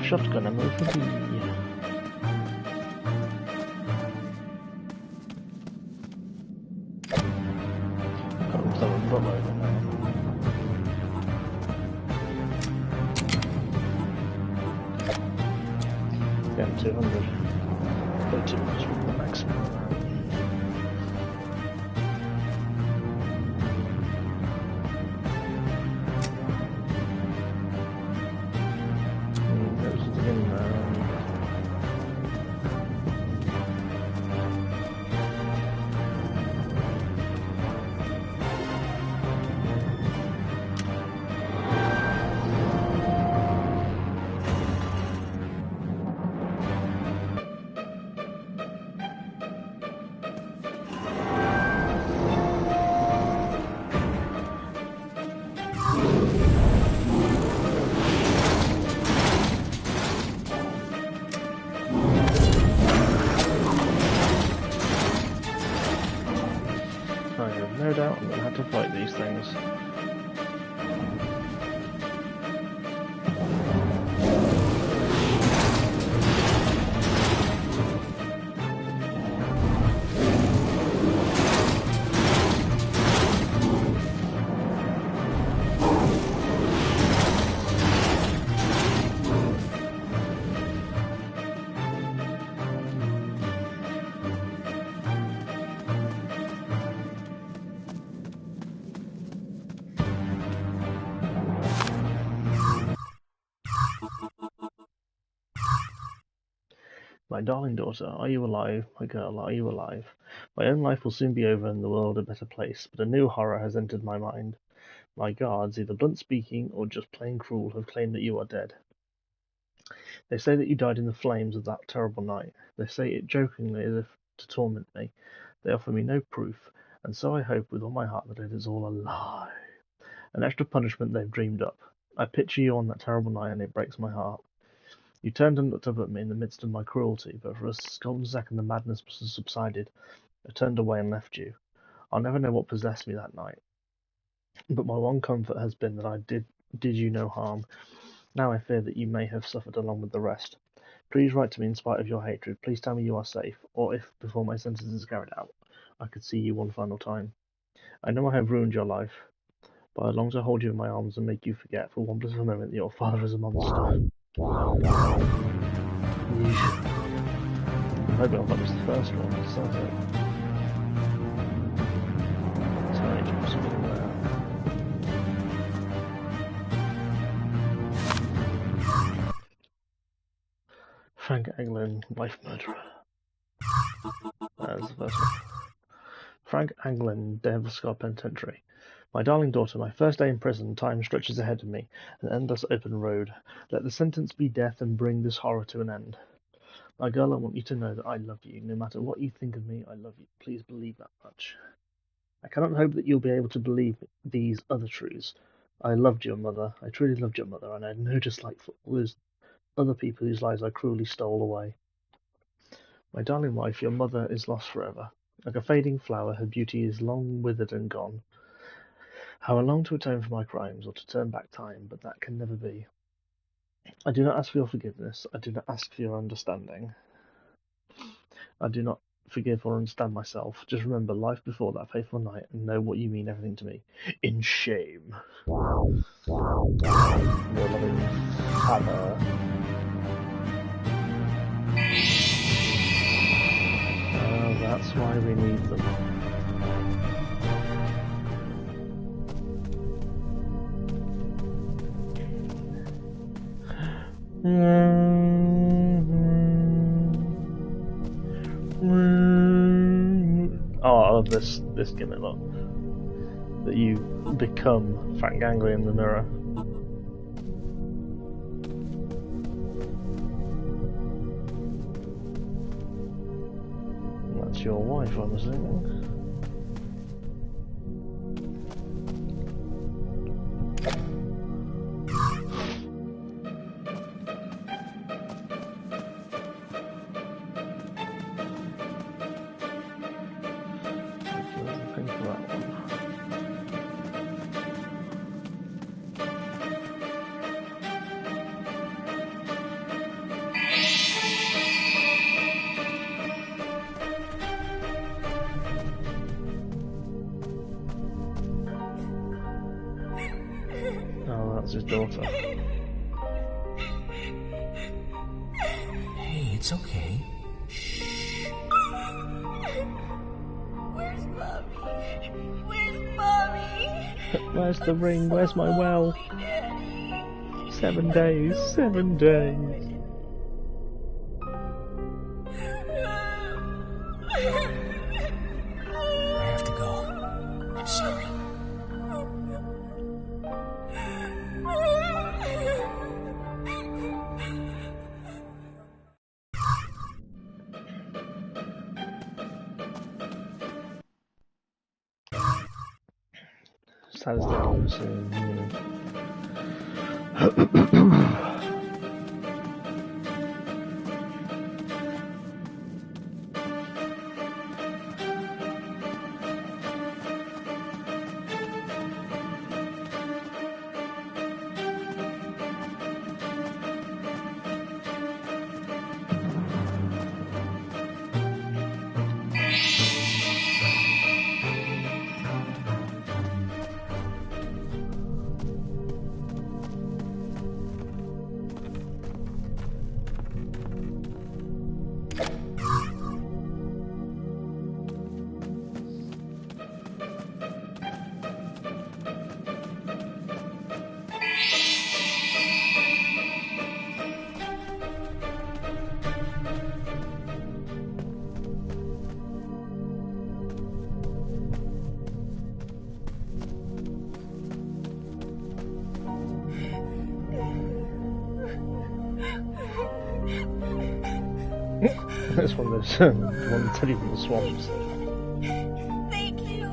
Speaker 3: shotgun ammo for me. Got him some buttload in there. Again, 200. But 200 is the maximum. No doubt I'm going to have to fight these things. My darling daughter, are you alive? My girl, are you alive? My own life will soon be over and the world a better place, but a new horror has entered my mind. My guards, either blunt speaking or just plain cruel, have claimed that you are dead. They say that you died in the flames of that terrible night. They say it jokingly as if to torment me. They offer me no proof, and so I hope with all my heart that it is all a lie. An extra punishment they've dreamed up. I picture you on that terrible night and it breaks my heart. You turned and looked up at me in the midst of my cruelty, but for a golden second the madness must have subsided. I turned away and left you. I'll never know what possessed me that night. But my one comfort has been that I did you no harm. Now I fear that you may have suffered along with the rest. Please write to me in spite of your hatred. Please tell me you are safe, or if, before my sentence is carried out, I could see you one final time. I know I have ruined your life, but I long to hold you in my arms and make you forget for one blissful moment that your father is a monster. Yeesh. I hope that was the first one. Sounds like tiny something there. Frank Anglin, wife murderer. That's the first one. Frank Anglin, Devonshire Penitentiary. My darling daughter, my first day in prison, time stretches ahead of me, an endless open road. Let the sentence be death and bring this horror to an end. My girl, I want you to know that I love you. No matter what you think of me, I love you. Please believe that much. I cannot hope that you'll be able to believe these other truths. I loved your mother. I truly loved your mother, and I had no dislike for all those other people whose lives I cruelly stole away. My darling wife, your mother is lost forever. Like a fading flower, her beauty is long withered and gone. How I long to atone for my crimes, or to turn back time, but that can never be. I do not ask for your forgiveness. I do not ask for your understanding. I do not forgive or understand myself. Just remember life before that fateful night and know what you mean everything to me. In shame. Your loving father. That's why we need them. Oh, I love this gimmick, look. That you become Frank Anglin in the mirror. And that's your wife, I'm assuming. That's his daughter.
Speaker 2: Hey, it's okay.
Speaker 18: Where's Mommy? Where's Mommy?
Speaker 3: Where's the ring? Where's my well? 7 days. 7 days.
Speaker 2: I have to go. I'm sorry.
Speaker 3: Saddest thing I've ever seen. That's one of those, one to tell you from the swamps.
Speaker 18: Thank you.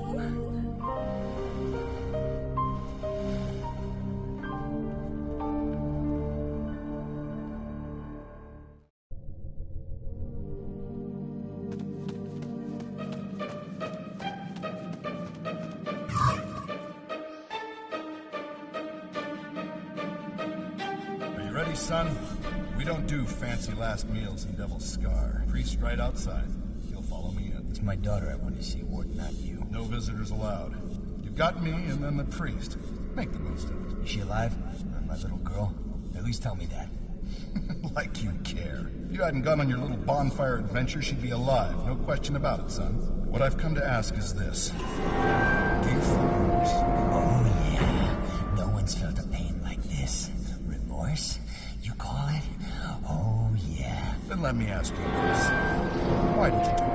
Speaker 8: Are you ready, son? We don't do fancy last meals in Devil's Scar. Priest right outside. He'll follow me in.
Speaker 2: It's my daughter I want to see, Ward, not you.
Speaker 8: No visitors allowed. You've got me and then the priest. Make the most of it.
Speaker 2: Is she alive? My little girl? At least tell me that.
Speaker 8: Like you care. If you hadn't gone on your little bonfire adventure, she'd be alive. No question about it, son. What I've come to ask is this. Do you feel remorse?
Speaker 2: Oh, yeah. No one's felt a pain like this. Remorse? You call it? Oh, yeah.
Speaker 8: Then let me ask you this. Why did you do it?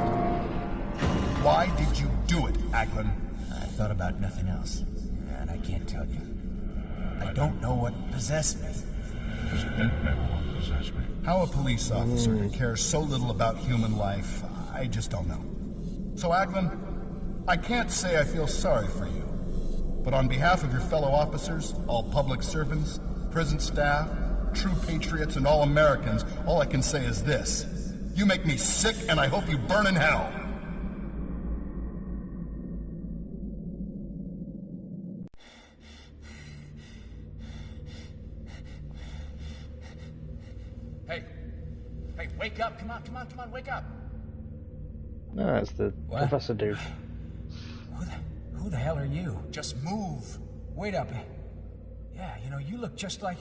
Speaker 8: Why did you do it, Aglin?
Speaker 2: I thought about nothing else. And I can't tell you. I don't know what possessed me.
Speaker 7: Does it matter what possessed me?
Speaker 8: How a police officer can care so little about human life, I just don't know. So, Aglin, I can't say I feel sorry for you. But on behalf of your fellow officers, all public servants, prison staff, true patriots, and all Americans, all I can say is this. You make me sick, and I hope you burn in hell.
Speaker 17: Hey, wake up. Come on, wake up.
Speaker 3: No, that's the Professor dude.
Speaker 2: Who the hell are you?
Speaker 17: Just move.
Speaker 2: Wait up. Yeah, you know, you look just like...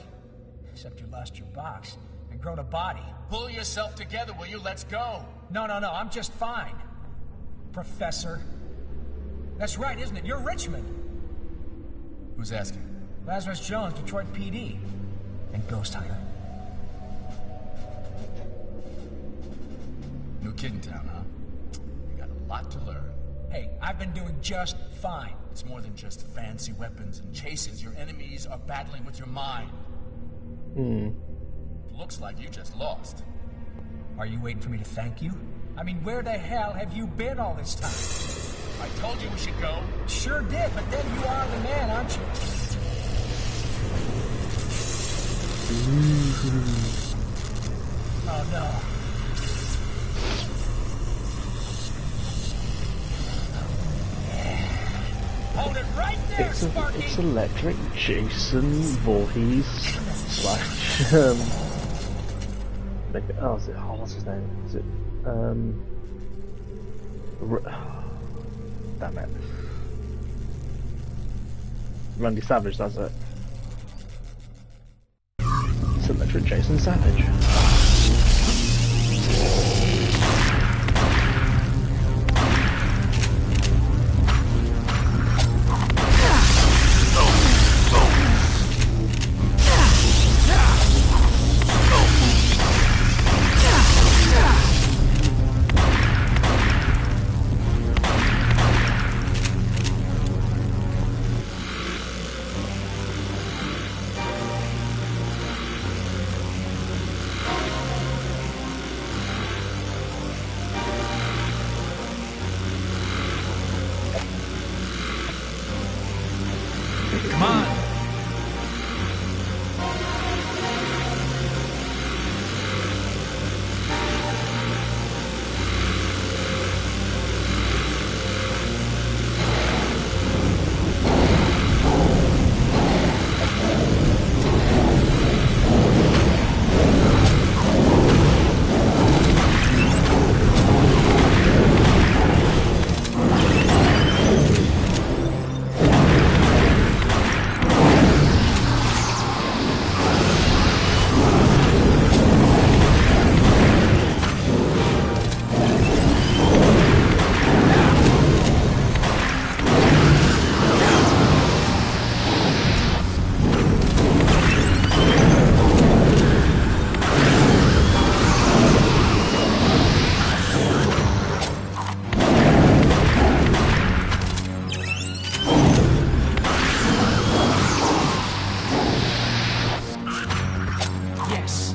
Speaker 2: Except you lost your box and grown a body.
Speaker 17: Pull yourself together, will you? Let's go.
Speaker 2: No, I'm just fine. Professor. That's right, isn't it? You're Richmond.
Speaker 17: Who's asking?
Speaker 2: Lazarus Jones, Detroit PD. And Ghosthunter.
Speaker 17: New kid in town, huh? You got a lot to learn.
Speaker 2: Hey, I've been doing just fine.
Speaker 17: It's more than just fancy weapons and chases. Your enemies are battling with your mind. Looks like you just lost.
Speaker 2: Are you waiting for me to thank you? I mean, where the hell have you been all this time?
Speaker 17: I told you we should go.
Speaker 2: Sure did, but then you are the man, aren't you? Oh, no. Hold it right there, Sparky!
Speaker 3: It's electric Jason Voorhees slash what's his name? Is it damn it. Randy Savage, that's it. electric Jason Savage.
Speaker 17: Come on! Yes!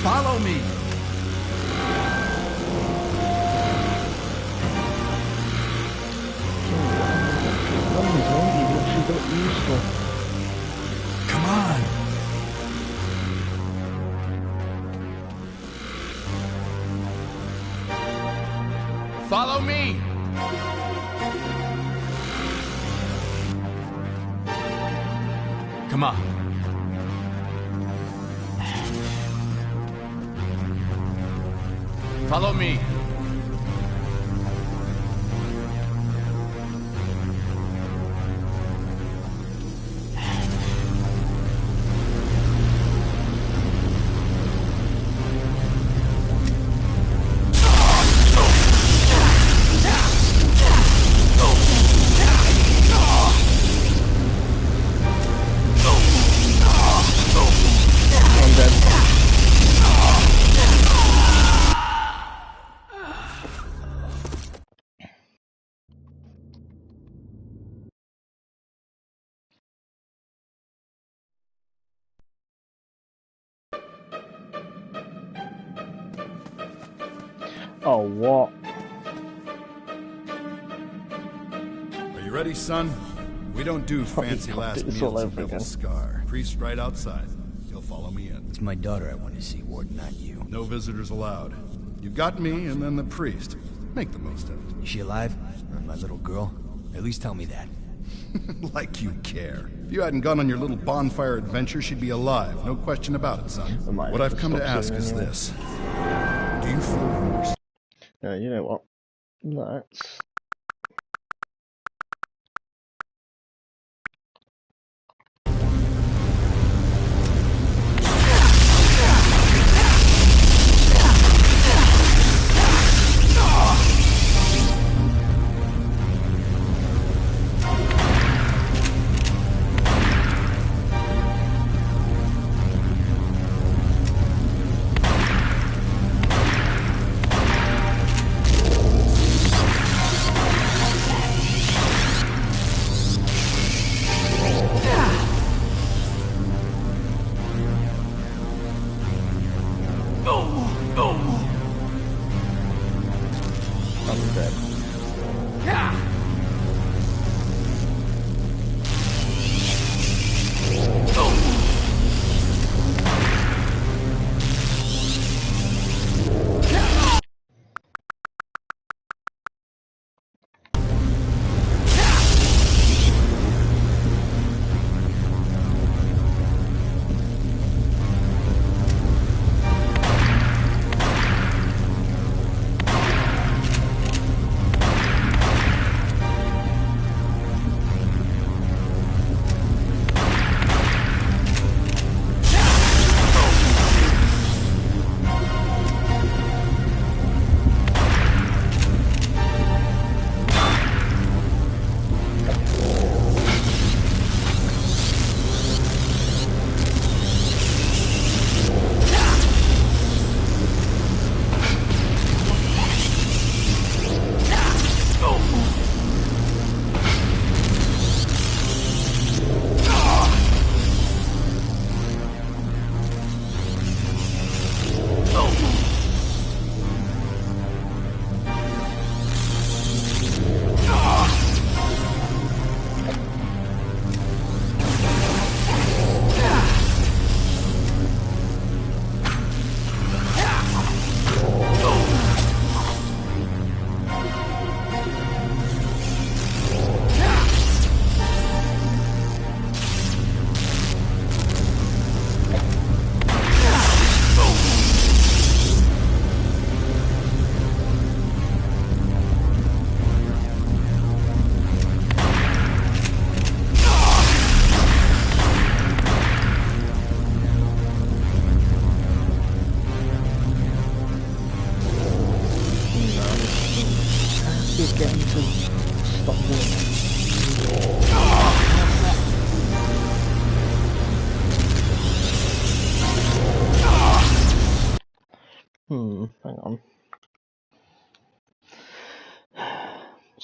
Speaker 17: Follow me! Come on! Follow me! Come on. Follow me.
Speaker 3: Oh, what?
Speaker 8: Are you ready, son? We don't do fancy last meals in Devil's Scar. Priest right outside. He'll follow me in.
Speaker 2: It's my daughter I want to see, Ward, not you.
Speaker 8: No visitors allowed. You got me and then the priest. Make the most of it.
Speaker 2: Is she alive? Or my little girl? At least tell me that.
Speaker 8: Like you care. If you hadn't gone on your little bonfire adventure, she'd be alive. No question about it, son. What I've come to ask is this. Do you feel remorse?
Speaker 3: You know what? Let's...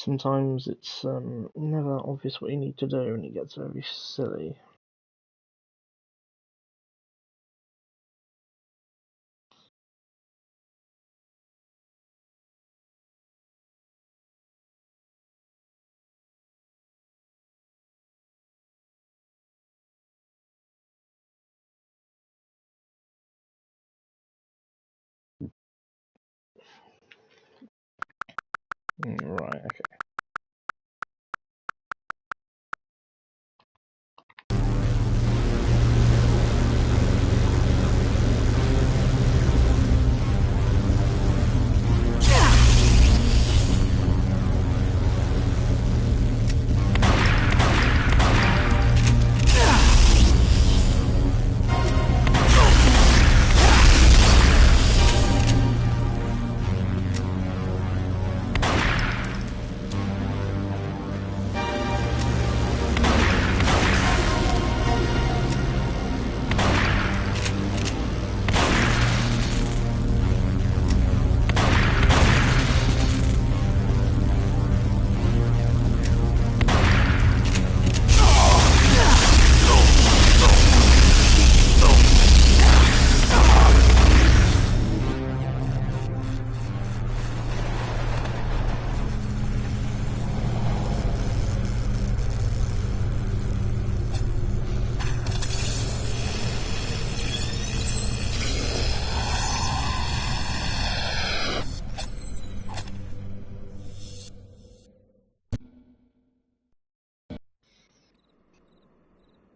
Speaker 3: sometimes it's never obvious what you need to do, and it gets very silly. Right, okay.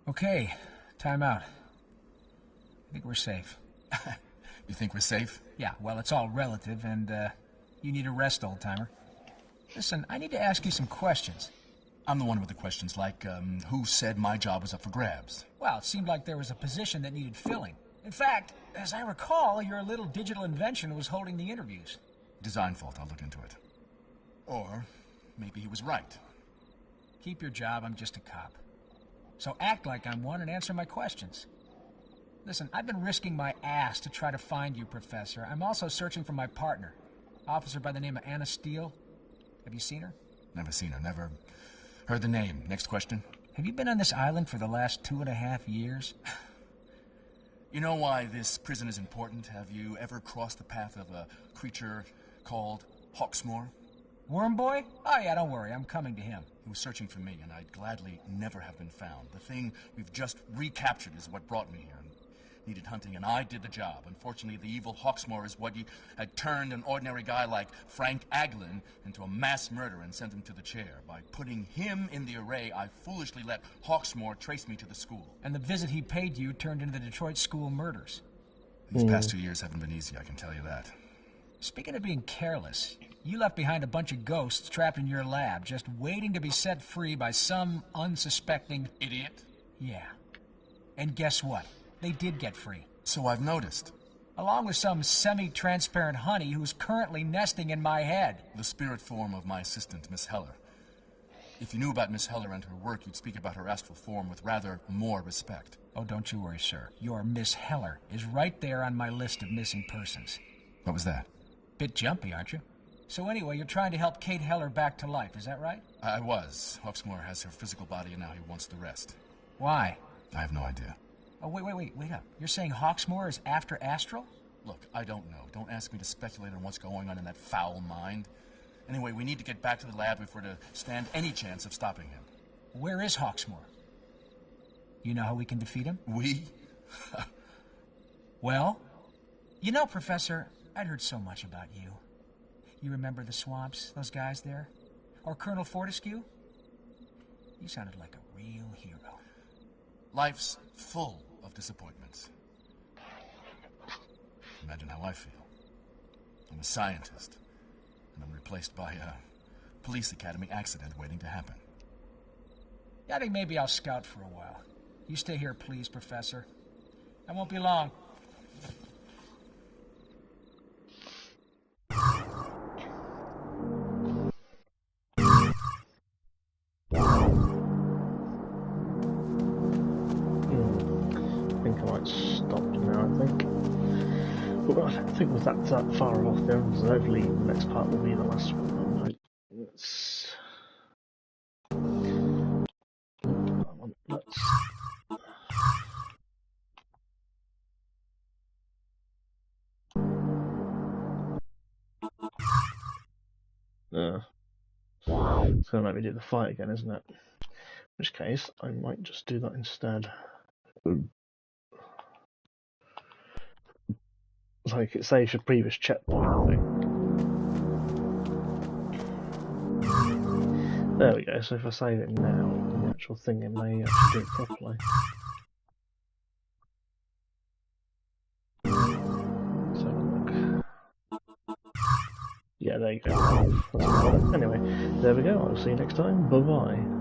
Speaker 4: Okay, time out. I think we're safe.
Speaker 10: You think we're safe?
Speaker 4: Yeah, well, it's all relative, and you need a rest, old-timer. Listen, I need to ask you some questions.
Speaker 10: I'm the one with the questions, like, who said my job was up for grabs?
Speaker 4: Well, it seemed like there was a position that needed filling. In fact, as I recall, your little digital invention was holding the interviews.
Speaker 10: Design fault, I'll look into it. Or maybe he was right.
Speaker 4: Keep your job, I'm just a cop. So act like I'm one and answer my questions. Listen, I've been risking my ass to try to find you, Professor. I'm also searching for my partner, officer by the name of Anna Steele. Have you seen her?
Speaker 10: Never seen her, never heard the name. Next question.
Speaker 4: Have you been on this island for the last 2.5 years?
Speaker 10: You know why this prison is important? Have you ever crossed the path of a creature called Hawksmoor?
Speaker 4: Worm Boy? Oh yeah, don't worry, I'm coming to him.
Speaker 10: He was searching for me, and I'd gladly never have been found. The thing we've just recaptured is what brought me here. Needed hunting, and I did the job. Unfortunately, the evil Hawksmoor is what had turned an ordinary guy like Frank Aglin into a mass murderer and sent him to the chair. By putting him in the array, I foolishly let Hawksmoor trace me to the school.
Speaker 4: And the visit he paid you turned into the Detroit school murders.
Speaker 10: These past 2 years haven't been easy, I can tell you that.
Speaker 4: Speaking of being careless, you left behind a bunch of ghosts trapped in your lab, just waiting to be set free by some unsuspecting
Speaker 10: idiot.
Speaker 4: Yeah. And guess what? They did get free.
Speaker 10: So I've noticed.
Speaker 4: Along with some semi-transparent honey who's currently nesting in my head.
Speaker 10: The spirit form of my assistant, Miss Heller. If you knew about Miss Heller and her work, you'd speak about her astral form with rather more respect.
Speaker 4: Oh, don't you worry, sir. Your Miss Heller is right there on my list of missing persons.
Speaker 10: What was that?
Speaker 4: Bit jumpy, aren't you? So anyway, you're trying to help Kate Heller back to life, is that right?
Speaker 10: I was. Hawksmoor has her physical body and now he wants the rest.
Speaker 4: Why?
Speaker 10: I have no idea.
Speaker 4: Oh, wait up. You're saying Hawksmoor is after Astral?
Speaker 10: Look, I don't know. Don't ask me to speculate on what's going on in that foul mind. Anyway, we need to get back to the lab if we're to stand any chance of stopping him.
Speaker 4: Where is Hawksmoor? You know how we can defeat him?
Speaker 10: We?
Speaker 4: Well, you know, Professor, I'd heard so much about you. You remember the swamps, those guys there? Or Colonel Fortescue? You sounded like a real hero.
Speaker 10: Life's full of disappointments. Imagine how I feel. I'm a scientist, and I'm replaced by a police academy accident waiting to happen.
Speaker 4: Yeah, I think maybe I'll scout for a while. You stay here, please, Professor. I won't be long.
Speaker 3: I think with that far off there, so hopefully the next part will be the last one. Let's let's... It's going to make me do the fight again, isn't it? In which case, I might just do that instead. Like it saves your previous checkpoint, I think. There we go, so if I save it now, the actual thing, it may actually do it properly. So look. Yeah, there you go. Anyway, there we go. I'll see you next time. Bye-bye.